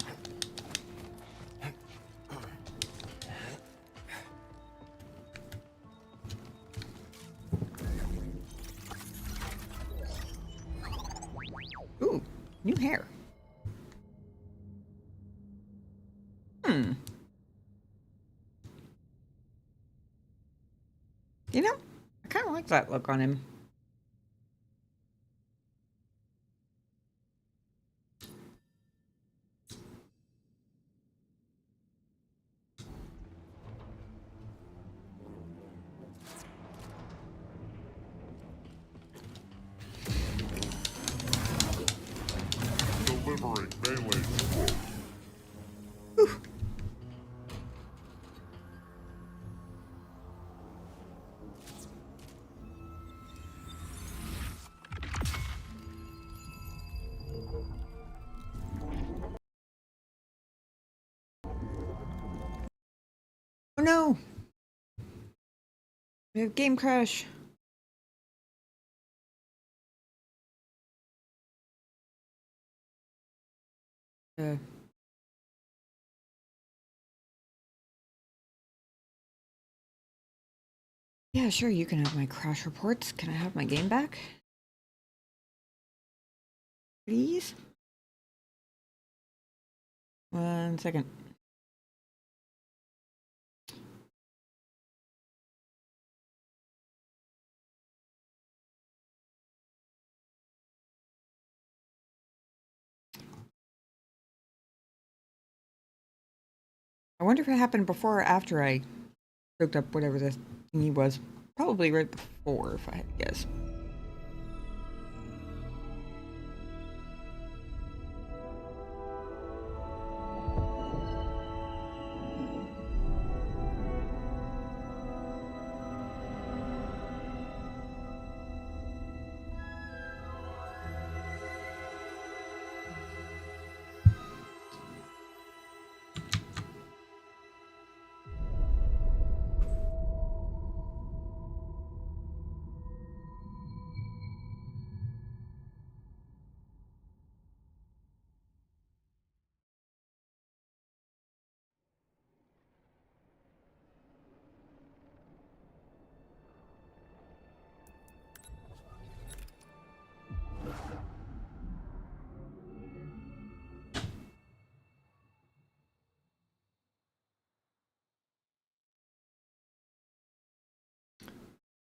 Ooh, new hair. You know, I kind of like that look on him.
Delivering melee smoke.
Oh no! We have game crash. Yeah, sure, you can have my crash reports. Can I have my game back? Please? 1 second. I wonder if it happened before or after I hooked up whatever this thingy was. Probably right before, if I had to guess.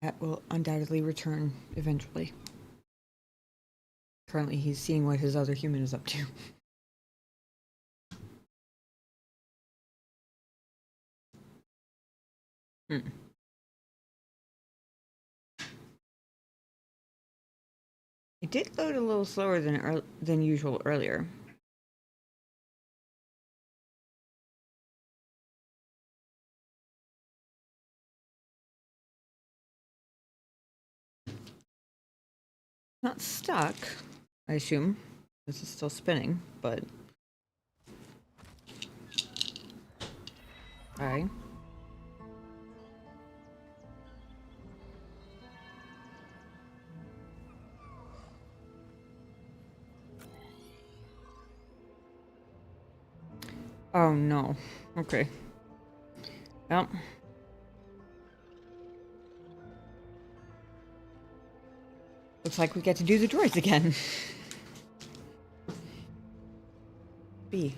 That will undoubtedly return eventually. Currently, he's seeing what his other human is up to. Hmm. It did load a little slower than usual earlier. Not stuck, I assume. This is still spinning, but... Okay. Oh no. Okay. Well. Looks like we get to do the droids again. B.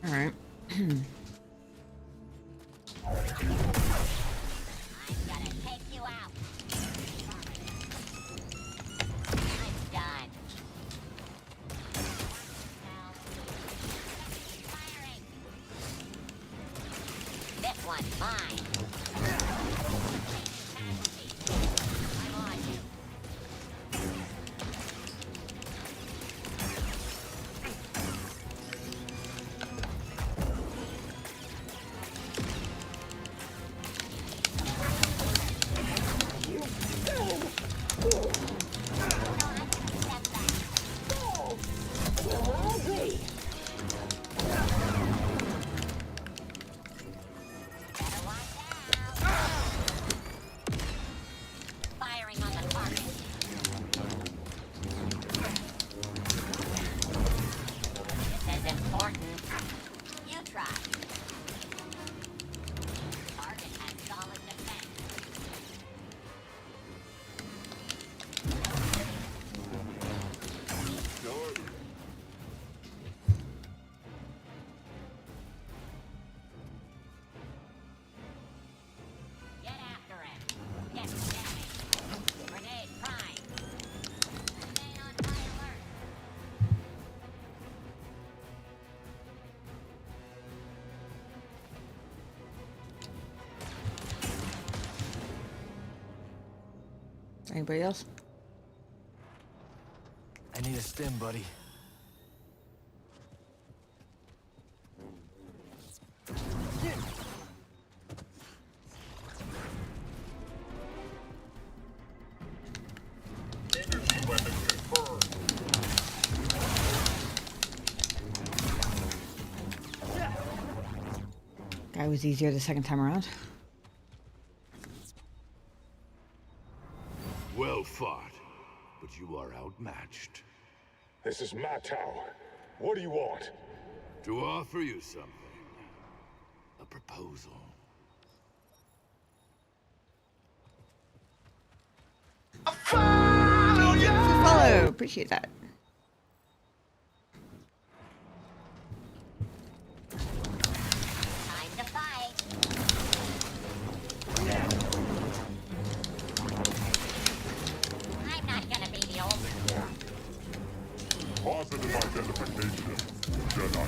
All right.
I'm gonna take you out. I'm done. Firing. This one's mine. I'm on you. Firing on the target. This is important. You try. Target has solid defense. Get after it. Get damage. Grenade prime. Remain on high alert.
Anybody else?
I need a stim, buddy.
Guy was easier the second time around.
Well fought, but you are outmatched.
This is Matau. What do you want?
To offer you something. A proposal.
Follow. Appreciate that.
Time to fight. I'm not gonna be the old.
Positive identification, Jedi.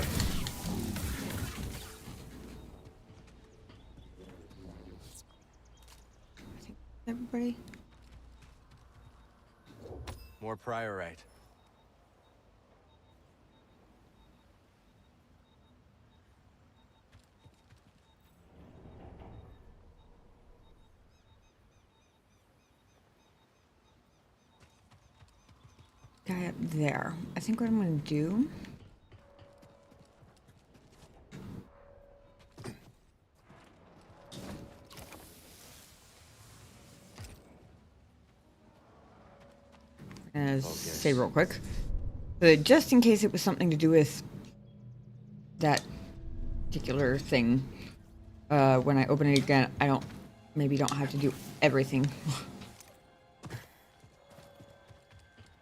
Everybody.
More priorite.
guy up there. I think what I'm going to do... Say real quick. But just in case it was something to do with that particular thing, when I open it again, I maybe don't have to do everything.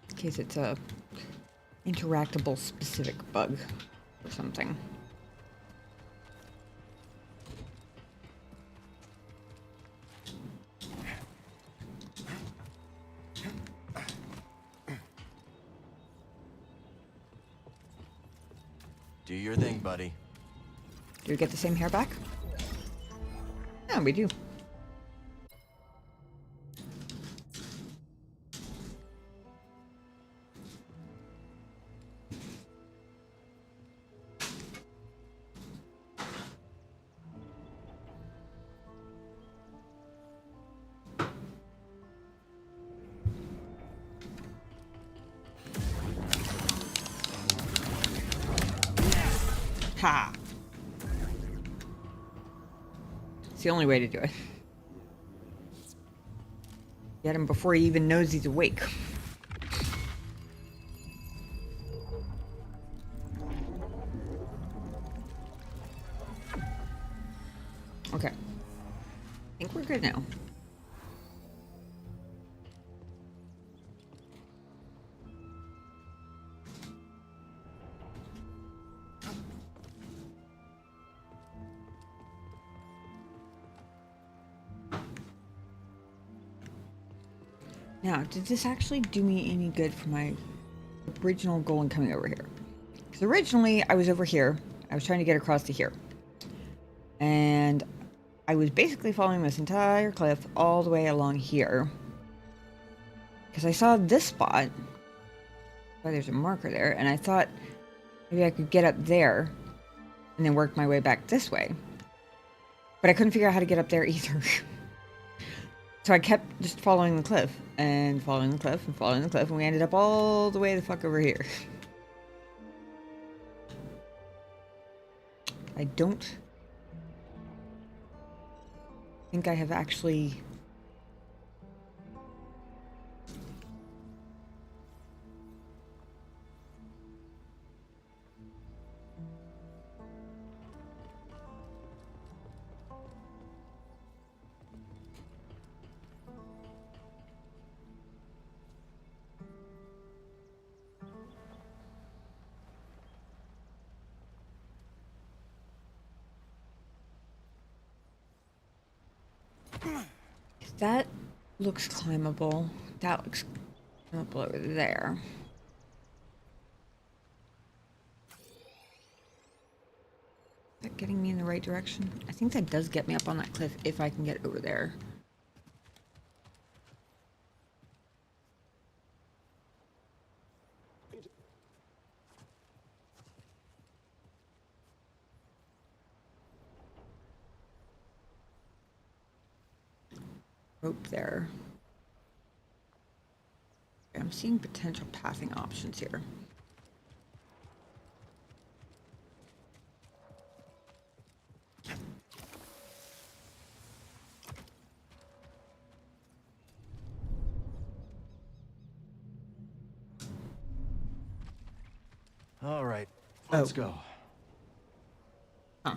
In case it's a interactable specific bug or something.
Do your thing, buddy.
Do we get the same hair back? Yeah, we do. Ha! It's the only way to do it. Get him before he even knows he's awake. Okay. I think we're good now. Now, did this actually do me any good for my original goal in coming over here? Because originally, I was over here. I was trying to get across to here. And I was basically following this entire cliff all the way along here. Because I saw this spot. Oh, there's a marker there. And I thought maybe I could get up there and then work my way back this way. But I couldn't figure out how to get up there either. So I kept just following the cliff and following the cliff and following the cliff, and we ended up all the way the fuck over here. I don't think I have actually... That looks climbable. That looks climbable over there. Is that getting me in the right direction? I think that does get me up on that cliff if I can get over there. Rope there. I'm seeing potential pathing options here.
All right, let's go.
Huh.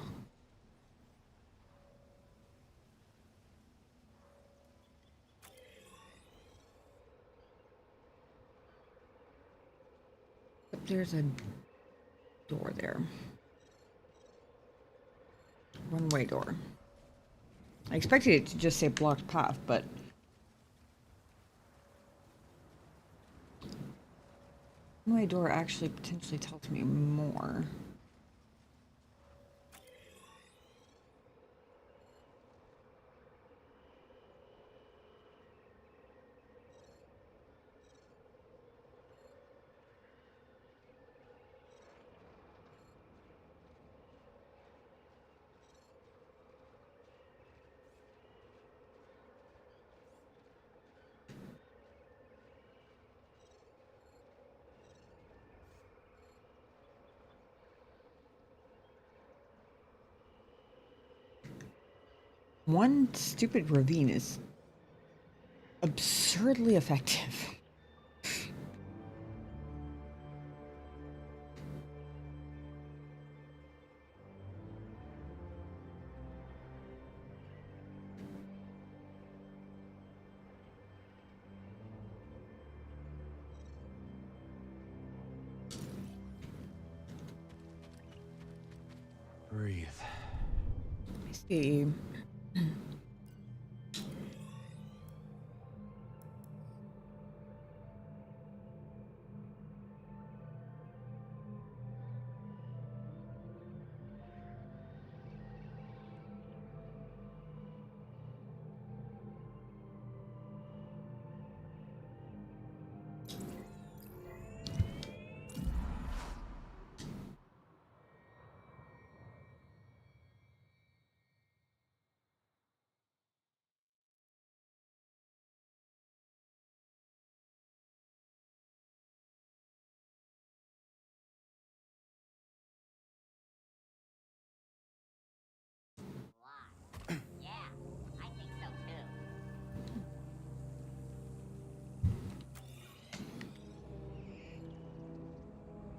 There's a door there. One-way door. I expected it to just say blocked path, but... one-way door actually potentially tells me more. One stupid ravine is absurdly effective.
Breathe.
Let me see.
Yeah, I think so too.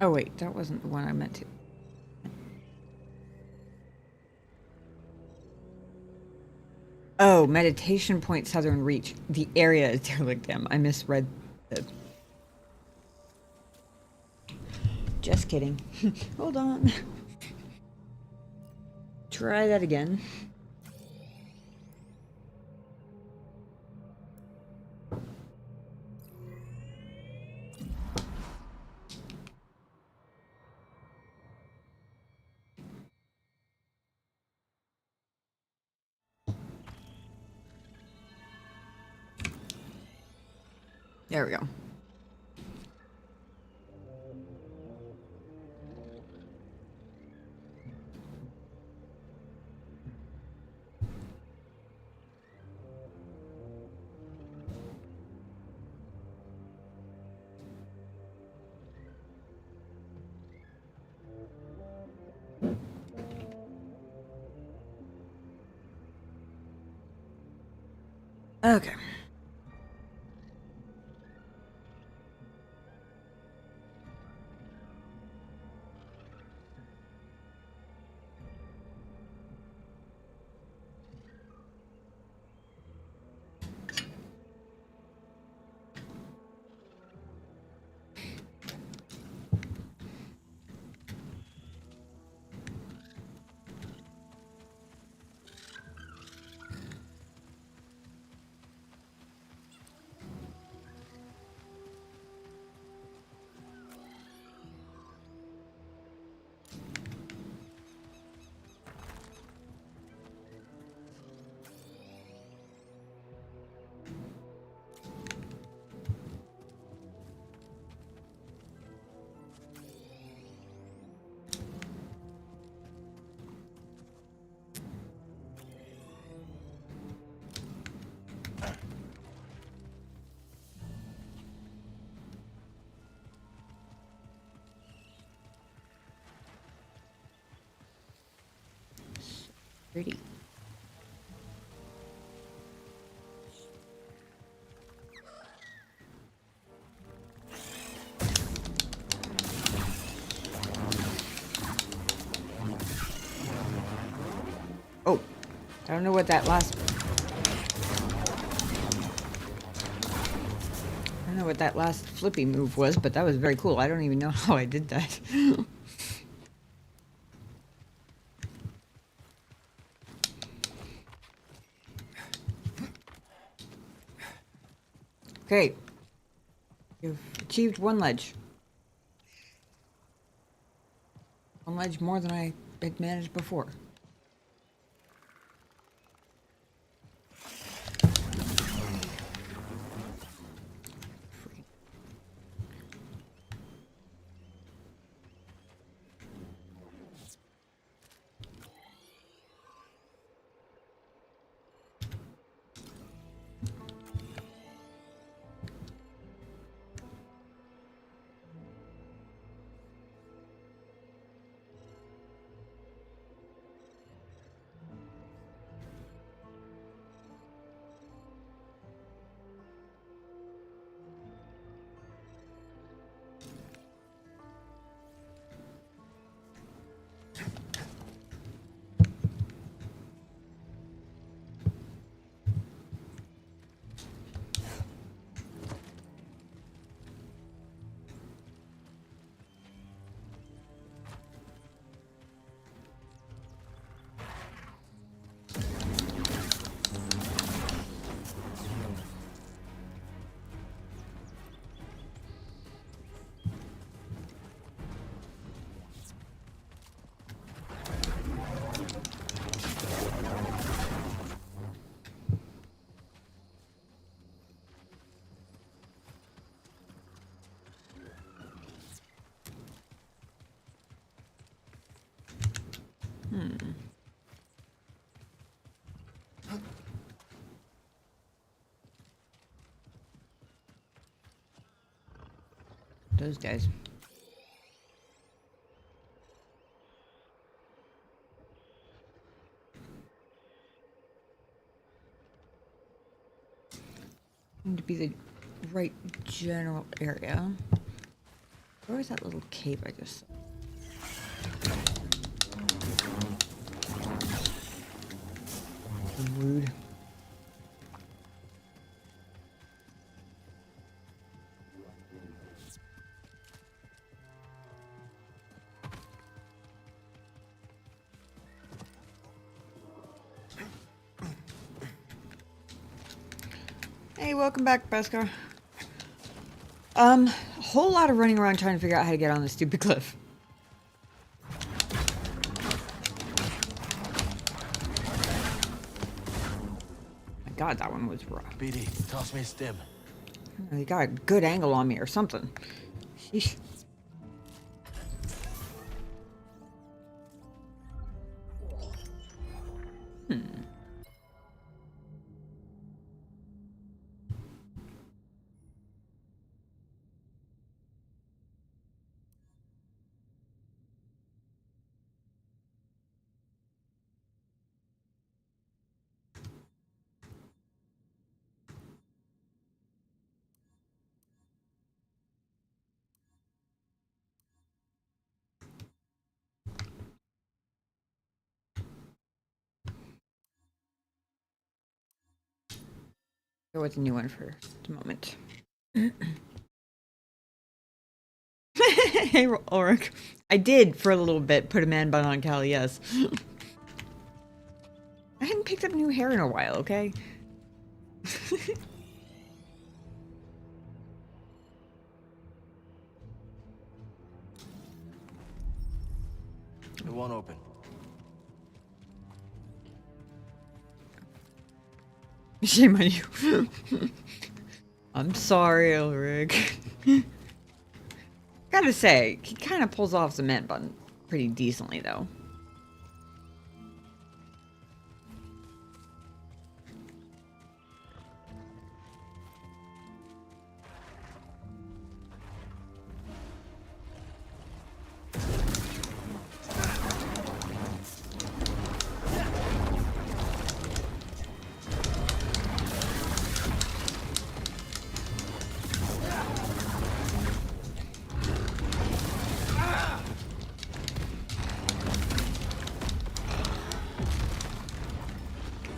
Oh wait, that wasn't the one I meant to. Oh, meditation point southern reach. The area is derelict dam. I misread the. Just kidding. Hold on. Try that again. There we go. Okay. Pretty. Oh, I don't know what that last. I don't know what that last flippy move was, but that was very cool. I don't even know how I did that. Okay. You've achieved one ledge. One ledge more than I had managed before. Those guys. Need to be the right general area. Where was that little cave I just saw? Rude. Hey, welcome back, Beskar. A whole lot of running around trying to figure out how to get on this stupid cliff. My God, that one was rough.
BD, toss me a stim.
You got a good angle on me or something. Sheesh. Go with a new one for the moment. Hey, Ulrich. I did, for a little bit, put a man bun on Callie, yes. I hadn't picked up new hair in a while, okay?
It won't open.
Shame on you. I'm sorry, Ulrich. Gotta say, he kind of pulls off the man bun pretty decently, though.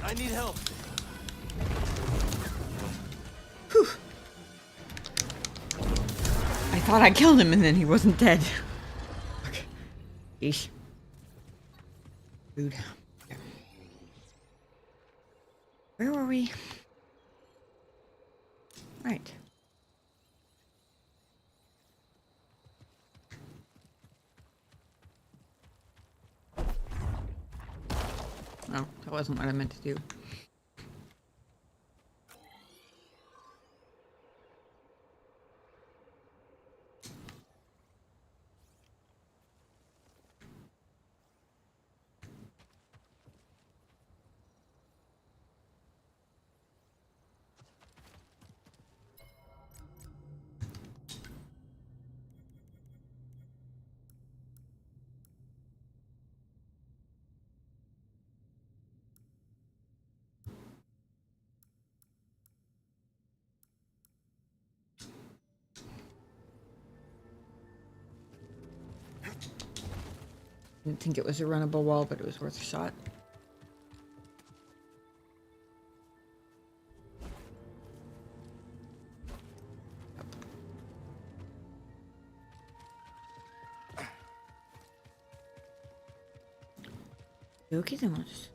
I need help.
Whew. I thought I killed him and then he wasn't dead. Okay. Yeesh. Food. Yeah. Where were we? Right. No, that wasn't what I meant to do. Didn't think it was a runnable wall, but it was worth a shot. Okay, then we'll just...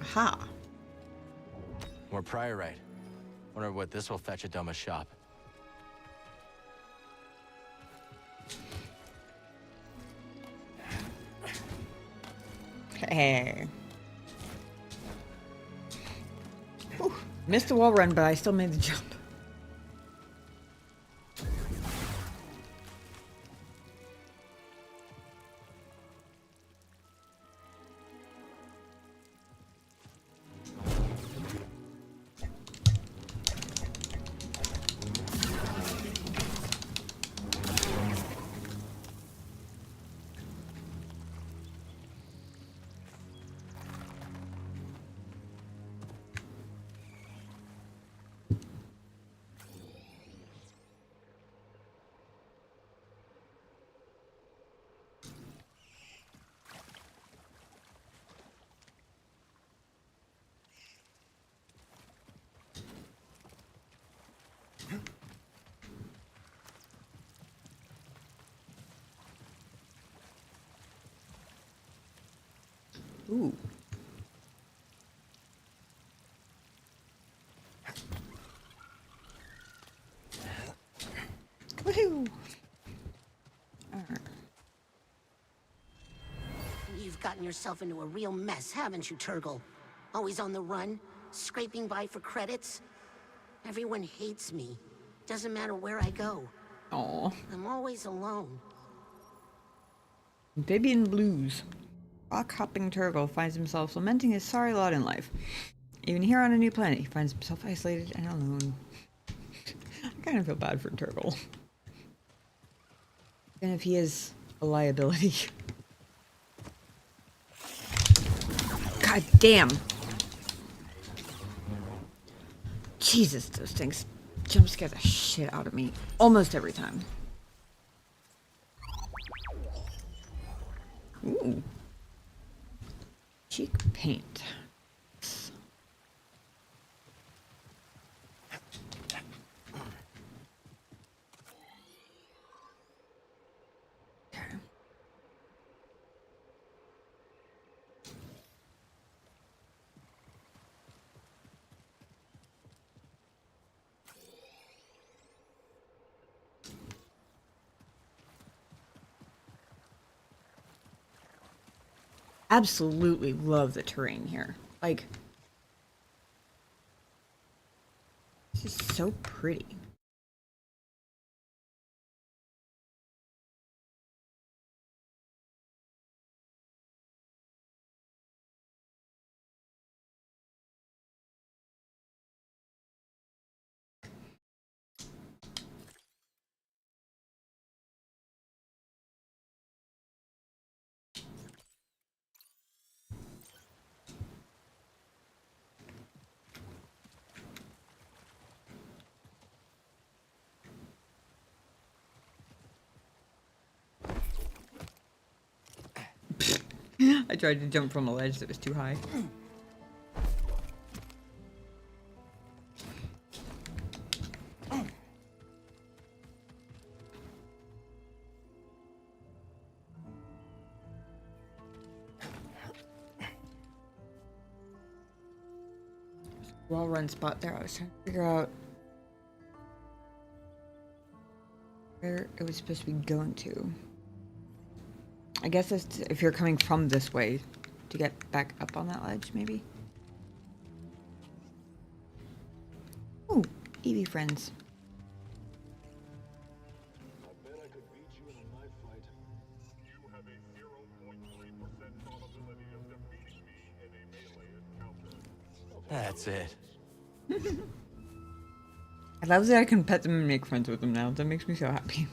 Aha.
More priorite. Wonder what this will fetch at Doma's shop.
Hey. Whew. Missed the wall run, but I still made the jump. Ooh. Woohoo! Alright.
You've gotten yourself into a real mess, haven't you, Turgle? Always on the run, scraping by for credits. Everyone hates me. Doesn't matter where I go.
Aw.
I'm always alone.
Baby in Blues. Rock-hopping Turgle finds himself lamenting his sorry lot in life. Even here on a new planet, he finds himself isolated and alone. I kind of feel bad for Turgle. Even if he is a liability. God damn! Jesus, those things jump scare the shit out of me. Almost every time. Ooh. Cheek paint. Okay. Absolutely love the terrain here. Like, this is so pretty. I tried to jump from a ledge that was too high. Well-run spot there. I was trying to figure out where it was supposed to be going to. I guess it's if you're coming from this way to get back up on that ledge, maybe. Ooh, Eevee friends.
I bet I could beat you in a knife fight. You have a 0.3% probability of defeating me in a melee encounter.
That's it.
I love that I can pet them and make friends with them now. That makes me so happy.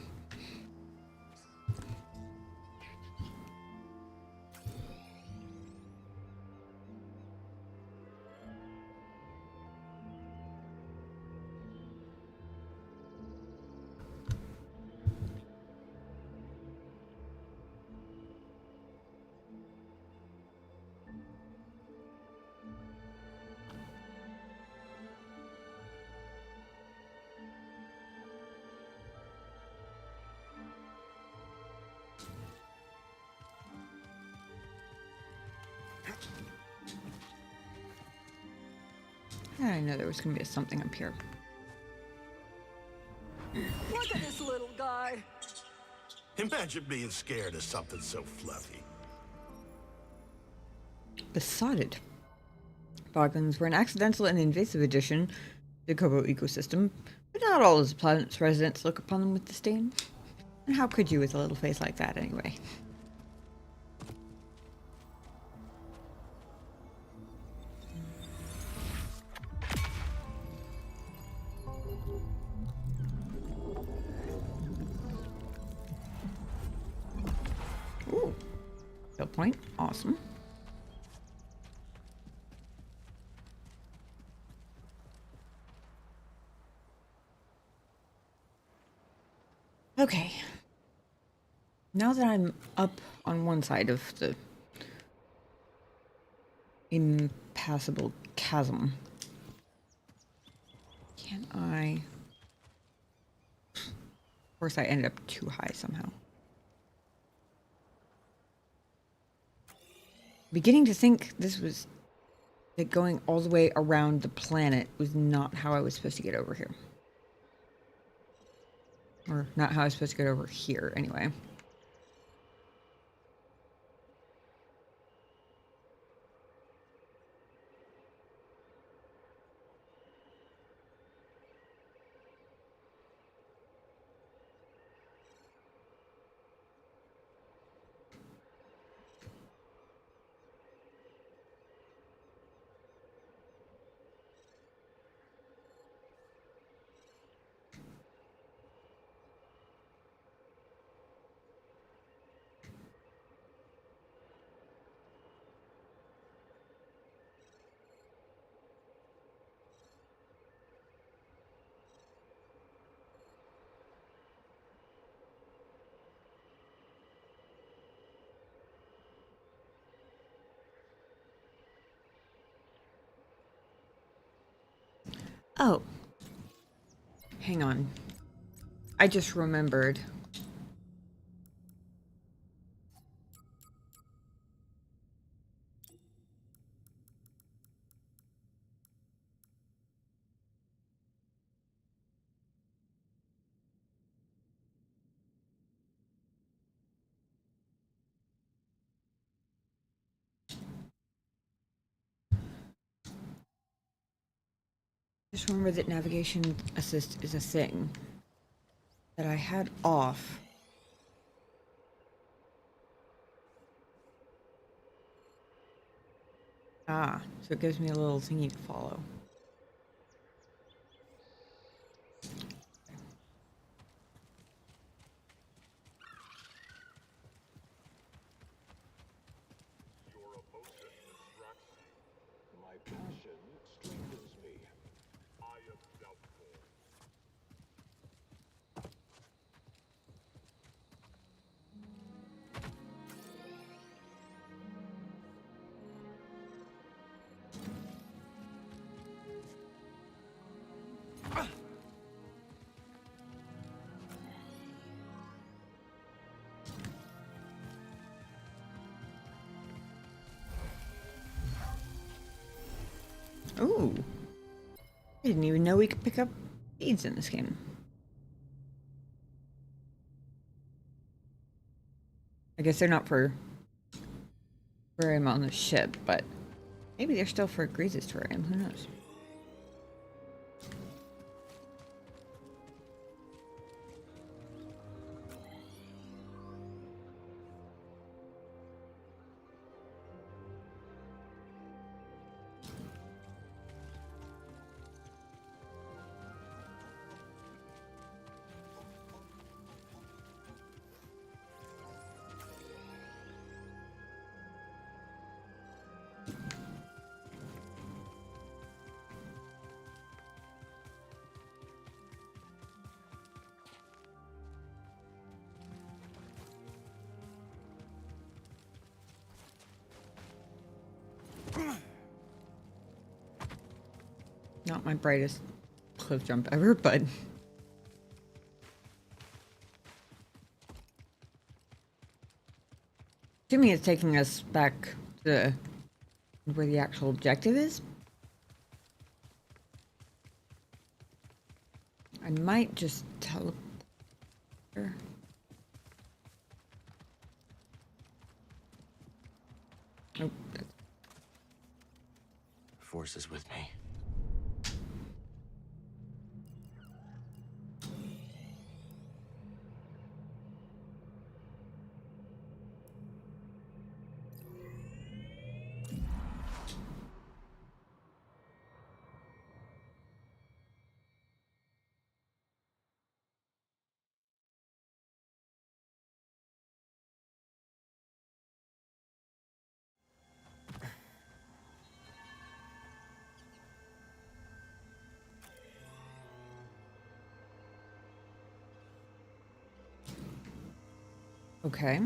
I know there was gonna be something up here.
Look at this little guy.
Imagine being scared of something so fluffy.
Besotted. Boglins were an accidental and invasive addition to the Kobo ecosystem, but not all of the planet's residents look upon them with disdain. And how could you with a little face like that, anyway? Ooh. Kill point. Awesome. Okay. Now that I'm up on one side of the impassable chasm, can I... Of course, I ended up too high somehow. beginning to think this was that going all the way around the planet was not how I was supposed to get over here. Or not how I was supposed to get over here, anyway. Oh. Hang on. I just remembered. Just remember that navigation assist is a thing that I had off. Ah, so it gives me a little thingy to follow.
My passion strengthens me. I am doubtful.
Ooh. I didn't even know we could pick up seeds in this game. I guess they're not for where I'm on the ship, but maybe they're still for Grease's terrarium. Who knows? Not my brightest cliff jump ever, but assuming it's taking us back to where the actual objective is. I might just teleport. Oh,
Force is with me.
okay.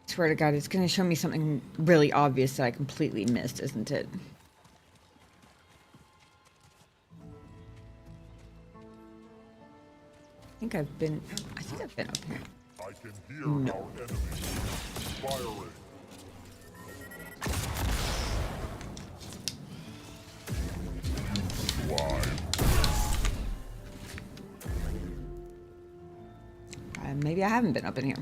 Swear to God, it's going to show me something really obvious that I completely missed, isn't it? I think I've been up here.
I can hear
No.
our enemies. Firing.
Maybe I haven't been up in here.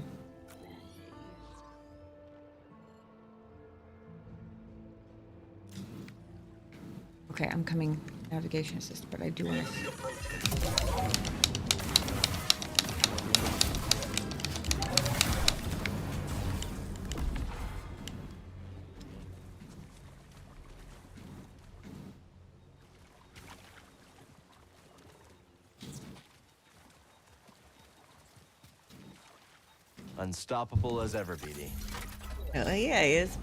Okay, I'm coming. Navigation assist, but I do want to.
Unstoppable as ever, BD.
Oh yeah, he is.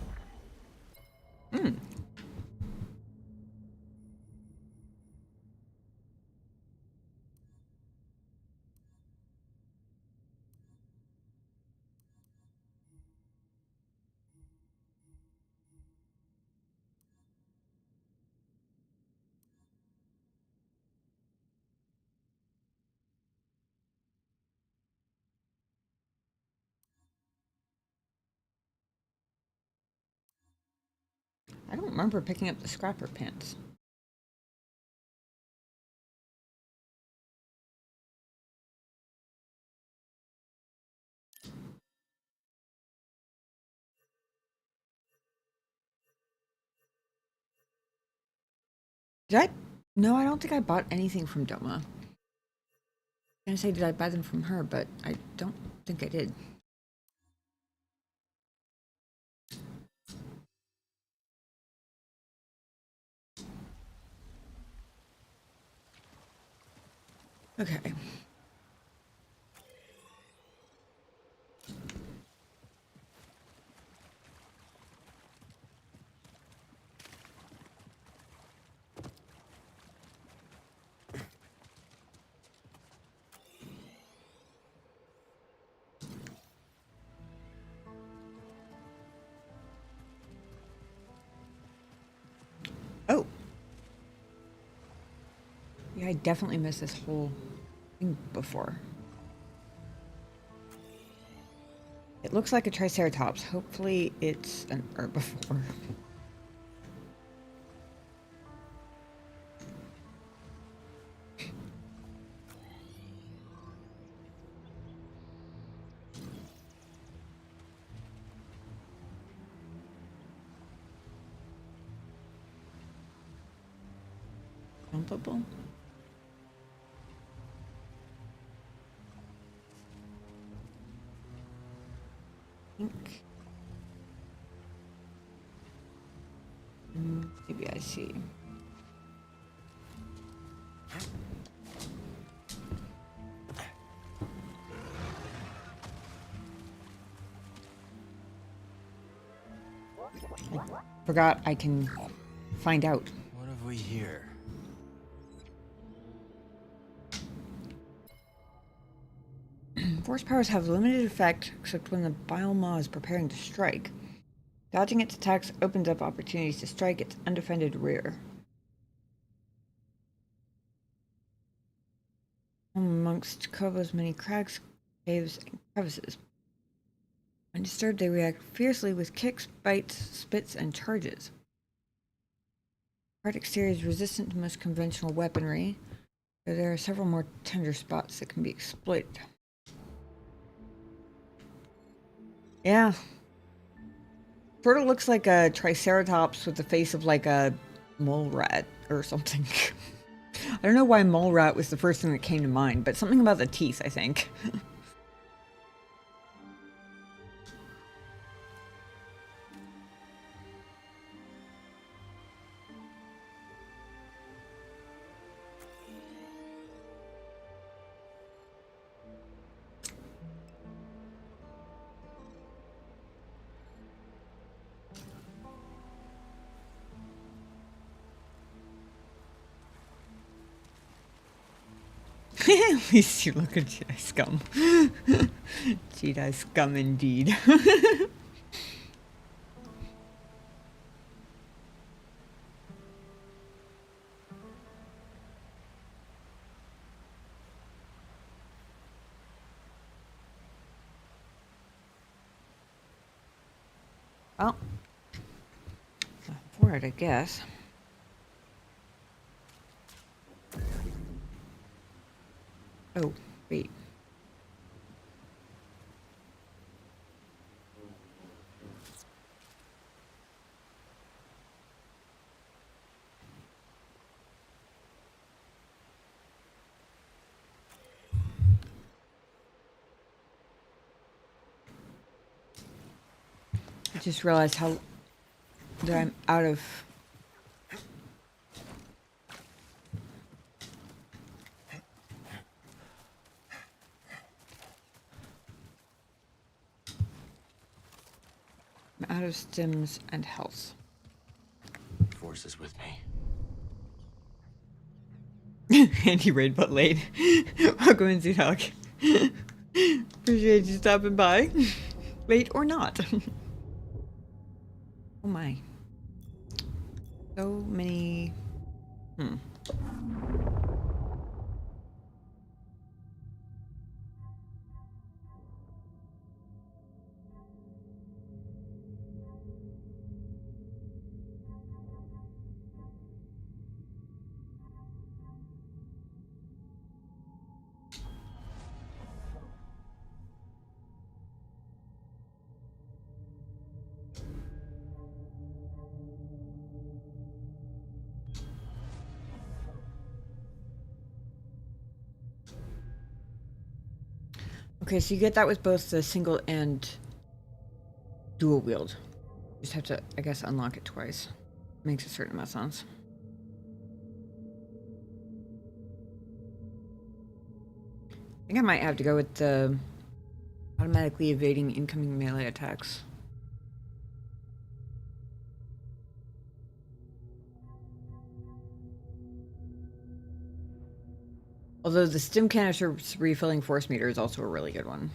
I don't remember picking up the scrapper pants. Did I? No, I don't think I bought anything from Doma. I was gonna say, did I buy them from her, but I don't think I did. Okay. Oh. Yeah, I definitely missed this whole thing before. It looks like a Triceratops. Hopefully it's an herbivore. Jumpable? Think. Maybe I see. I forgot I can find out.
What have we here?
Force powers have limited effect except when the bile maw is preparing to strike. Dodging its attacks opens up opportunities to strike its undefended rear. Amongst Kobo's many cracks, caves, and crevices. Undisturbed, they react fiercely with kicks, bites, spits, and charges. Hard exterior is resistant to most conventional weaponry, though there are several more tender spots that can be exploited. Yeah. Sort of looks like a Triceratops with the face of like a mole rat or something. I don't know why mole rat was the first thing that came to mind, but something about the teeth, I think. At least you look at Jedi scum. Jedi scum indeed. Well, for it, I guess. Oh, wait. I just realized how that I'm out of stims and health.
Force is with me.
Andy raid but late. Welcome in, Dog. Appreciate you stopping by. Late or not. Oh my. So many. Okay, so you get that with both the single and dual wield. You just have to, I guess, unlock it twice. Makes a certain amount of sense. I think I might have to go with the automatically evading incoming melee attacks. Although the stim canister refilling force meter is also a really good one.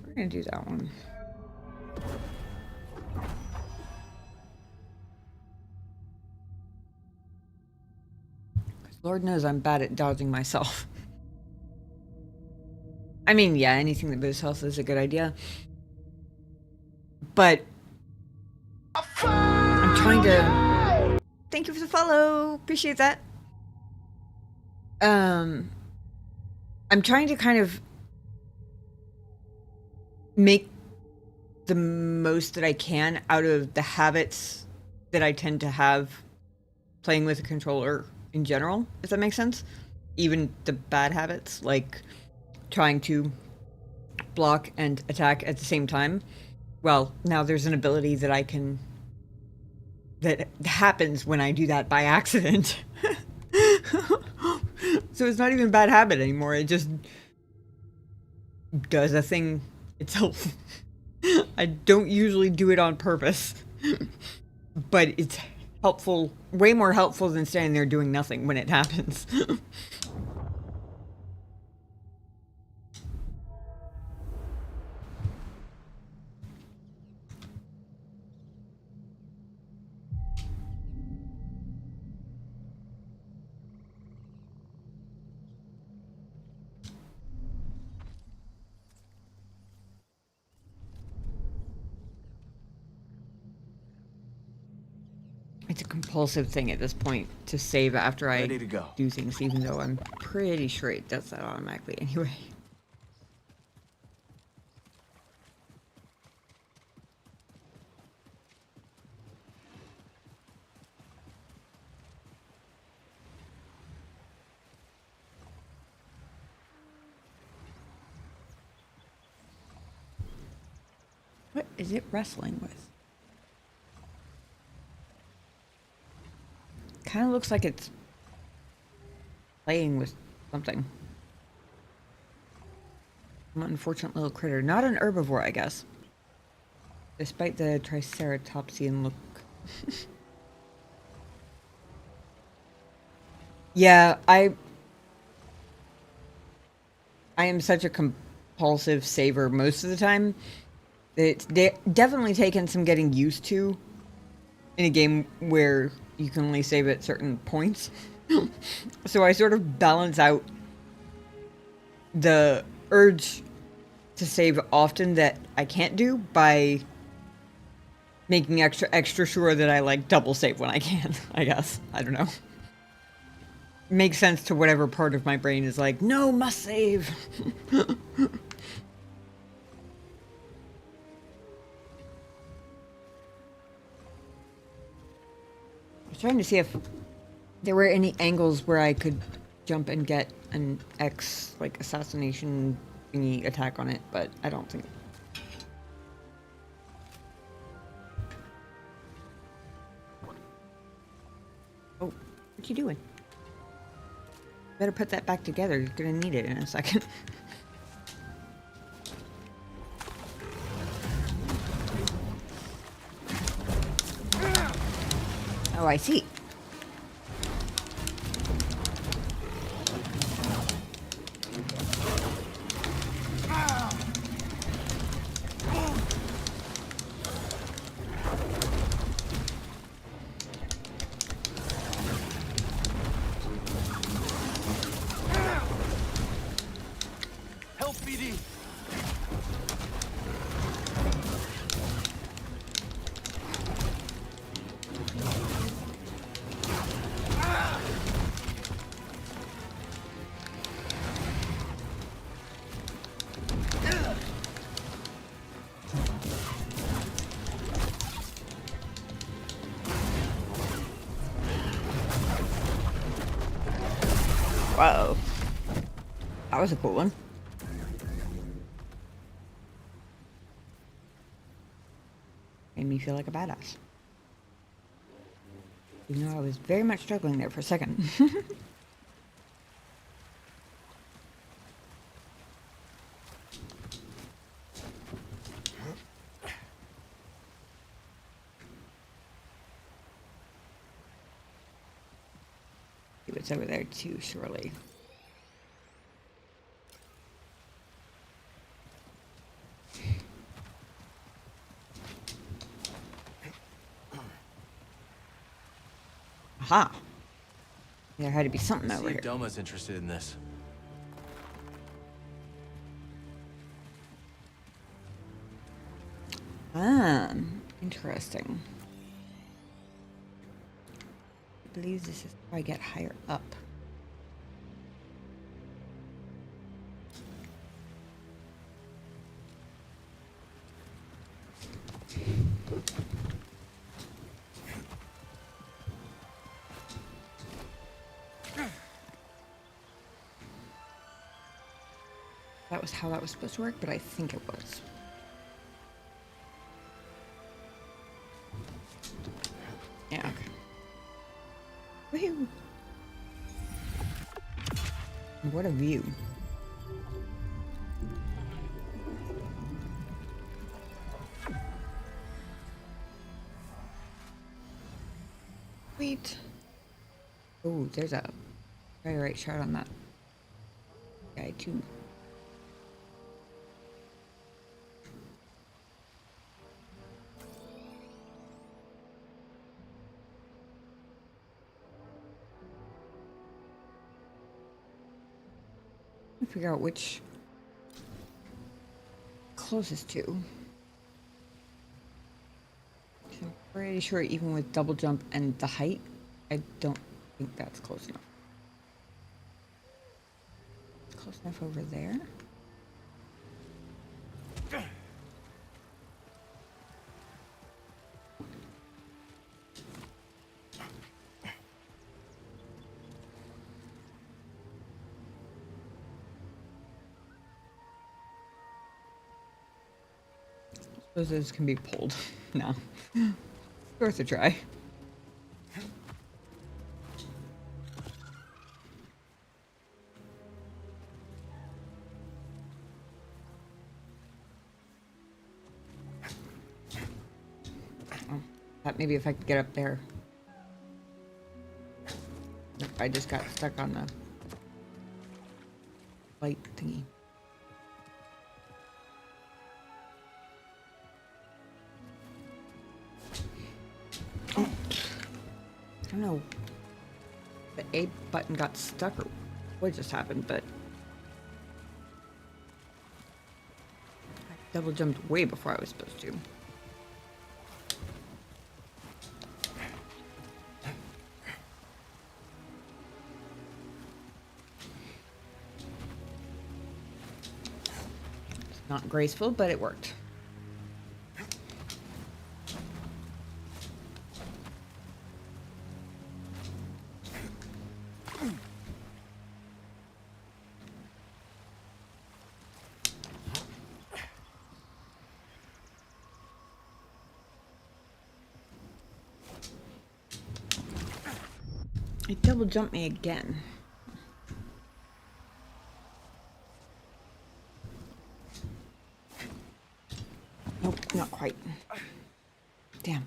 We're gonna do that one. Lord knows I'm bad at dodging myself. I mean, yeah, anything that boosts health is a good idea. But I'm trying to... Thank you for the follow. Appreciate that. I'm trying to kind of make the most that I can out of the habits that I tend to have playing with a controller in general, if that makes sense. Even the bad habits, like trying to block and attack at the same time. Well, now there's an ability that I can... that happens when I do that by accident. So it's not even a bad habit anymore. It just does a thing itself. I don't usually do it on purpose. But it's helpful, way more helpful than standing there doing nothing when it happens. It's a compulsive thing at this point to save after I do things, even though I'm pretty sure it does that automatically anyway. What is it wrestling with? Kind of looks like it's playing with something. An unfortunate little critter. Not an herbivore, I guess. Despite the triceratopsian look. Yeah, I am such a compulsive saver most of the time. It's definitely taken some getting used to in a game where you can only save at certain points. So I sort of balance out the urge to save often that I can't do by making extra sure that I like double save when I can, I guess. I don't know. Makes sense to whatever part of my brain is like, no, must save. I was trying to see if there were any angles where I could jump and get an X, like, assassination thingy attack on it, but I don't think. Oh, what you doing? Better put that back together. You're gonna need it in a second. Oh, I see.
Help, BD!
Whoa. That was a cool one. Made me feel like a badass. You know, I was very much struggling there for a second. See what's over there too, surely. Aha! There had to be something over here.
Doma's interested in this.
Interesting. I believe this is how I get higher up. That was how that was supposed to work, but I think it was. Yeah, okay. Woohoo! What a view. Sweet. Oh, there's a very right shot on that guy too. Figure out which closest to. I'm pretty sure even with double jump and the height, I don't think that's close enough. It's close enough over there. Suppose those can be pulled. No. Worth a try. Oh. Thought maybe if I could get up there. I just got stuck on the light thingy. Oh. I don't know. The A button got stuck or what just happened, but I double jumped way before I was supposed to. It's not graceful, but it worked. It double jumped me again. Nope, not quite. Damn.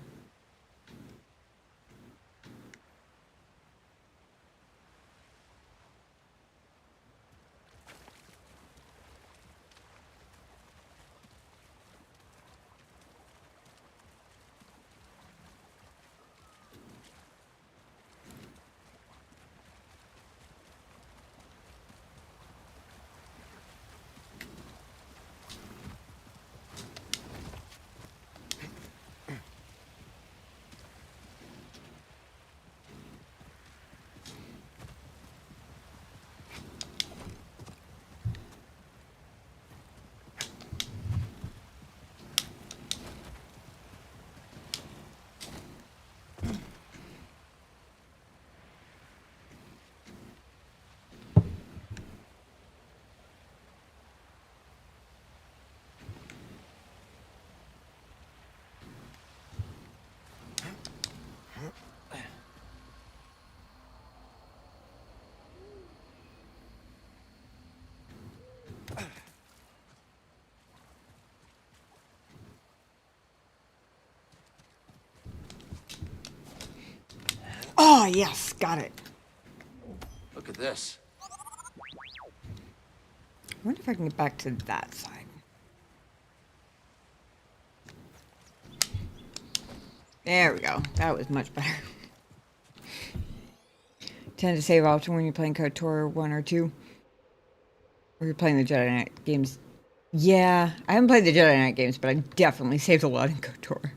Oh, yes, got it.
Look at this.
I wonder if I can get back to that side. There we go. That was much better. Tend to save often when you're playing KOTOR 1 or 2. Or you're playing the Jedi Knight games. Yeah, I haven't played the Jedi Knight games, but I definitely saved a lot in KOTOR.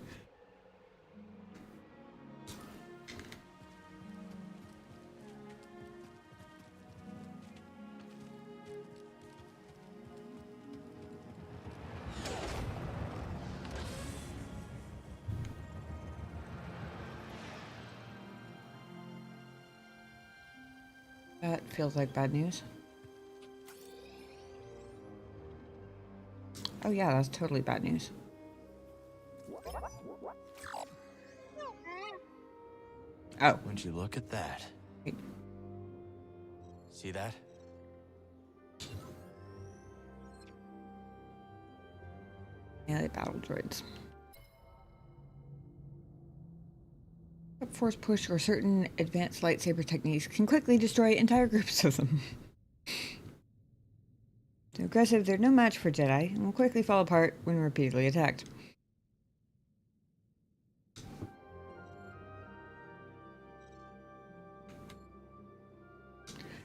That feels like bad news. Oh yeah, that's totally bad news. Oh.
Would you look at that?
Wait.
See that?
Yeah, they battle droids. Force push or certain advanced lightsaber techniques can quickly destroy entire groups of them. So aggressive, they're no match for Jedi and will quickly fall apart when repeatedly attacked.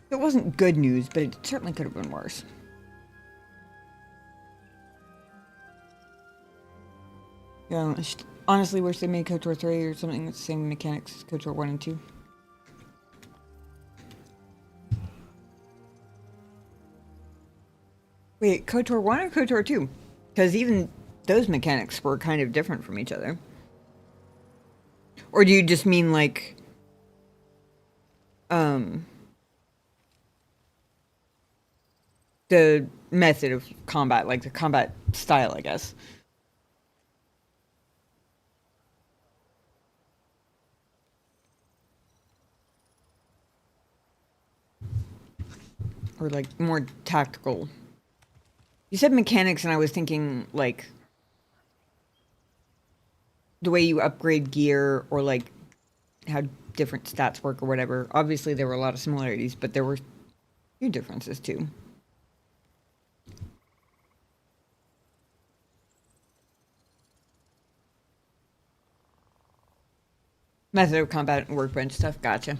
It wasn't good news, but it certainly could have been worse. Yeah, honestly wish they made KOTOR 3 or something with the same mechanics as KOTOR 1 and 2. Wait, KOTOR 1 or KOTOR 2? Because even those mechanics were kind of different from each other. Or do you just mean like... the method of combat, like the combat style, I guess. Or like more tactical. You said mechanics and I was thinking like the way you upgrade gear or like how different stats work or whatever. Obviously, there were a lot of similarities, but there were a few differences too. Method of combat and workbench stuff. Gotcha.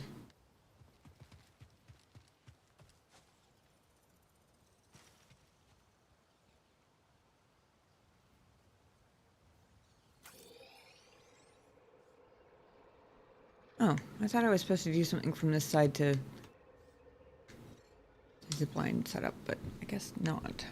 Oh, I thought I was supposed to do something from this side to zipline setup, but I guess not.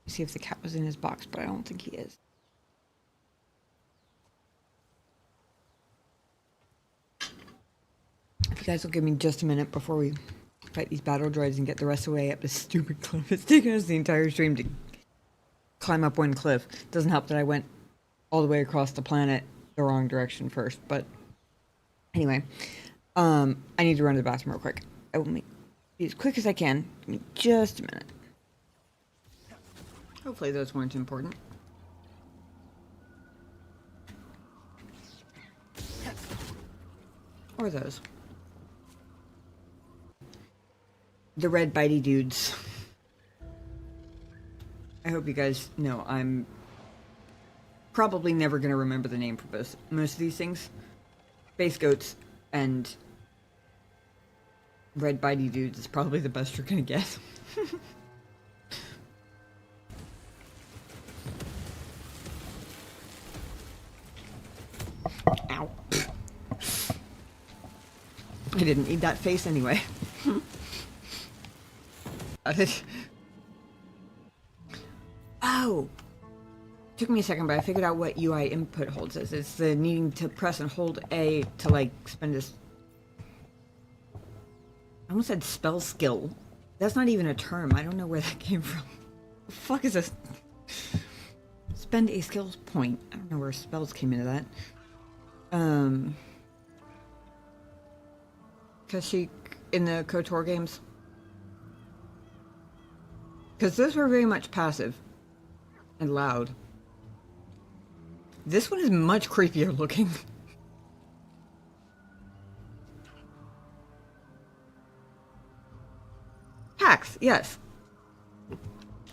See if the cat was in his box, but I don't think he is. If you guys will give me just a minute before we fight these battle droids and get the rest of the way up this stupid cliff. It's taken us the entire stream to climb up one cliff. It doesn't help that I went all the way across the planet the wrong direction first, but anyway, I need to run to the bathroom real quick. I will be as quick as I can. Give me just a minute. Hopefully those weren't important. Or those. The red bitey dudes. I hope you guys know I'm probably never going to remember the name for most of these things. Space goats and red bitey dudes is probably the best you're going to get. Ow. I didn't need that face anyway. Oh! Took me a second, but I figured out what UI input holds is. It's the needing to press and hold A to, like, spend this... I almost said spell skill. That's not even a term. I don't know where that came from. The fuck is this? Spend a skills point. I don't know where spells came into that. Kashyyyk in the KOTOR games. Because those were very much passive and loud. This one is much creepier looking. Pax, yes.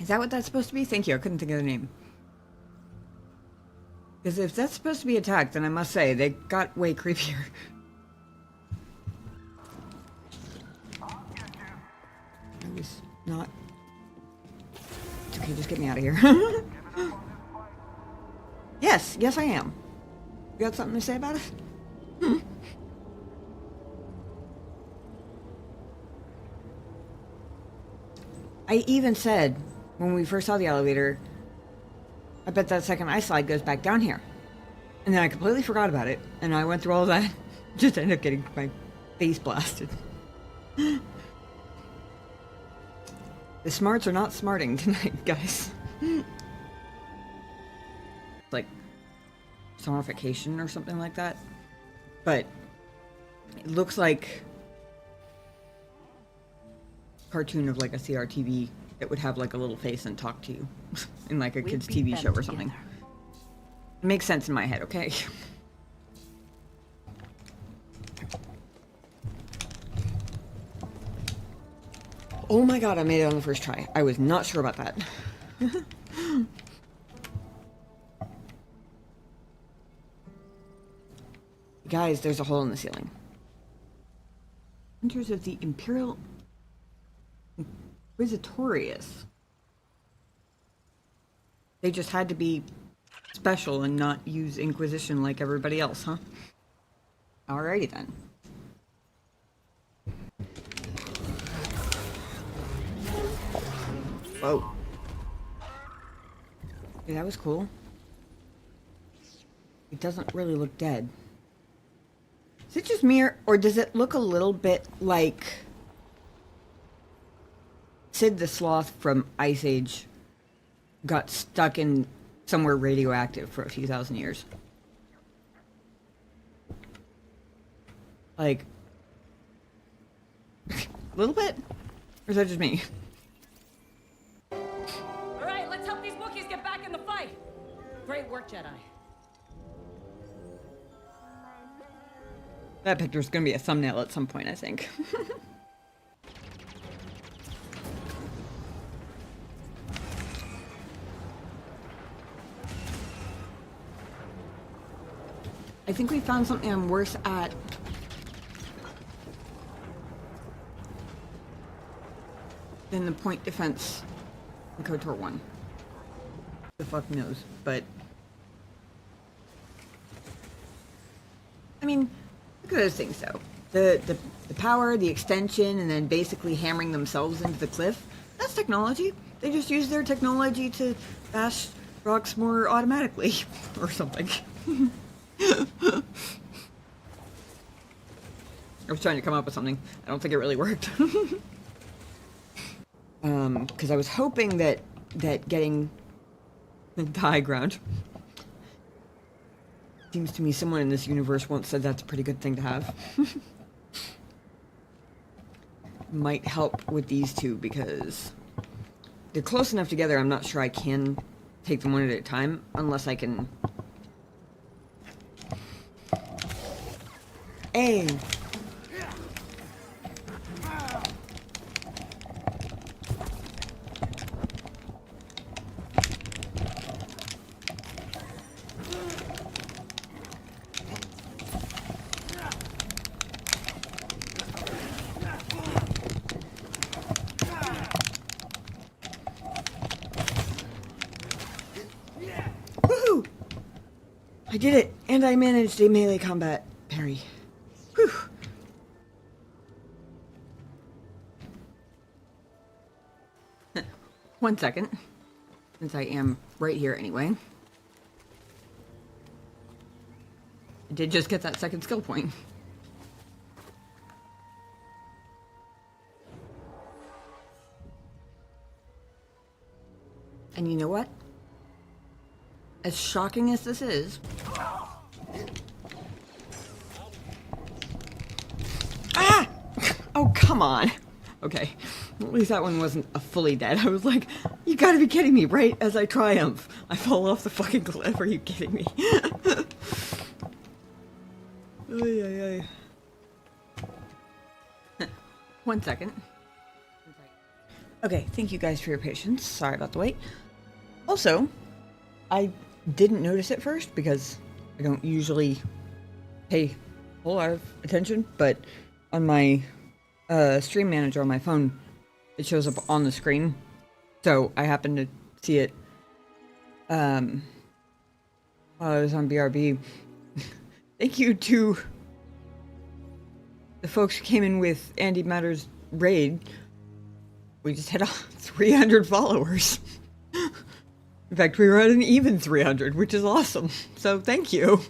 Is that what that's supposed to be? Thank you, I couldn't think of the name. Because if that's supposed to be attacked, then I must say, they got way creepier. I was not... It's okay, just get me out of here. Yes, I am. You got something to say about it? I even said, when we first saw the elevator, I bet that second ice slide goes back down here. And then I completely forgot about it, and I went through all that, just ended up getting my face blasted. The smarts are not smarting tonight, guys. Like sonification or something like that. But it looks like a cartoon of like a CRTV that would have like a little face and talk to you in like a kid's TV show or something. It makes sense in my head, okay? Oh my god, I made it on the first try. I was not sure about that. Guys, there's a hole in the ceiling. Hunters of the Imperial Inquisitorius. They just had to be special and not use Inquisition like everybody else, huh? Alrighty then. Whoa. Okay, that was cool. It doesn't really look dead. Is it just me, or does it look a little bit like Sid the Sloth from Ice Age got stuck in somewhere radioactive for a few thousand years. Like, a little bit? Or is that just me?
Alright, let's help these Wookiees get back in the fight! Great work, Jedi.
That picture's gonna be a thumbnail at some point, I think. I think we found something I'm worse at than the point defense in KOTOR 1. The fuck knows, but I mean, look at those things though. The power, the extension, and then basically hammering themselves into the cliff. That's technology. They just use their technology to bash rocks more automatically or something. I was trying to come up with something. I don't think it really worked. Because I was hoping that getting the high ground. Seems to me someone in this universe once said that's a pretty good thing to have. Might help with these two because they're close enough together. I'm not sure I can take them one at a time unless I can. Hey. Woohoo! I did it, and I managed a melee combat parry. Whew. 1 second, since I am right here anyway. I did just get that second skill point. And you know what? As shocking as this is... Ah! Oh, come on. Okay. At least that one wasn't a fully dead. I was like, you gotta be kidding me, right? As I triumph, I fall off the fucking cliff. Are you kidding me? Ay, ay, ay. 1 second. Okay, thank you guys for your patience. Sorry about the wait. Also, I didn't notice it first because I don't usually pay a whole lot of attention, but on my stream manager on my phone, it shows up on the screen. So I happened to see it while I was on BRB. Thank you to the folks who came in with Andy Matter's raid. We just hit 300 followers. In fact, we were at an even 300, which is awesome. So thank you.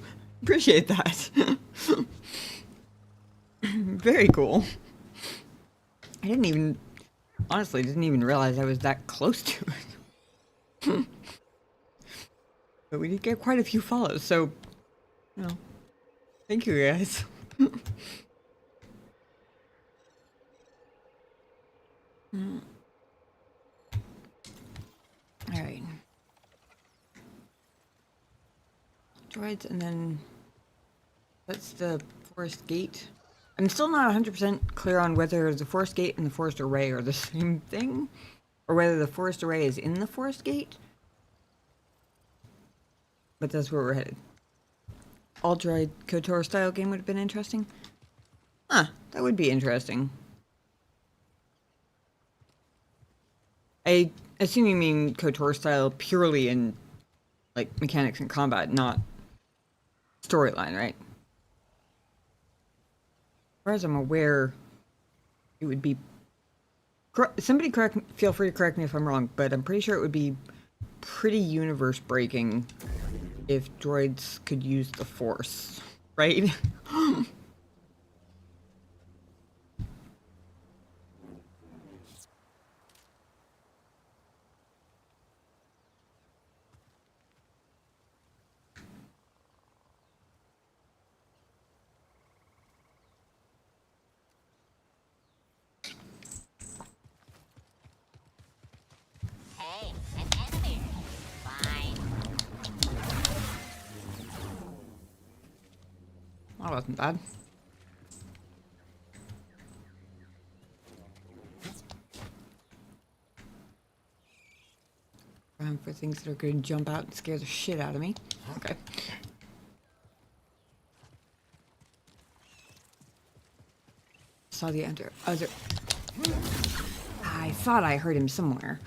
Appreciate that. Very cool. I honestly didn't even realize I was that close to it. But we did get quite a few follows, so, you know, thank you guys. Alright. Droids, and then that's the forest gate. I'm still not 100% clear on whether the forest gate and the forest array are the same thing, or whether the forest array is in the forest gate. But that's where we're headed. All droid KOTOR style game would have been interesting. Huh, that would be interesting. I assume you mean KOTOR style purely in, like, mechanics and combat, not storyline, right? As far as I'm aware, it would be... Somebody feel free to correct me if I'm wrong, but I'm pretty sure it would be pretty universe-breaking if droids could use the Force, right? That wasn't bad. For things that are going to jump out and scare the shit out of me. Okay. Saw the other. I thought I heard him somewhere.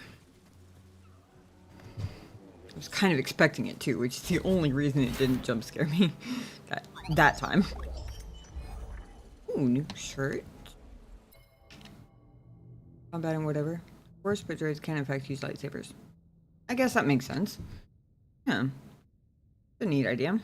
I was kind of expecting it too, which is the only reason it didn't jump scare me that time. Ooh, new shirt. Combat and whatever. Force but droids can in fact use lightsabers. I guess that makes sense. Yeah. It's a neat idea.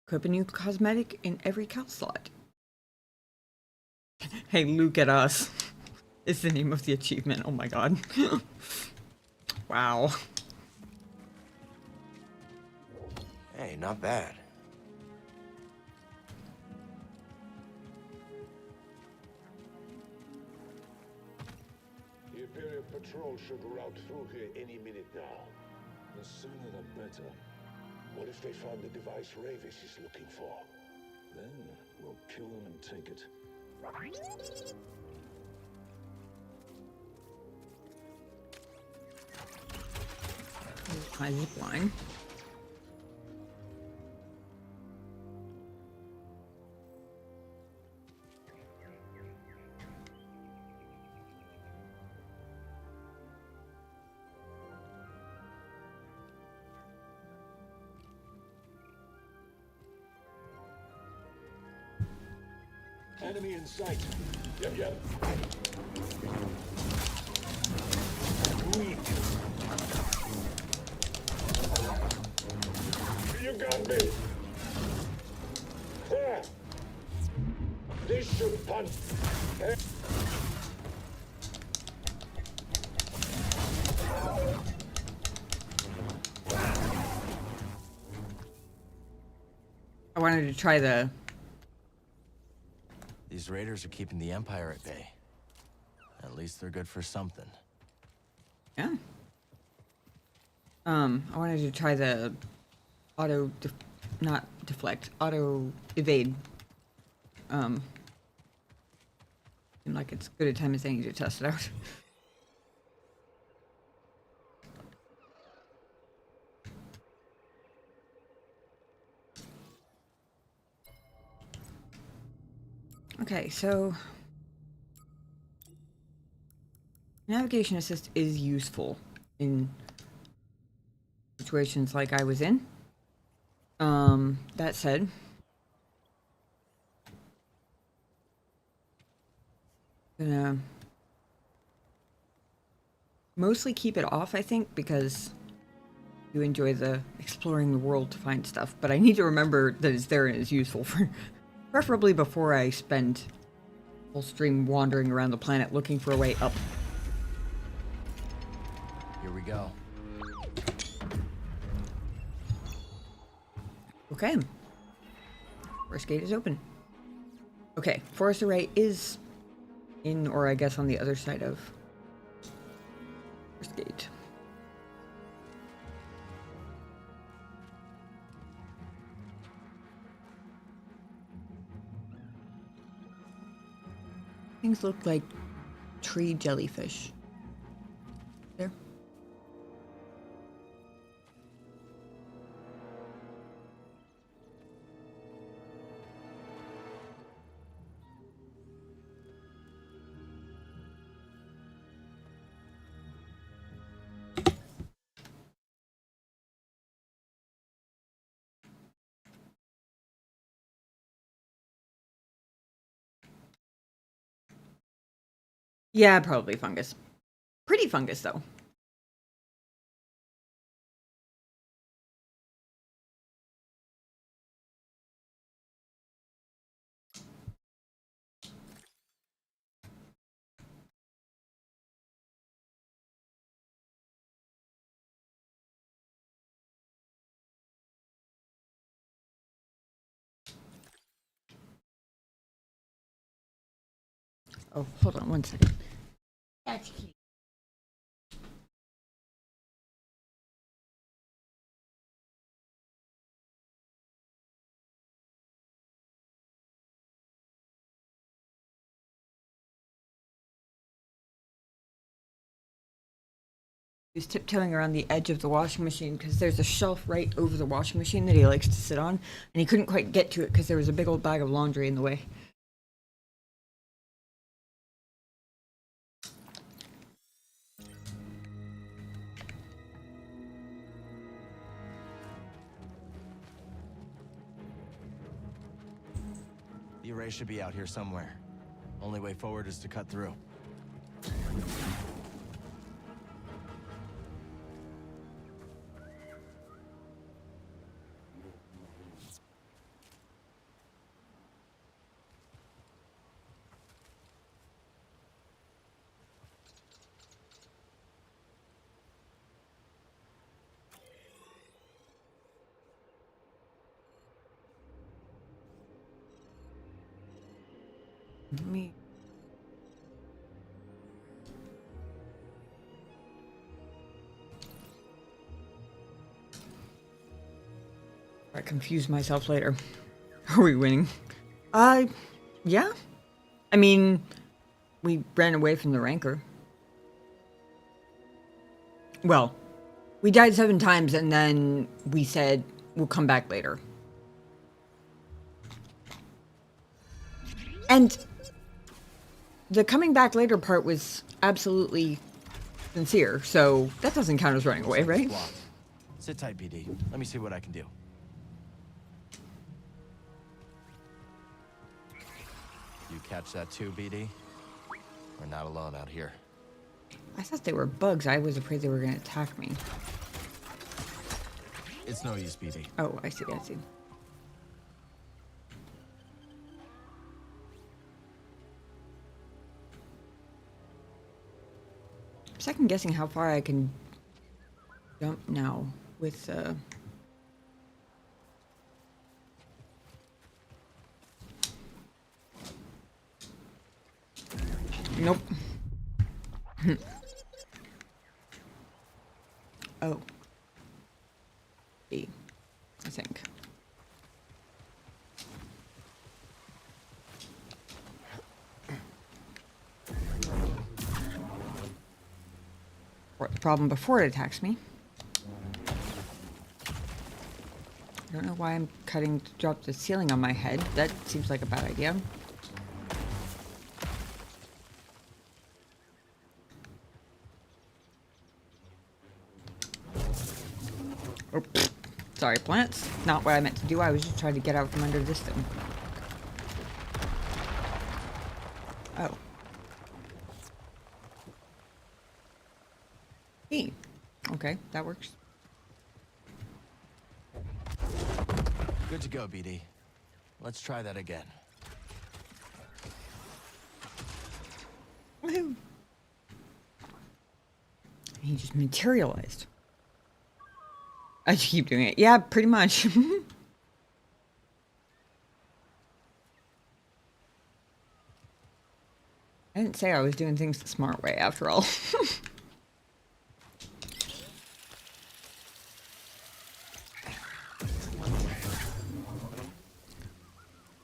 Equip a new cosmetic in every couch slot. Hey, Luke at us. Is the name of the achievement. Oh my god. Wow.
Hey, not bad.
The Imperial Patrol should route through here any minute now. The sooner the better. What if they found the device Ravis is looking for? Then we'll kill them and take it.
My zip line.
Enemy in sight. Yep. Weak. You got me. There. This should punch.
I wanted to try the...
These raiders are keeping the Empire at bay. At least they're good for something.
Yeah. I wanted to try the not deflect, auto evade. Seemed like it's good a time as any to test it out. Okay, so navigation assist is useful in situations like I was in. That said, gonna mostly keep it off, I think, because you enjoy the exploring the world to find stuff, but I need to remember that it's there and is useful for preferably before I spend whole stream wandering around the planet looking for a way up.
Here we go.
Okay. First gate is open. Okay, forest array is in, or I guess on the other side of first gate. Things look like tree jellyfish. There. Yeah, probably fungus. Pretty fungus, though. Oh, hold on one second. He was tiptoeing around the edge of the washing machine because there's a shelf right over the washing machine that he likes to sit on, and he couldn't quite get to it because there was a big old bag of laundry in the way.
The array should be out here somewhere. Only way forward is to cut through.
Me. I confuse myself later. Are we winning? Yeah. I mean, we ran away from the rancor. Well, we died 7 times and then we said we'll come back later. And the coming back later part was absolutely sincere, so that doesn't count as running away, right?
Sit tight, BD. Let me see what I can do. You catch that too, BD? We're not alone out here.
I thought they were bugs. I was afraid they were going to attack me.
It's no use, BD.
Oh, I see, I see. Second guessing how far I can jump now with nope. Oh. B, I think. The problem before it attacks me. I don't know why I'm cutting to drop the ceiling on my head. That seems like a bad idea. Oh, sorry, plants. Not what I meant to do. I was just trying to get out from under this thing. Oh. E. Okay, that works.
Good to go, BD. Let's try that again.
Woohoo! He just materialized. I just keep doing it. Yeah, pretty much. I didn't say I was doing things the smart way, after all.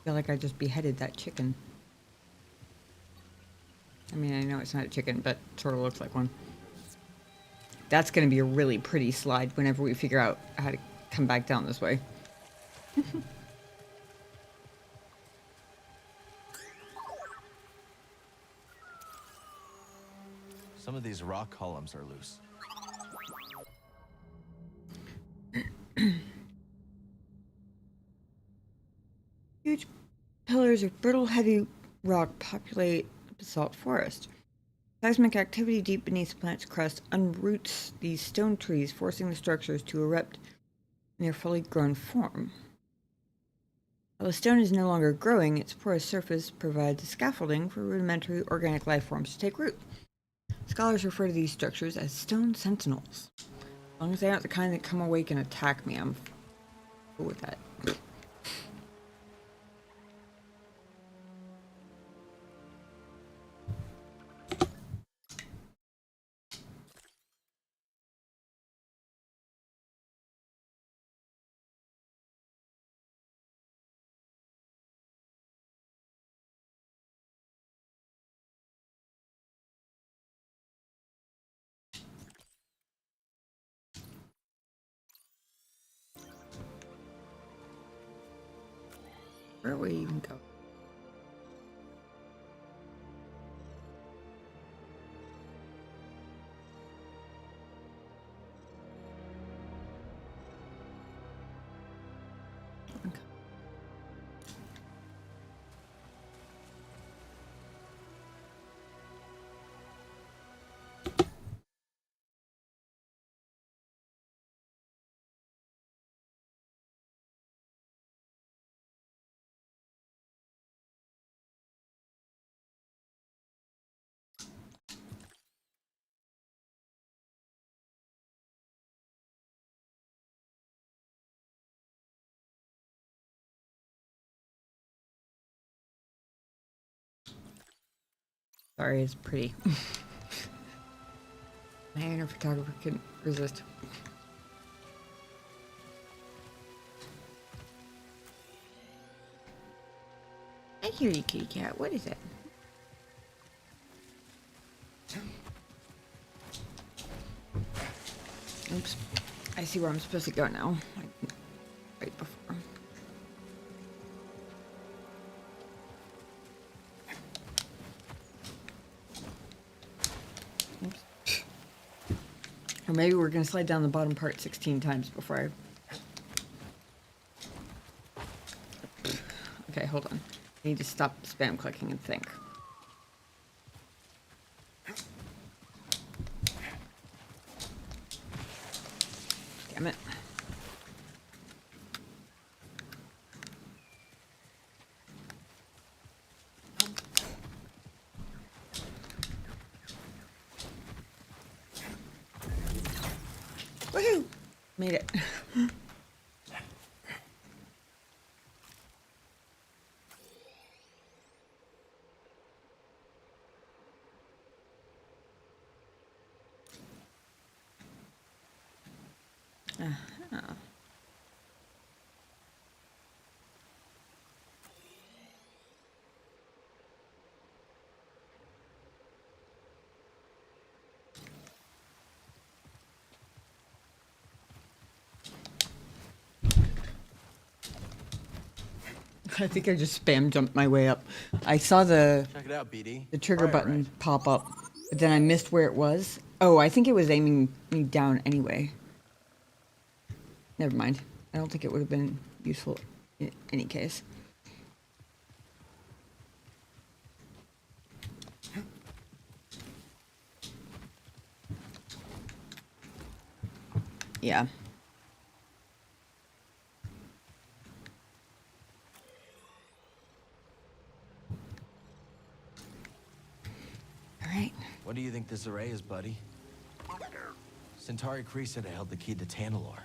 I feel like I just beheaded that chicken. I mean, I know it's not a chicken, but it sort of looks like one. That's going to be a really pretty slide whenever we figure out how to come back down this way.
Some of these rock columns are loose.
Huge pillars of brittle, heavy rock populate the basalt forest. Seismic activity deep beneath the planet's crust unroots these stone trees, forcing the structures to erupt in their fully grown form. While the stone is no longer growing, its porous surface provides a scaffolding for rudimentary organic life forms to take root. Scholars refer to these structures as stone sentinels. As long as they aren't the kind that come awake and attack me, I'm cool with that. Where do we even go? Okay. Sorry, it's pretty. My inner photographer couldn't resist. I hear you, kitty cat. What is it? Oops. I see where I'm supposed to go now. Like, right before. Oops. Or maybe we're gonna slide down the bottom part 16 times before I... Okay, hold on. I need to stop spam clicking and think. Damn it. Woohoo! Made it. Uh-huh. I think I just spam jumped my way up. I saw
Check it out, BD.
the trigger
Fire
button
right.
pop up, but then I missed where it was. Oh, I think it was aiming me down anyway. Never mind. I don't think it would have been useful in any case. Yeah. All right.
What do you think this array is, buddy? Centauri Kree said it held the key to Tantalor.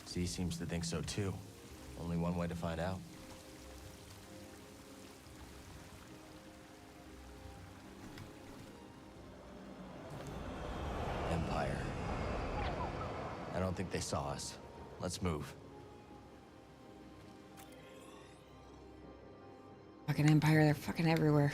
Z seems to think so too. Only one way to find out. Empire. I don't think they saw us. Let's move.
Fucking Empire, they're fucking everywhere.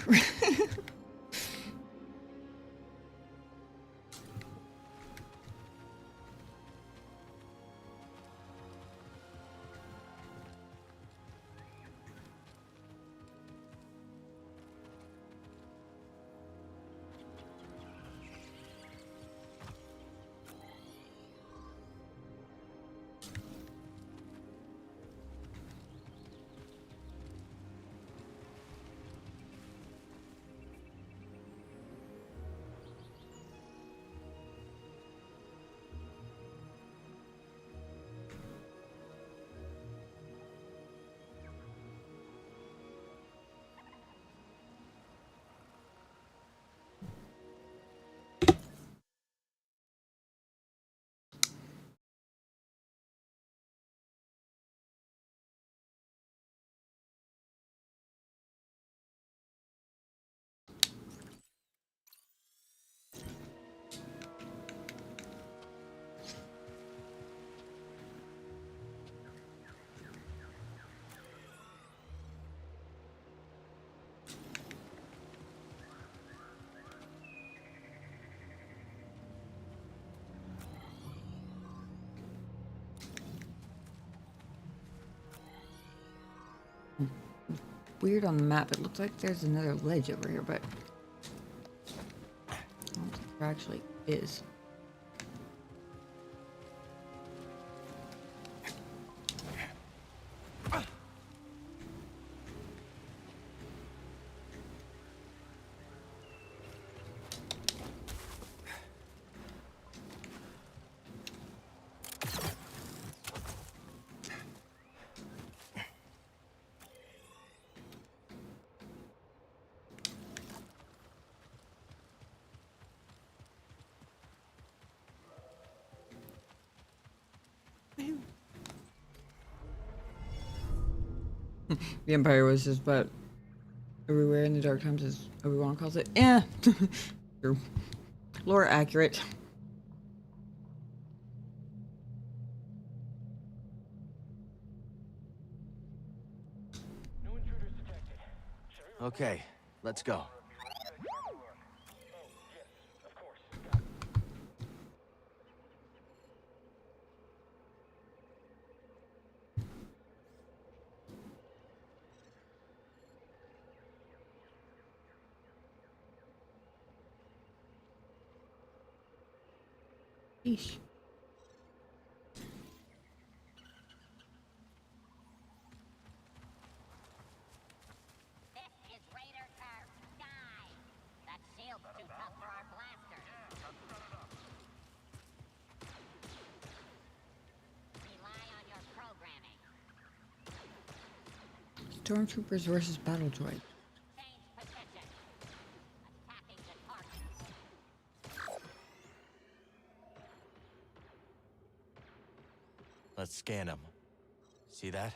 weird on the map. It looks like there's another ledge over here, but I don't think there actually is. The Empire was just but everywhere in the Dark Times, as everyone calls it. Yeah, true. Lore accurate.
Okay, let's go.
Eesh.
This is Raider Turf. Die! That shield's too tough for our blasters. Rely on your programming.
Stormtroopers versus battle droid.
Change position. Attacking the target.
Let's scan them. See that?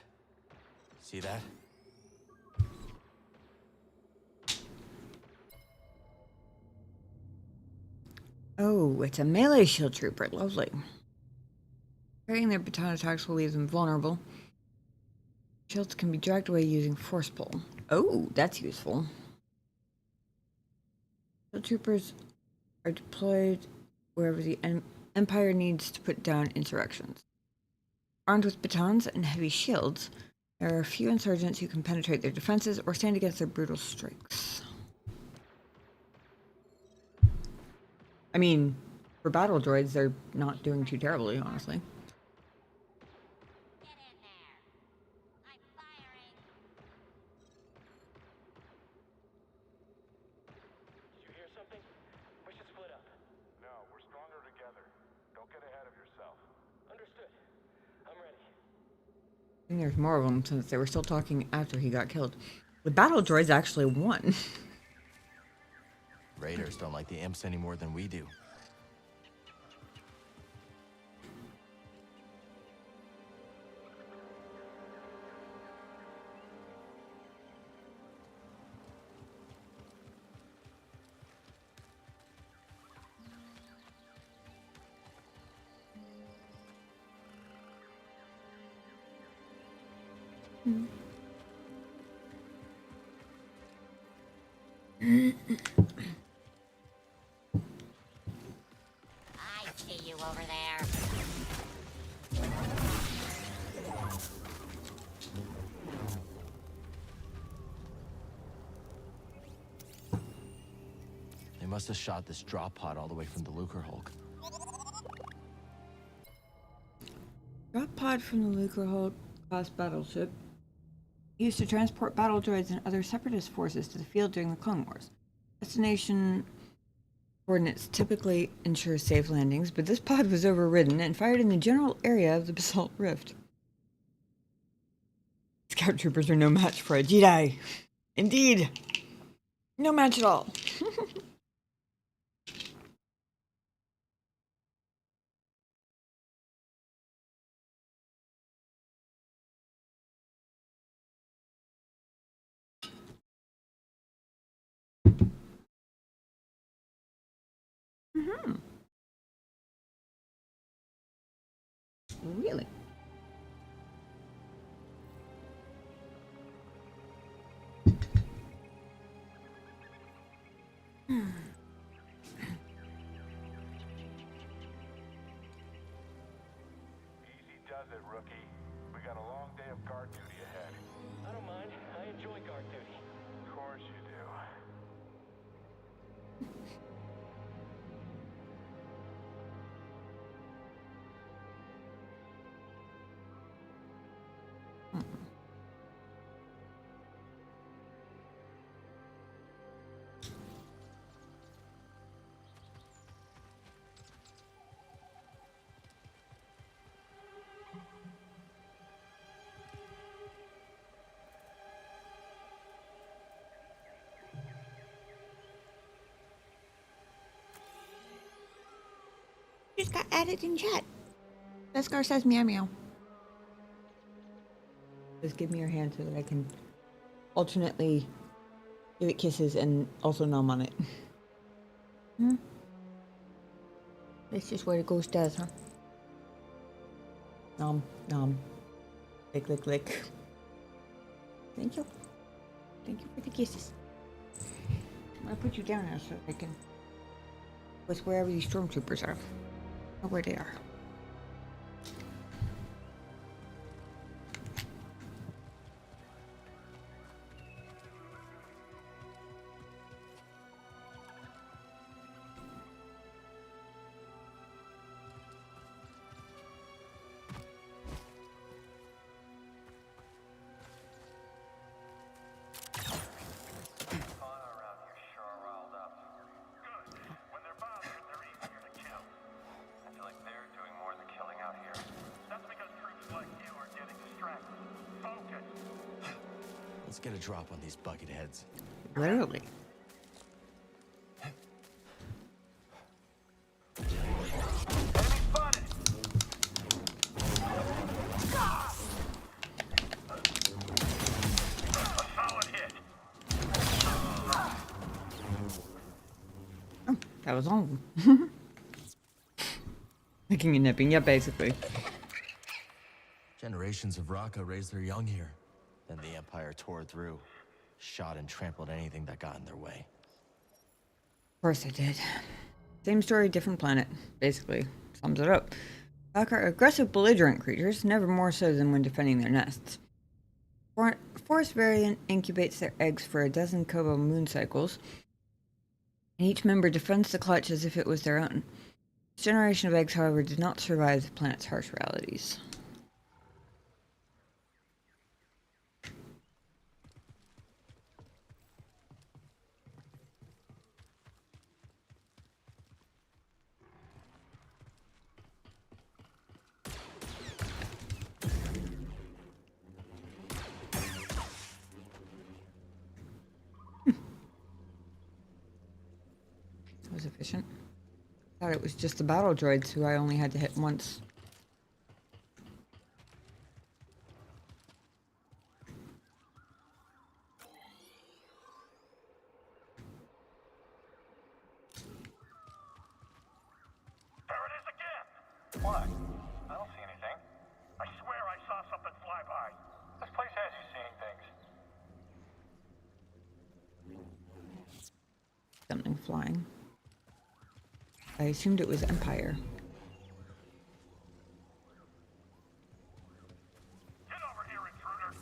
See that?
Oh, it's a melee shield trooper. Lovely. Carrying their baton attacks will leave them vulnerable. Shields can be dragged away using force pull. Oh, that's useful. Shield troopers are deployed wherever the Empire needs to put down insurrections. Armed with batons and heavy shields, there are a few insurgents who can penetrate their defenses or stand against their brutal strikes. I mean, for battle droids, they're not doing too terribly, honestly.
Get in there. I'm firing.
Did you hear something? We should split up.
No, we're stronger together. Don't get ahead of yourself.
Understood. I'm ready.
I think there's more of them since they were still talking after he got killed. The battle droids actually won.
Raiders don't like the imps any more than we do.
I see you over there.
They must have shot this drop pod all the way from the Lucre Hulk.
Drop pod from the Lucre Hulk class battleship used to transport battle droids and other separatist forces to the field during the Clone Wars. Destination coordinates typically ensure safe landings, but this pod was overridden and fired in the general area of the Basalt Rift. Scout troopers are no match for a Jedi. Indeed. No match at all. Really?
Easy does it, rookie. We got a long day of guard duty ahead.
I don't mind. I enjoy guard duty.
Just got added in chat. Beskar says meow meow. Just give me your hand so that I can alternately give it kisses and also nom on it. That's just what a ghost does, huh? Nom, nom. Lick, lick, lick. Thank you. Thank you for the kisses. I'm gonna put you down now so I can... with wherever these stormtroopers are. Or where they are.
Let's get a drop on these bucket heads.
Literally. Oh, that was all of them. Licking and nipping, yeah, basically.
Generations of Raka raised their young here. Then the Empire tore through, shot and trampled anything that got in their way.
Of course I did. Same story, different planet, basically. Sums it up. Raka are aggressive, belligerent creatures, never more so than when defending their nests. Forest variant incubates their eggs for a dozen Kobo moon cycles, and each member defends the clutch as if it was their own. This generation of eggs, however, did not survive the planet's harsh realities. That was efficient. Thought it was just the battle droids who I only had to hit once.
There it is again! What? I don't see anything. I swear I saw something fly by. This place has you seeing things.
Something flying. I assumed it was Empire.
Get over here, intruder!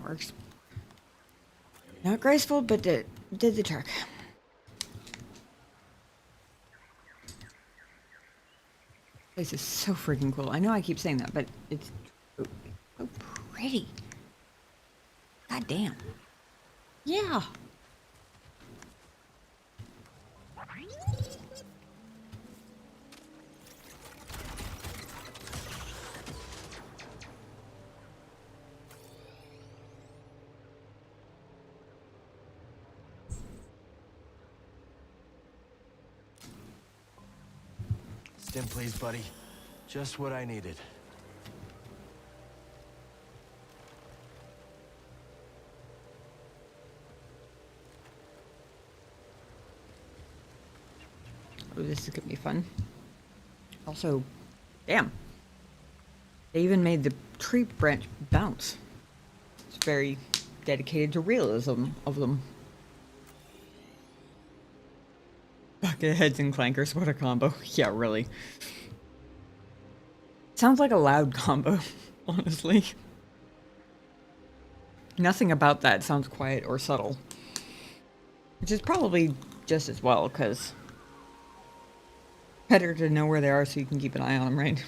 Works. Not graceful, but did the trick. This is so freaking cool. I know I keep saying that, but it's so pretty. God damn. Yeah.
Stim, please, buddy. Just what I needed.
Oh, this is gonna be fun. Also, damn. They even made the tree branch bounce. It's very dedicated to realism of them. Bucket heads and clankers, what a combo. Yeah, really. Sounds like a loud combo, honestly. Nothing about that sounds quiet or subtle. Which is probably just as well, because better to know where they are so you can keep an eye on them, right?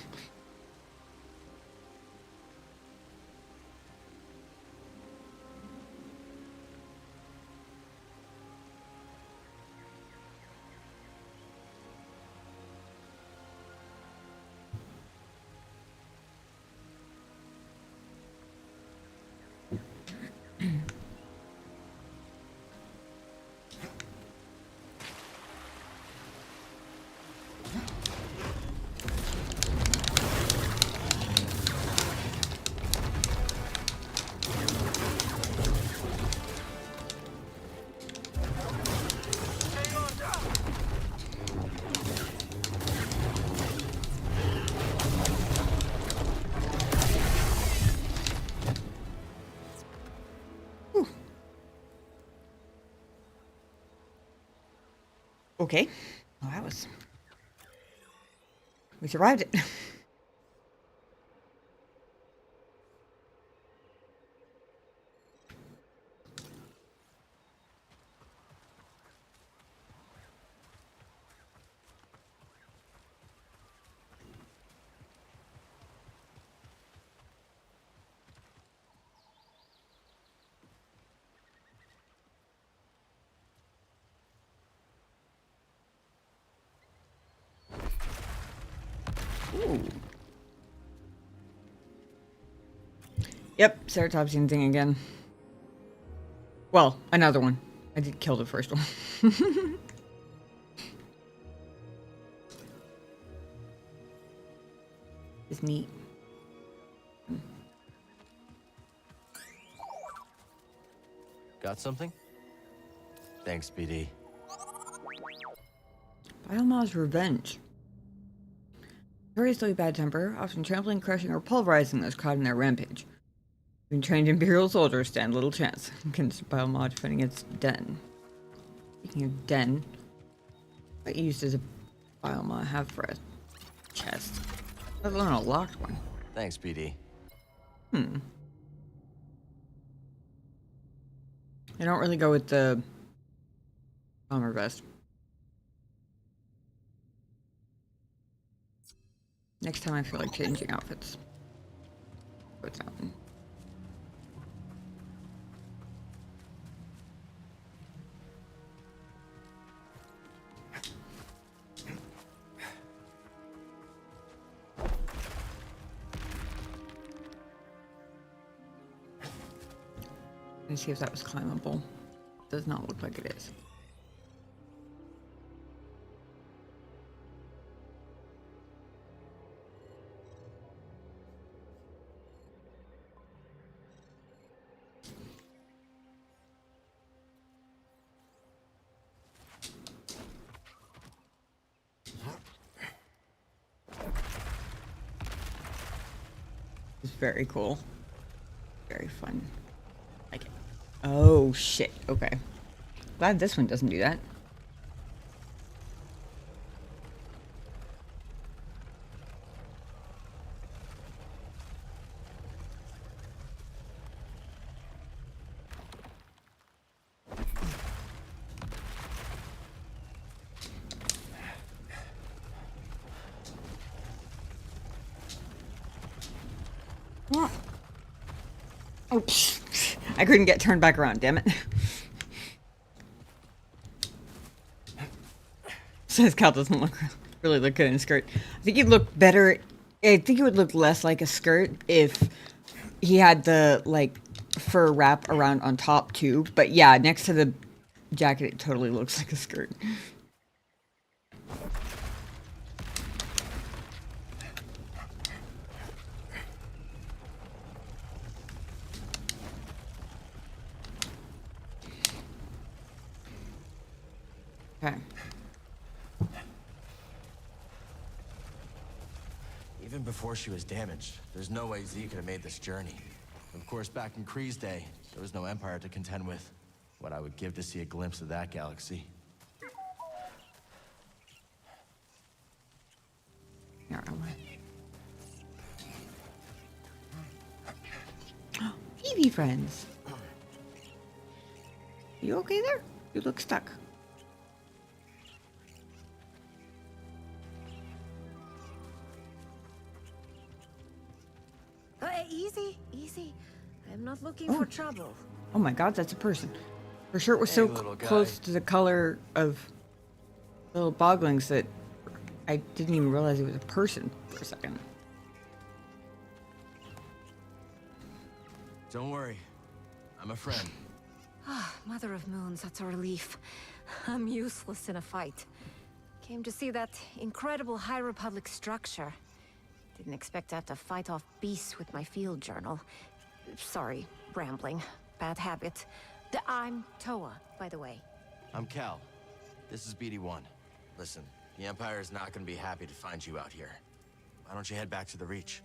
Okay. Well, that was... We survived it. Ooh. Yep, ceratopsian thing again. Well, another one. I did kill the first one. It's neat.
Got something? Thanks, BD.
Biomod's revenge. Notoriously bad temper, often trampling, crushing, or pulverizing those caught in their rampage. Even trained Imperial soldiers stand little chance against Biomod defending its den. Speaking of den, what use does a Biomod have for a chest? Let alone a locked one.
Thanks, BD.
I don't really go with the bomber vest. Next time I feel like changing outfits. What's happening? Let's see if that was climbable. Does not look like it is. It's very cool. Very fun. Like it. Oh shit. Okay. Glad this one doesn't do that. Oh, I couldn't get turned back around, damn it. Says Cal doesn't really look good in a skirt. I think he'd look better. I think it would look less like a skirt if he had the like fur wrap around on top too. But yeah, next to the jacket, it totally looks like a skirt. Okay.
Even before she was damaged, there's no way Z could have made this journey. Of course, back in Kree's day, there was no Empire to contend with. What I would give to see a glimpse of that galaxy.
Yeah, Phoebe friends. You okay there? You look stuck.
Easy, easy. I'm not looking for trouble.
Oh my god, that's a person. Her shirt was so close to the color of little boglings that I didn't even realize it was a person for a second.
Don't worry. I'm a friend.
Ah, Mother of Moons, that's a relief. I'm useless in a fight. Came to see that incredible High Republic structure. Didn't expect to have to fight off beasts with my field journal. Sorry, rambling. Bad habit. I'm Toa, by the way.
I'm Cal. This is BD-1. Listen, the Empire is not going to be happy to find you out here. Why don't you head back to the Reach?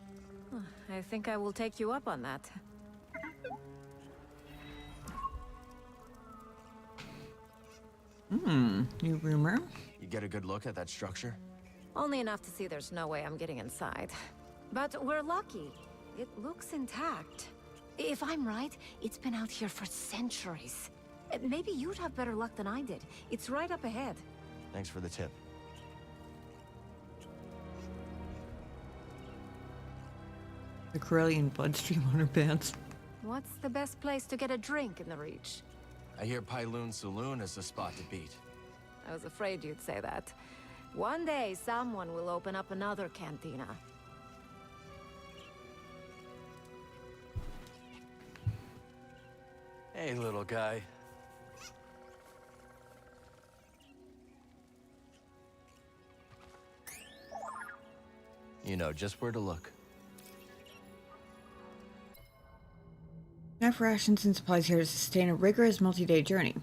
I think I will take you up on that.
New rumor?
You get a good look at that structure?
Only enough to see there's no way I'm getting inside. But we're lucky. It looks intact. If I'm right, it's been out here for centuries. Maybe you'd have better luck than I did. It's right up ahead.
Thanks for the tip.
The Corellian bloodstream on her pants.
What's the best place to get a drink in the Reach?
I hear Pyloon Saloon is the spot to beat.
I was afraid you'd say that. One day, someone will open up another cantina.
Hey, little guy. You know just where to look.
Enough rations and supplies here to sustain a rigorous multi-day journey.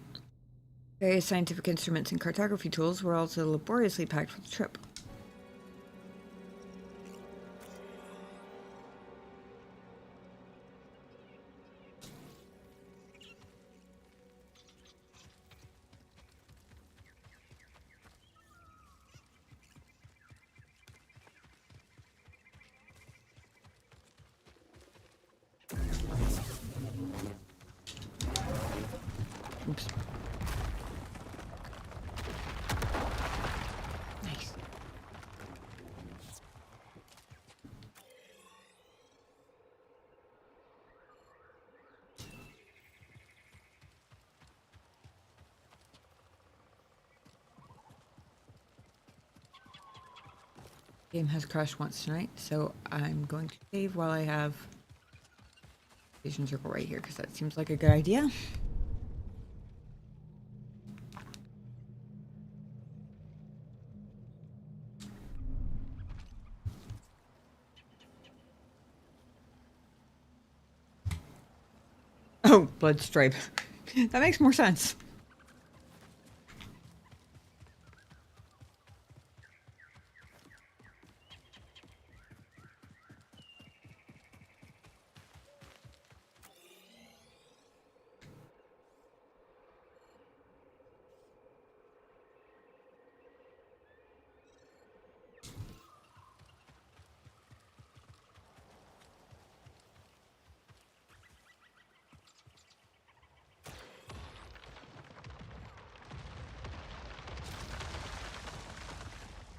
Various scientific instruments and cartography tools were also laboriously packed for the trip. Oops. Nice. Game has crashed once tonight, so I'm going to save while I have Vision Circle right here, because that seems like a good idea. Oh, blood stripe. That makes more sense.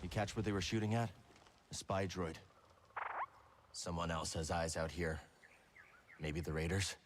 Catch what they were shooting at? A spy droid. Someone else has eyes out here. Maybe the Raiders?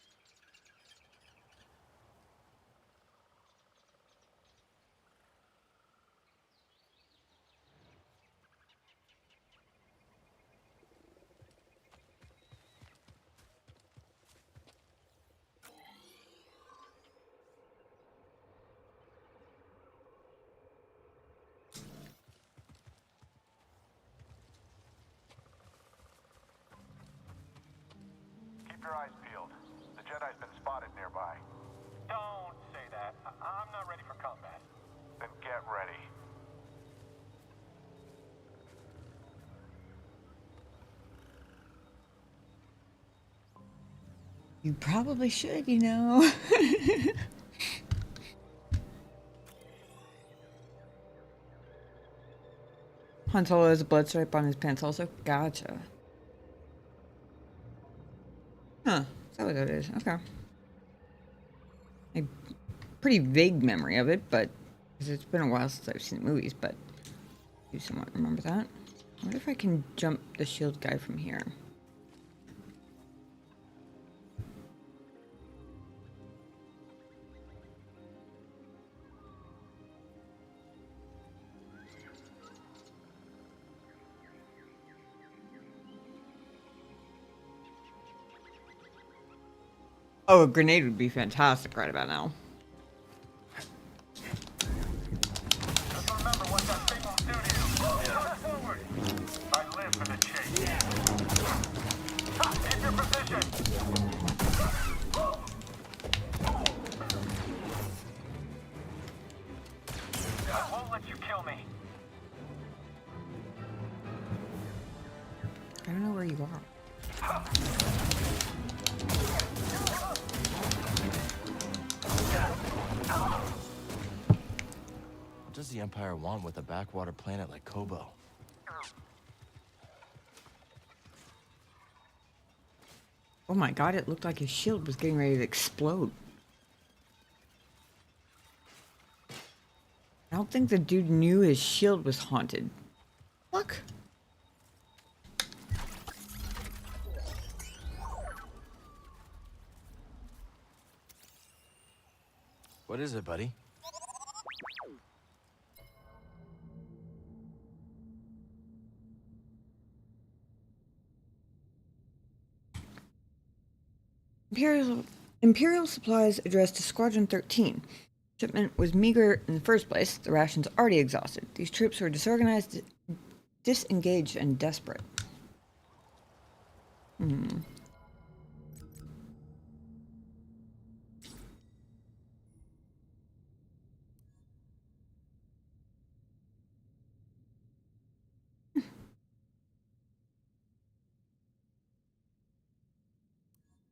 Keep your eyes peeled. The Jedi's been spotted nearby. Don't say that. I'm not ready for combat. Then get ready.
You probably should, you know. Han Solo has a blood stripe on his pants also? Gotcha. Huh. Is that what that is? Okay. A pretty vague memory of it, but... because it's been a while since I've seen the movies, but... I do somewhat remember that. I wonder if I can jump the shield guy from here. Oh, a grenade would be fantastic right about now.
Just remember what that thing will do to you. Press forward. I live for the chase. Keep your position. I won't let you kill me.
I don't know where you are.
does the Empire want with a backwater planet like Kobo?
Oh my god, it looked like his shield was getting ready to explode. I don't think the dude knew his shield was haunted. Look.
What is it, buddy?
Imperial supplies addressed to Squadron 13. Shipment was meager in the first place, the rations already exhausted. These troops were disorganized, disengaged, and desperate.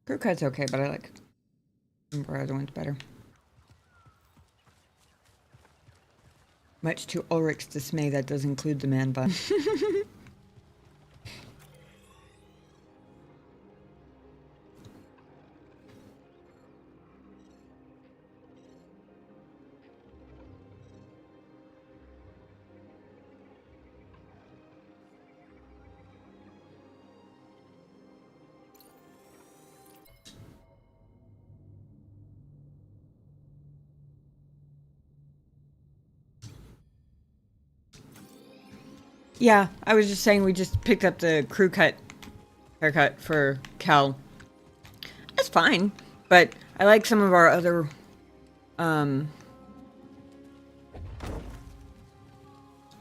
Crew cut's okay, but I like some of our other ones better. Much to Ulrich's dismay, that does include the man bun. Yeah, I was just saying we just picked up the crew cut haircut for Cal. That's fine, but I like some of our other I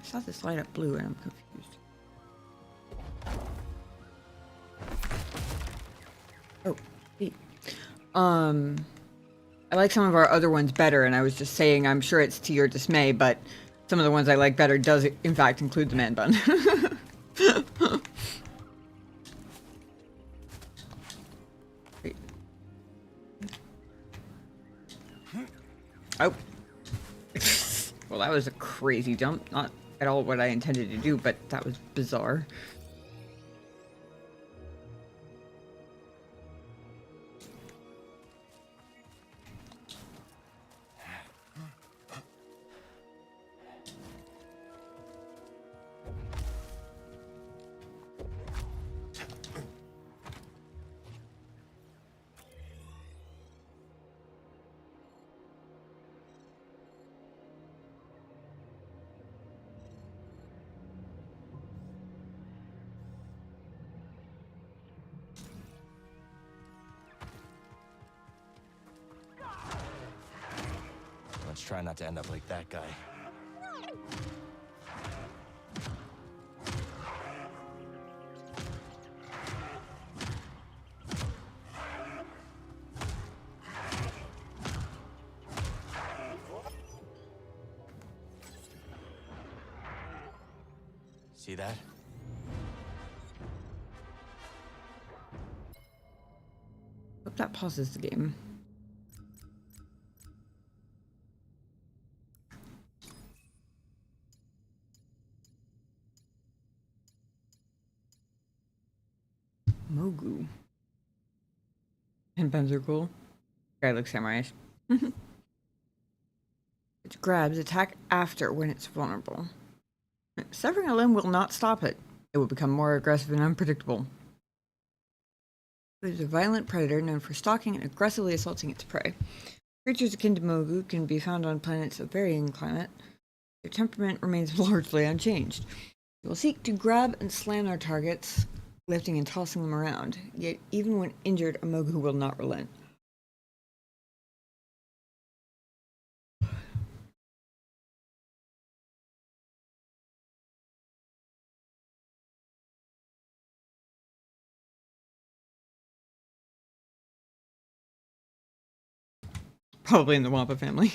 saw this light up blue and I'm confused. Oh, hey. I like some of our other ones better, and I was just saying I'm sure it's to your dismay, but some of the ones I like better does in fact include the man bun. Oh. Well, that was a crazy jump. Not at all what I intended to do, but that was bizarre.
Let's try not to end up like that guy. See that?
Hope that pauses the game. Mogu. Handguns are cool. Guy looks samurai-ish. Its grabs attack after when it's vulnerable. Severing a limb will not stop it. It will become more aggressive and unpredictable. It is a violent predator known for stalking and aggressively assaulting its prey. Creatures akin to Mogu can be found on planets of varying climate. Their temperament remains largely unchanged. They will seek to grab and slam their targets, lifting and tossing them around. Yet, even when injured, a Mogu will not relent. Probably in the Wampa family.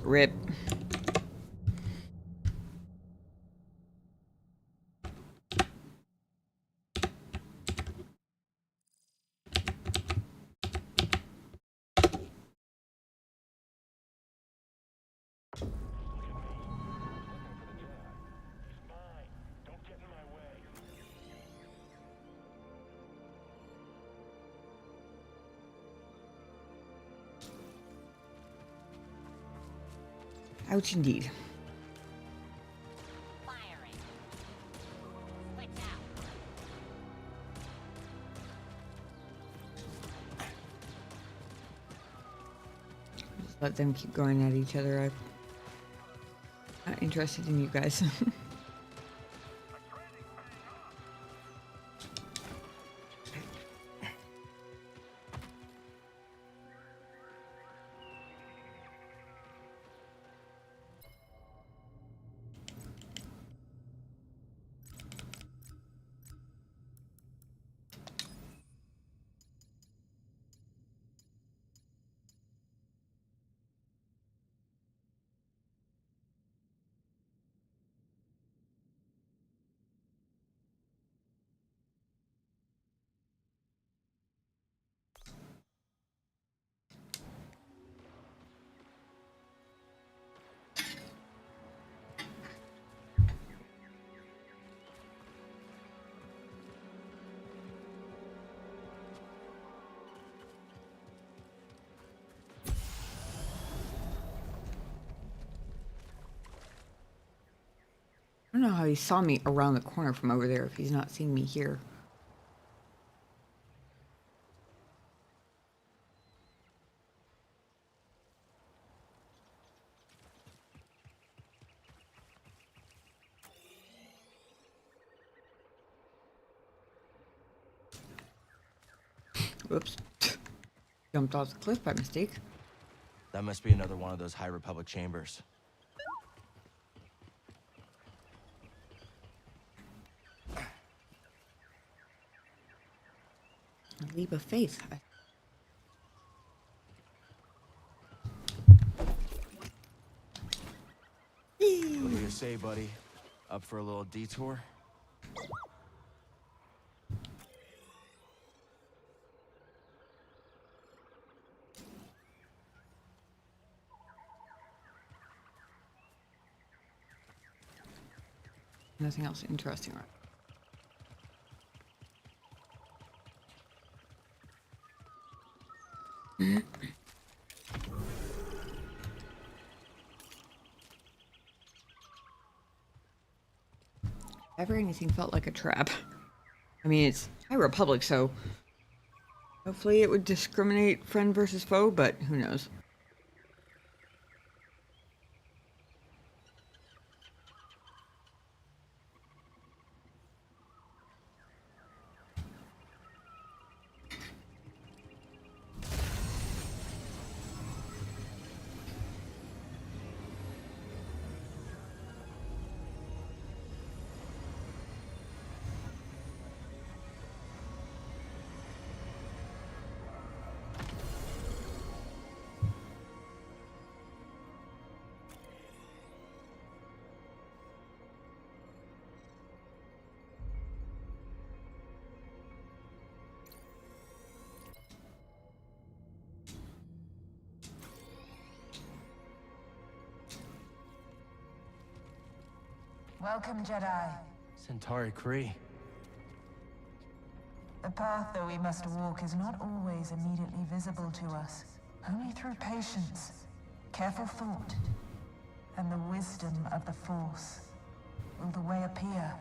Rip. Ouch, indeed.
Firing. Switch out.
Just let them keep going at each other. I'm not interested in you guys. I don't know how he saw me around the corner from over there if he's not seeing me here. Whoops. Jumped off the cliff by mistake.
That must be another one of those High Republic chambers.
A leap of faith.
What do you say, buddy? Up for a little detour?
Nothing else interesting, right? Ever anything felt like a trap? I mean, it's High Republic, so hopefully it would discriminate friend versus foe, but who knows?
Welcome, Jedi.
Centauri Kree.
The path that we must walk is not always immediately visible to us. Only through patience, careful thought, and the wisdom of the Force will the way appear.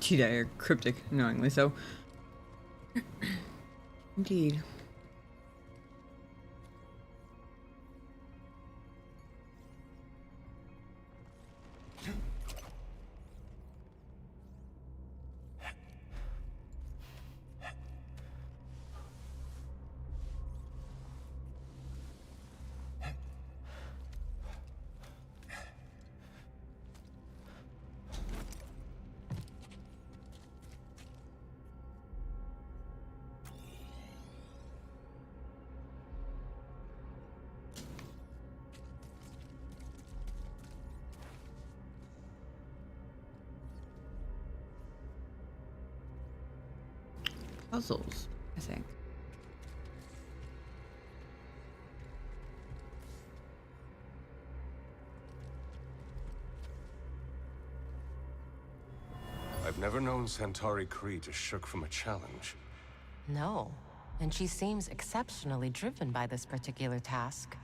Jedi are cryptic, knowingly so. Indeed. Puzzles, I think.
I've never known Centauri Kree to shook from a challenge.
No, and she seems exceptionally driven by this particular task.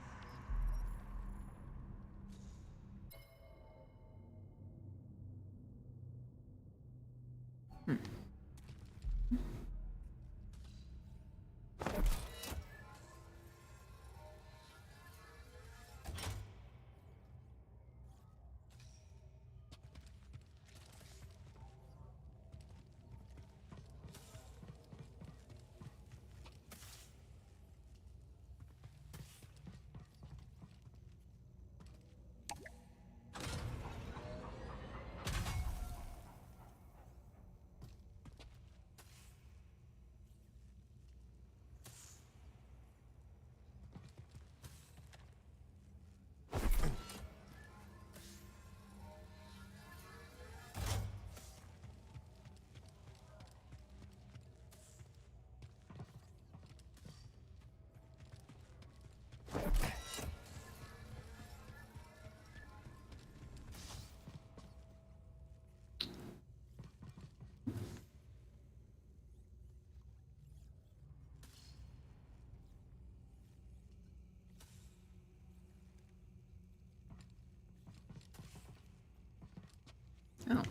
Oh.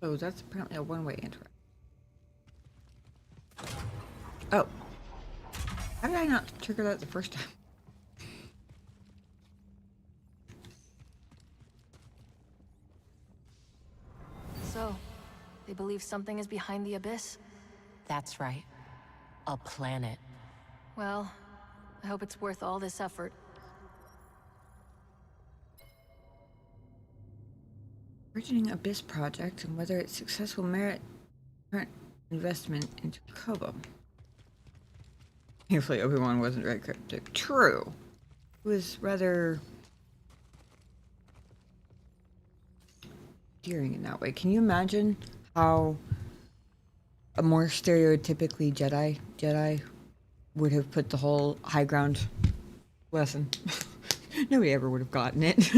So that's apparently a one-way entry. Oh. How did I not trigger that the first time?
So, they believe something is behind the abyss?
That's right. A planet.
Well, I hope it's worth all this effort.
Originating Abyss project and whether its successful merit current investment into Kobo. Thankfully, Obi-Wan wasn't very cryptic. True. It was rather endearing in that way. Can you imagine how a more stereotypically Jedi would have put the whole high ground lesson? Nobody ever would have gotten it.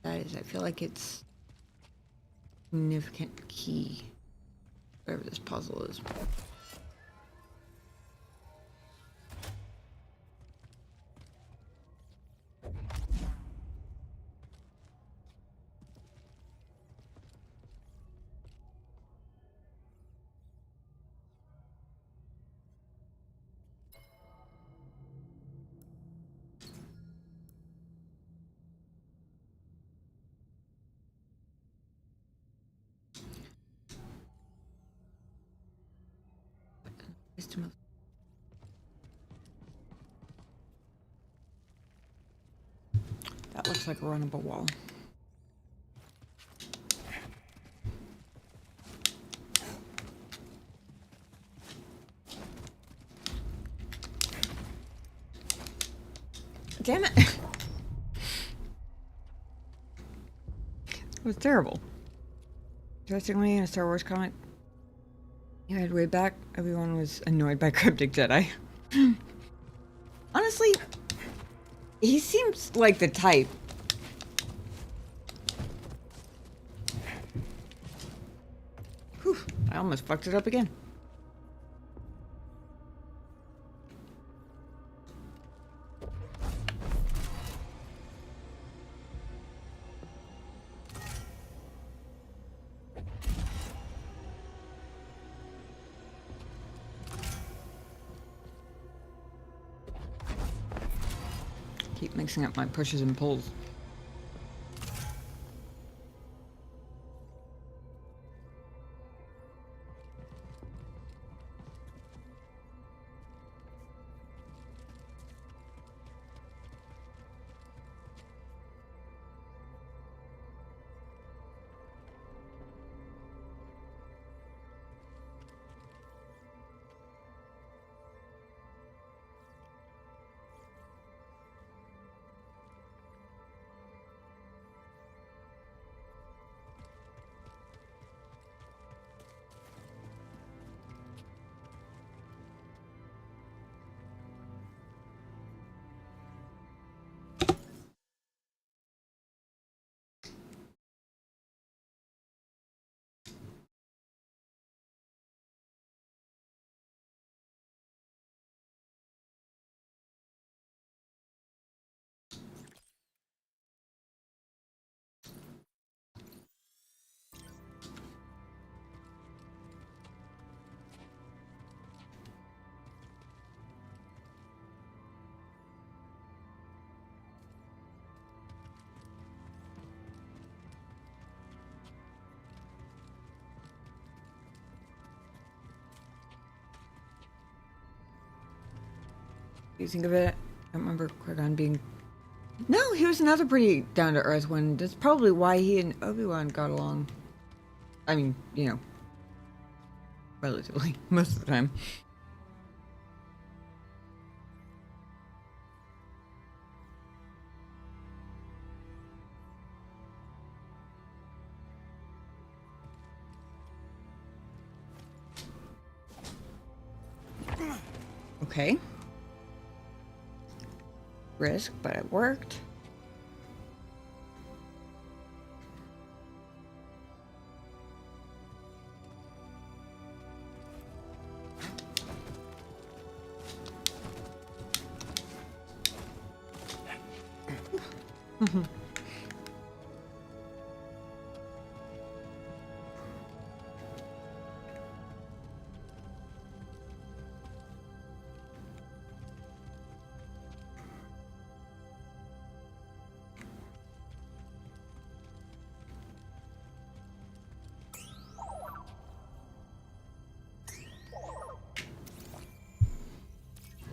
That is, I feel like it's a significant key, whatever this puzzle is. System of... That looks like a runnable wall. Damn it. It was terrible. Interestingly, in a Star Wars comic you had way back, everyone was annoyed by cryptic Jedi. Honestly, he seems like the type. Whew, I almost fucked it up again. Keep mixing up my pushes and pulls. You think of it, I don't remember Qui-Gon being... No, he was another pretty down-to-earth one. That's probably why he and Obi-Wan got along. I mean, you know, relatively, most of the time. Okay. Risk, but it worked.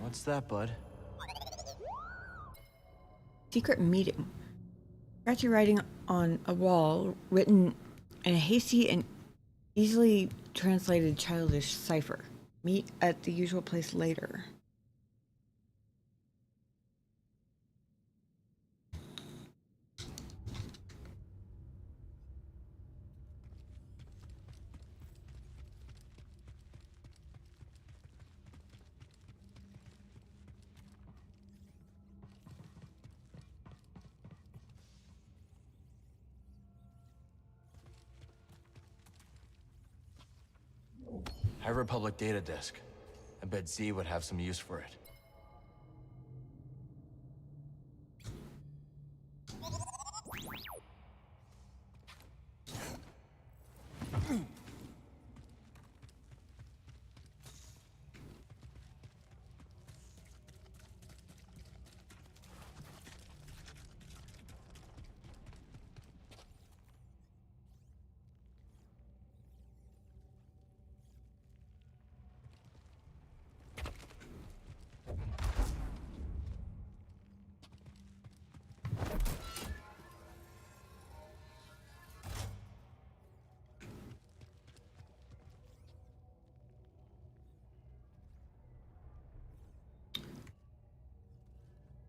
What's that, bud?
Secret meeting. Got you writing on a wall, written in a hasty and easily translated childish cipher. Meet at the usual place later.
High Republic data disk. I bet Z would have some use for it.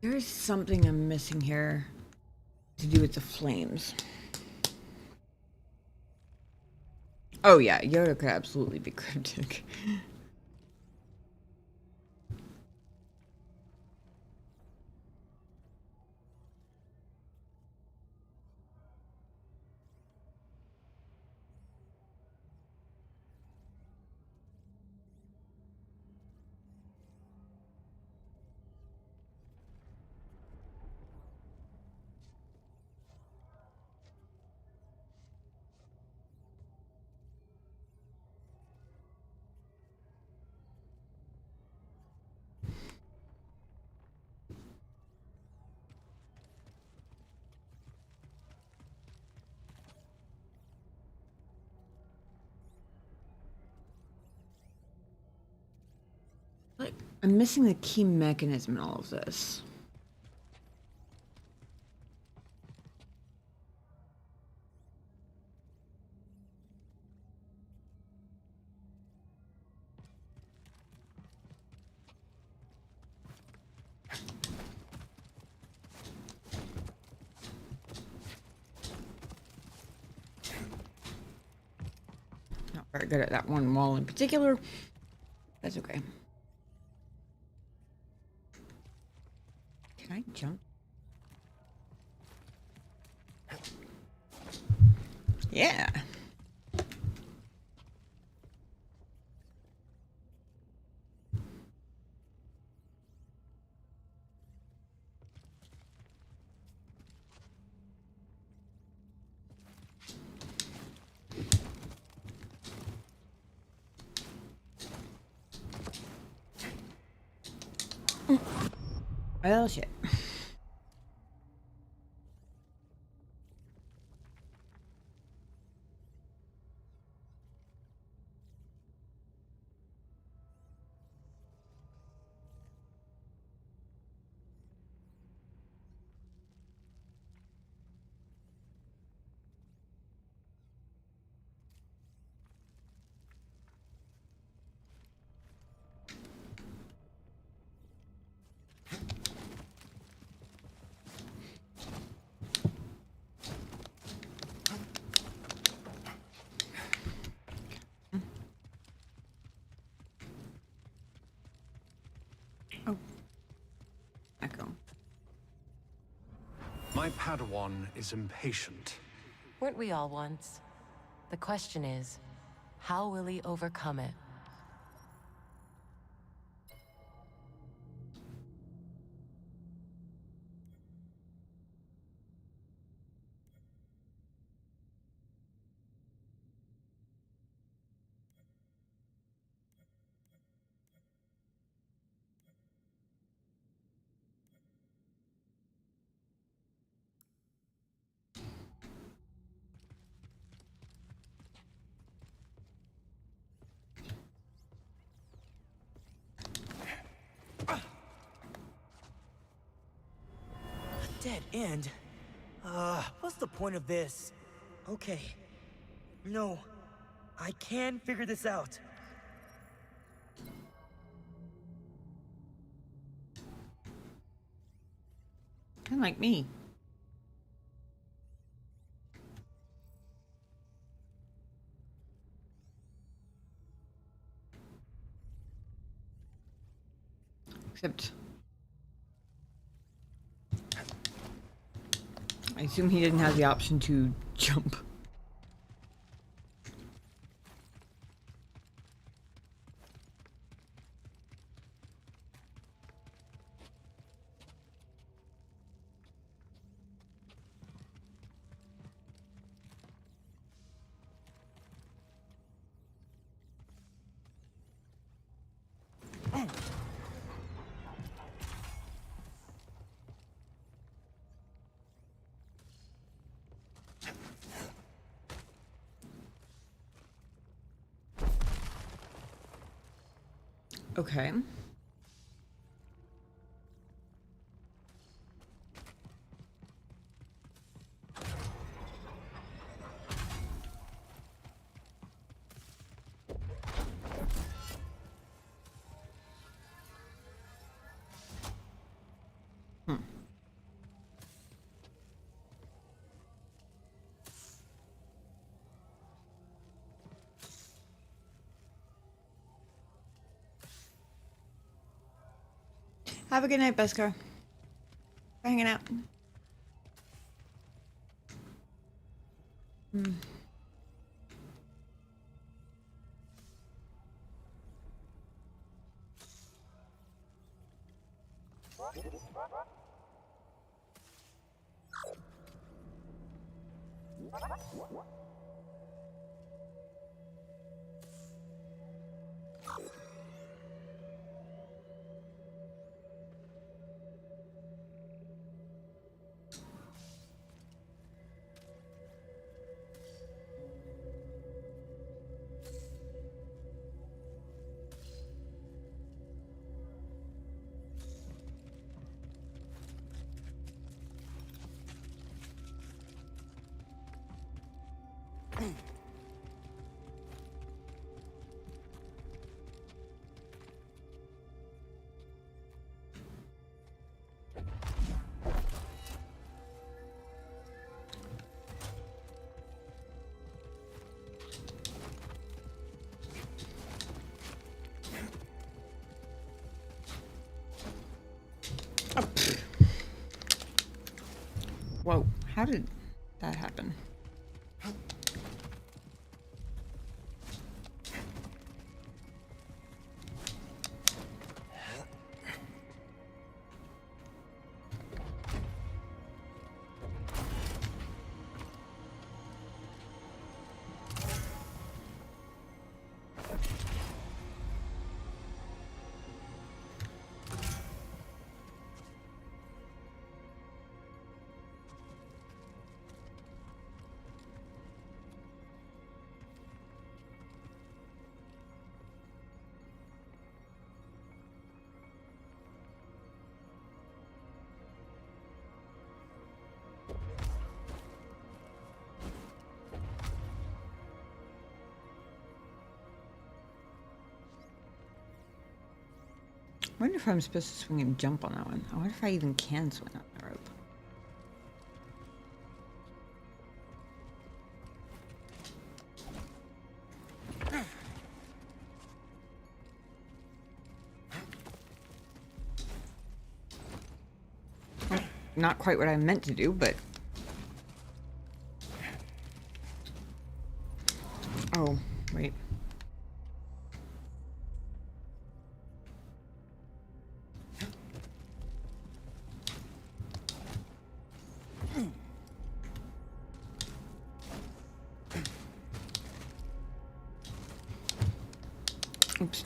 There's something I'm missing here to do with the flames. Oh yeah, Yoda could absolutely be cryptic. Like, I'm missing the key mechanism in all of this. Not very good at that one wall in particular. That's okay. Can I jump? Yeah. Well, shit. Oh. Echo.
My Padawan is impatient.
Weren't we all once? The question is, how will he overcome it?
Dead end? What's the point of this? Okay. No. I can figure this out.
Kind of like me. Except I assume he didn't have the option to jump. Okay. Hmm. Have a good night, Beskar. Hanging out. Whoa, how did that happen? I wonder if I'm supposed to swing and jump on that one. I wonder if I even can swing on the rope. Well, not quite what I meant to do, but... Oh, wait. Oops.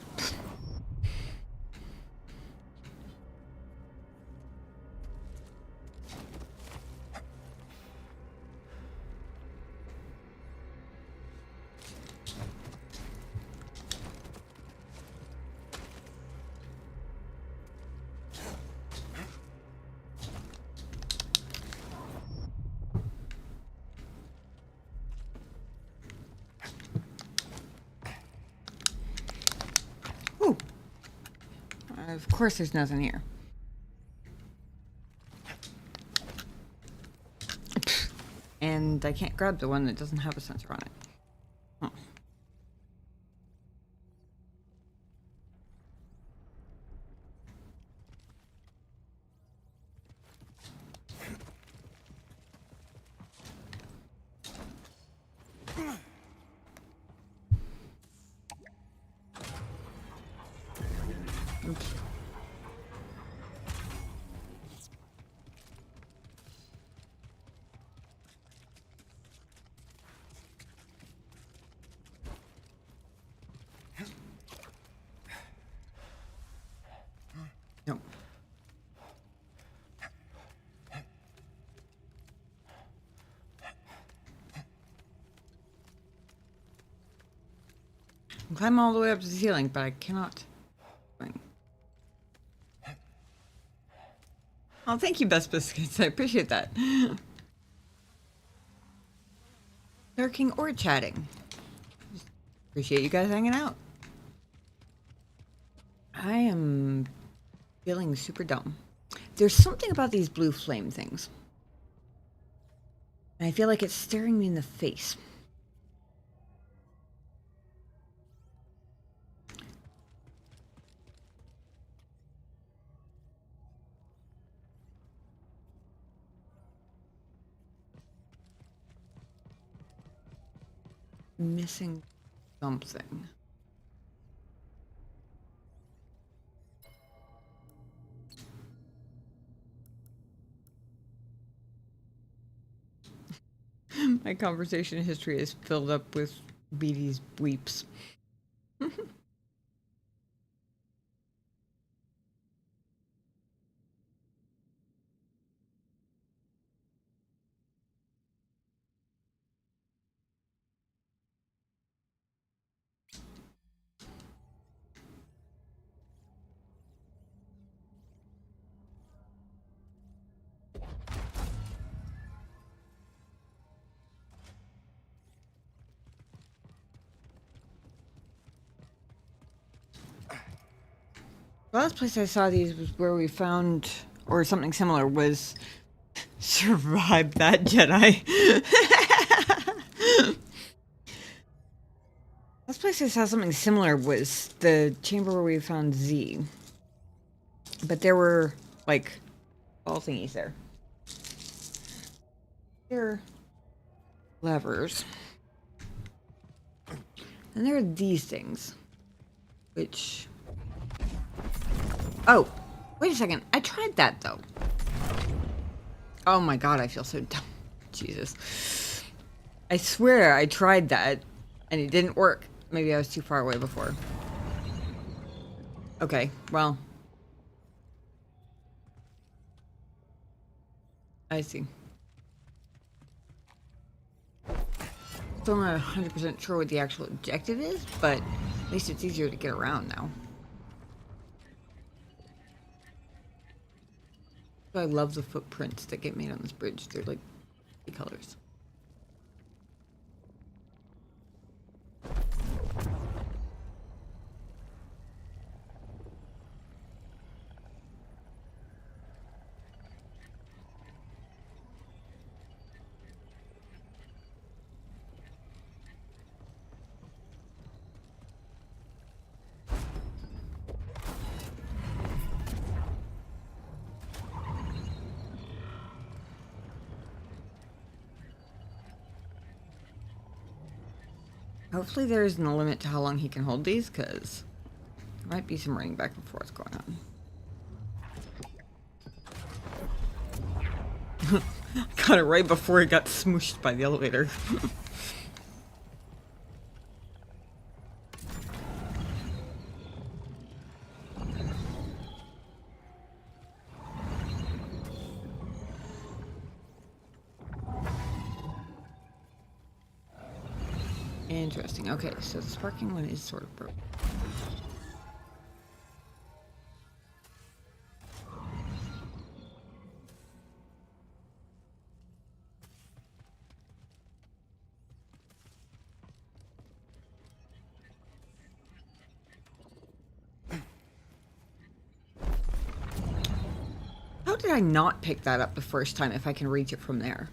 Ooh. Of course there's nothing here. And I can't grab the one that doesn't have a sensor on it. Huh. Oops. No. I can climb all the way up to the ceiling, but I cannot swing. Oh, thank you, Best Biscuits. I appreciate that. Lurking or chatting. Just appreciate you guys hanging out. I am feeling super dumb. There's something about these blue flame things. And I feel like it's staring me in the face. missing something. My conversation history is filled up with Beatty's weeps. The last place I saw these was where we found, or something similar, was survive that Jedi. Last place I saw something similar was the chamber where we found Z. But there were, like, ball thingies there. They're levers. And there are these things. Which... Oh, wait a second. I tried that, though. Oh my god, I feel so dumb. Jesus. I swear I tried that, and it didn't work. Maybe I was too far away before. Okay, well. I see. Still not 100% sure what the actual objective is, but at least it's easier to get around now. I love the footprints that get made on this bridge. They're like the colors. Hopefully there isn't a limit to how long he can hold these, because there might be some running back and forth going on. Got it right before he got smooshed by the elevator. Interesting. Okay, so the sparking one is sort of broken. How did I not pick that up the first time if I can reach it from there?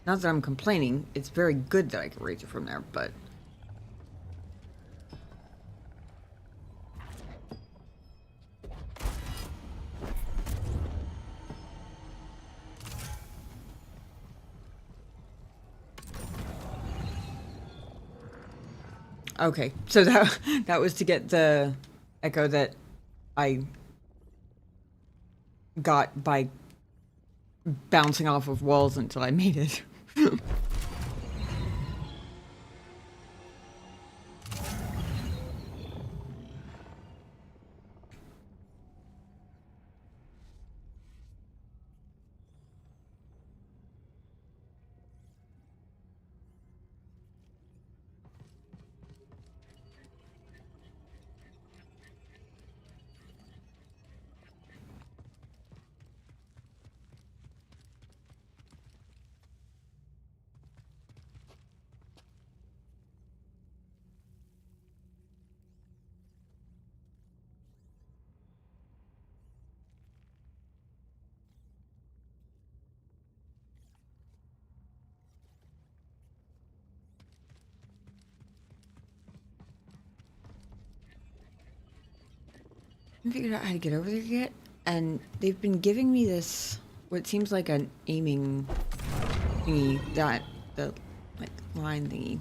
Not that I'm complaining, it's very good that I can reach it from there, but... Okay, so that was to get the echo that I got by bouncing off of walls until I made it. I haven't figured out how to get over there yet, and they've been giving me this, what seems like an aiming thingy, the like line thingy,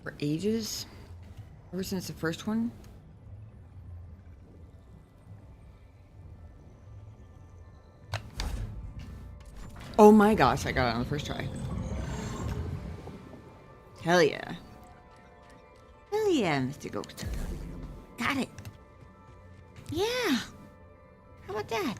for ages. Ever since the first one. Oh my gosh, I got it on the first try. Hell yeah. Hell yeah, Mr. Ghost. Got it. Yeah. How about that?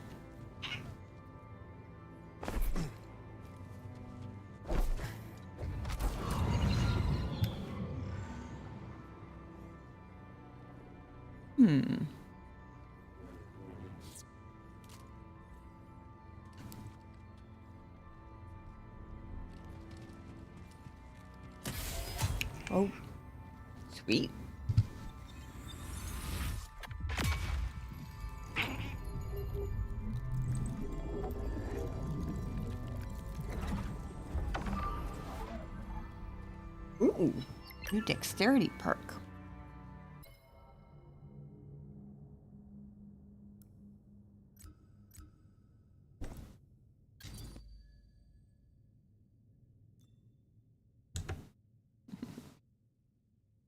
Oh, sweet. Ooh, new dexterity perk.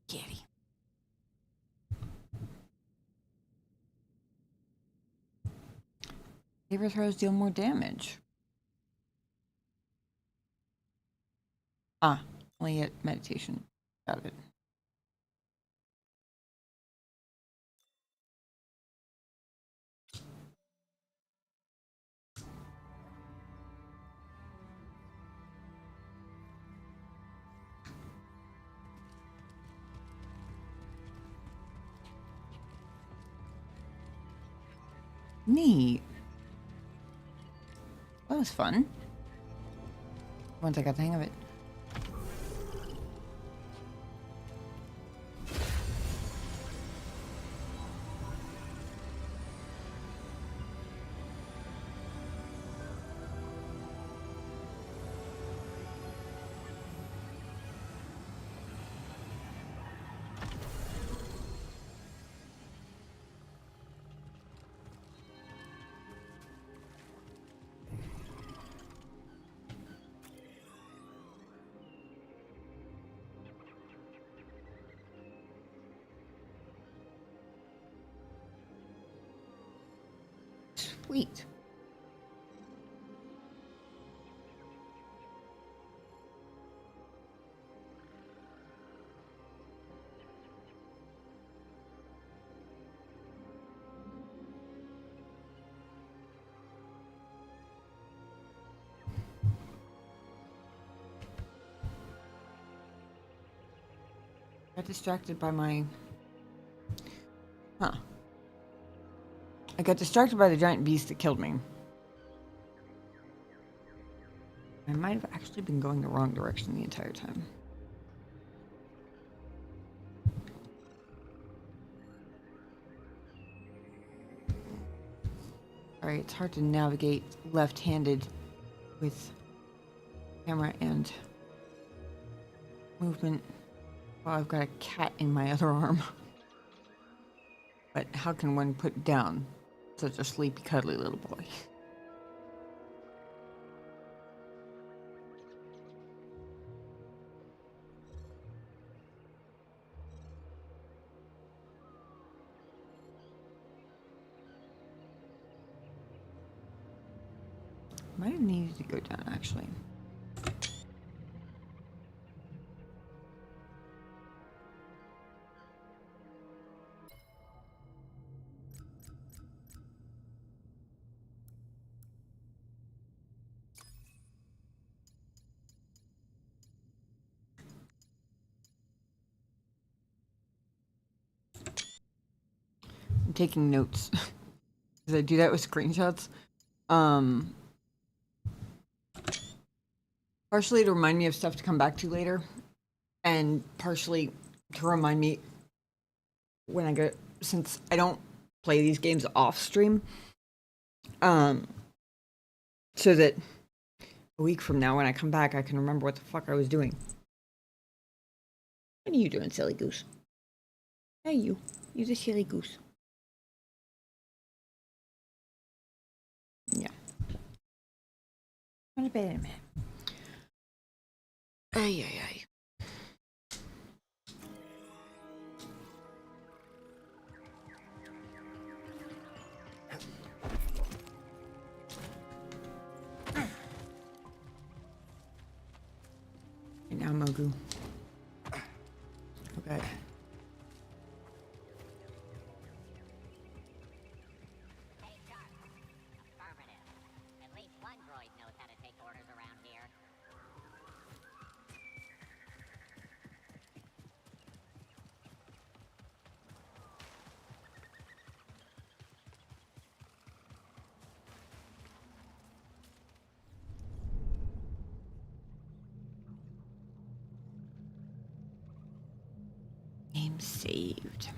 Kitty. Saber throws deal more damage. Ah, only at meditation. Got it. Neat. That was fun. Once I got the hang of it. Sweet. Got distracted by my... Huh. I got distracted by the giant beast that killed me. I might have actually been going the wrong direction the entire time. Alright, it's hard to navigate left-handed with camera and movement while I've got a cat in my other arm. But how can one put down such a sleepy, cuddly little boy? Might have needed to go down, actually. I'm taking notes. Because I do that with screenshots. Partially to remind me of stuff to come back to later. And partially to remind me when I go... Since I don't play these games off stream. So that a week from now when I come back, I can remember what the fuck I was doing. What are you doing, silly goose? Hey, you. You're the silly goose. Yeah. Go to bed in a minute. Ay, ay, ay. Right now, Mogu. Okay.
At least one droid knows how to take orders around here.
Game saved.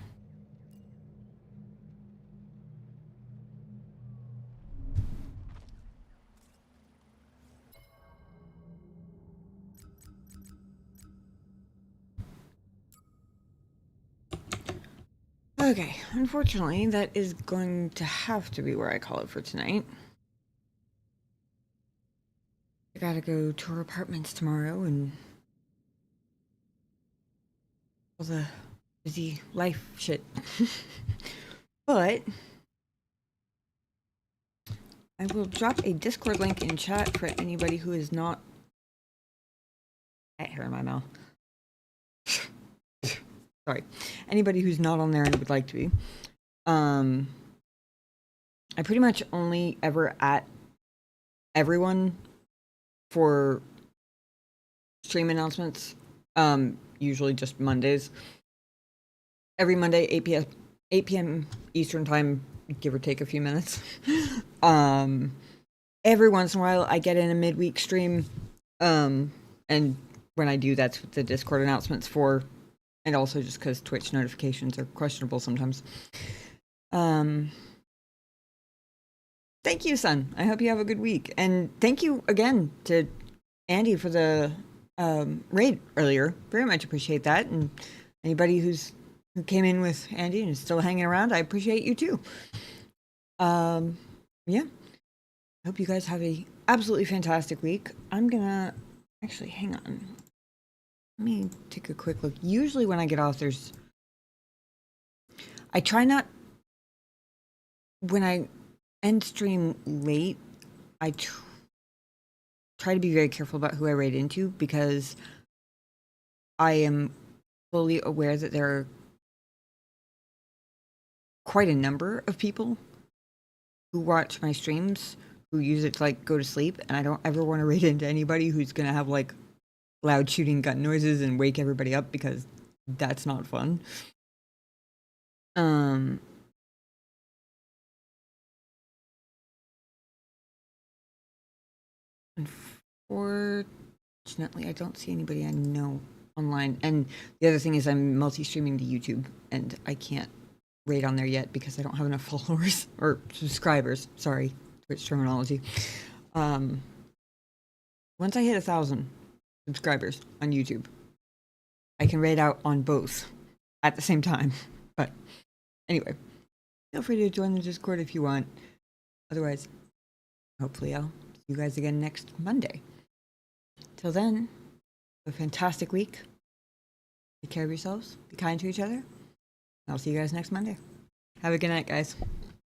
Okay, unfortunately, that is going to have to be where I call it for tonight. I gotta go tour apartments tomorrow and all the busy life shit. But I will drop a Discord link in chat for anybody who is not at hair in my mouth. Sorry. Anybody who's not on there and would like to be. I pretty much only ever at everyone for stream announcements. Usually just Mondays. Every Monday, 8 p.m. Eastern time, give or take a few minutes. Every once in a while I get in a midweek stream. And when I do, that's what the Discord announcements for. And also just because Twitch notifications are questionable sometimes. Thank you, son. I hope you have a good week. And thank you again to Andy for the raid earlier. Very much appreciate that. And anybody who came in with Andy and is still hanging around, I appreciate you too. Yeah. I hope you guys have a absolutely fantastic week. I'm gonna actually hang on. Let me take a quick look. Usually when I get off, I try not... When I end stream late, I try to be very careful about who I raid into, because I am fully aware that there are quite a number of people who watch my streams who use it to, like, go to sleep, and I don't ever want to raid into anybody who's gonna have, like, loud shooting gun noises and wake everybody up, because that's not fun. Unfortunately, I don't see anybody I know online. And the other thing is I'm multi-streaming to YouTube, and I can't raid on there yet because I don't have enough followers or subscribers. Sorry, Twitch terminology. Once I hit 1,000 subscribers on YouTube, I can raid out on both at the same time. But anyway, feel free to join the Discord if you want. Otherwise, hopefully I'll see you guys again next Monday. Till then, have a fantastic week. Take care of yourselves. Be kind to each other. I'll see you guys next Monday. Have a good night, guys.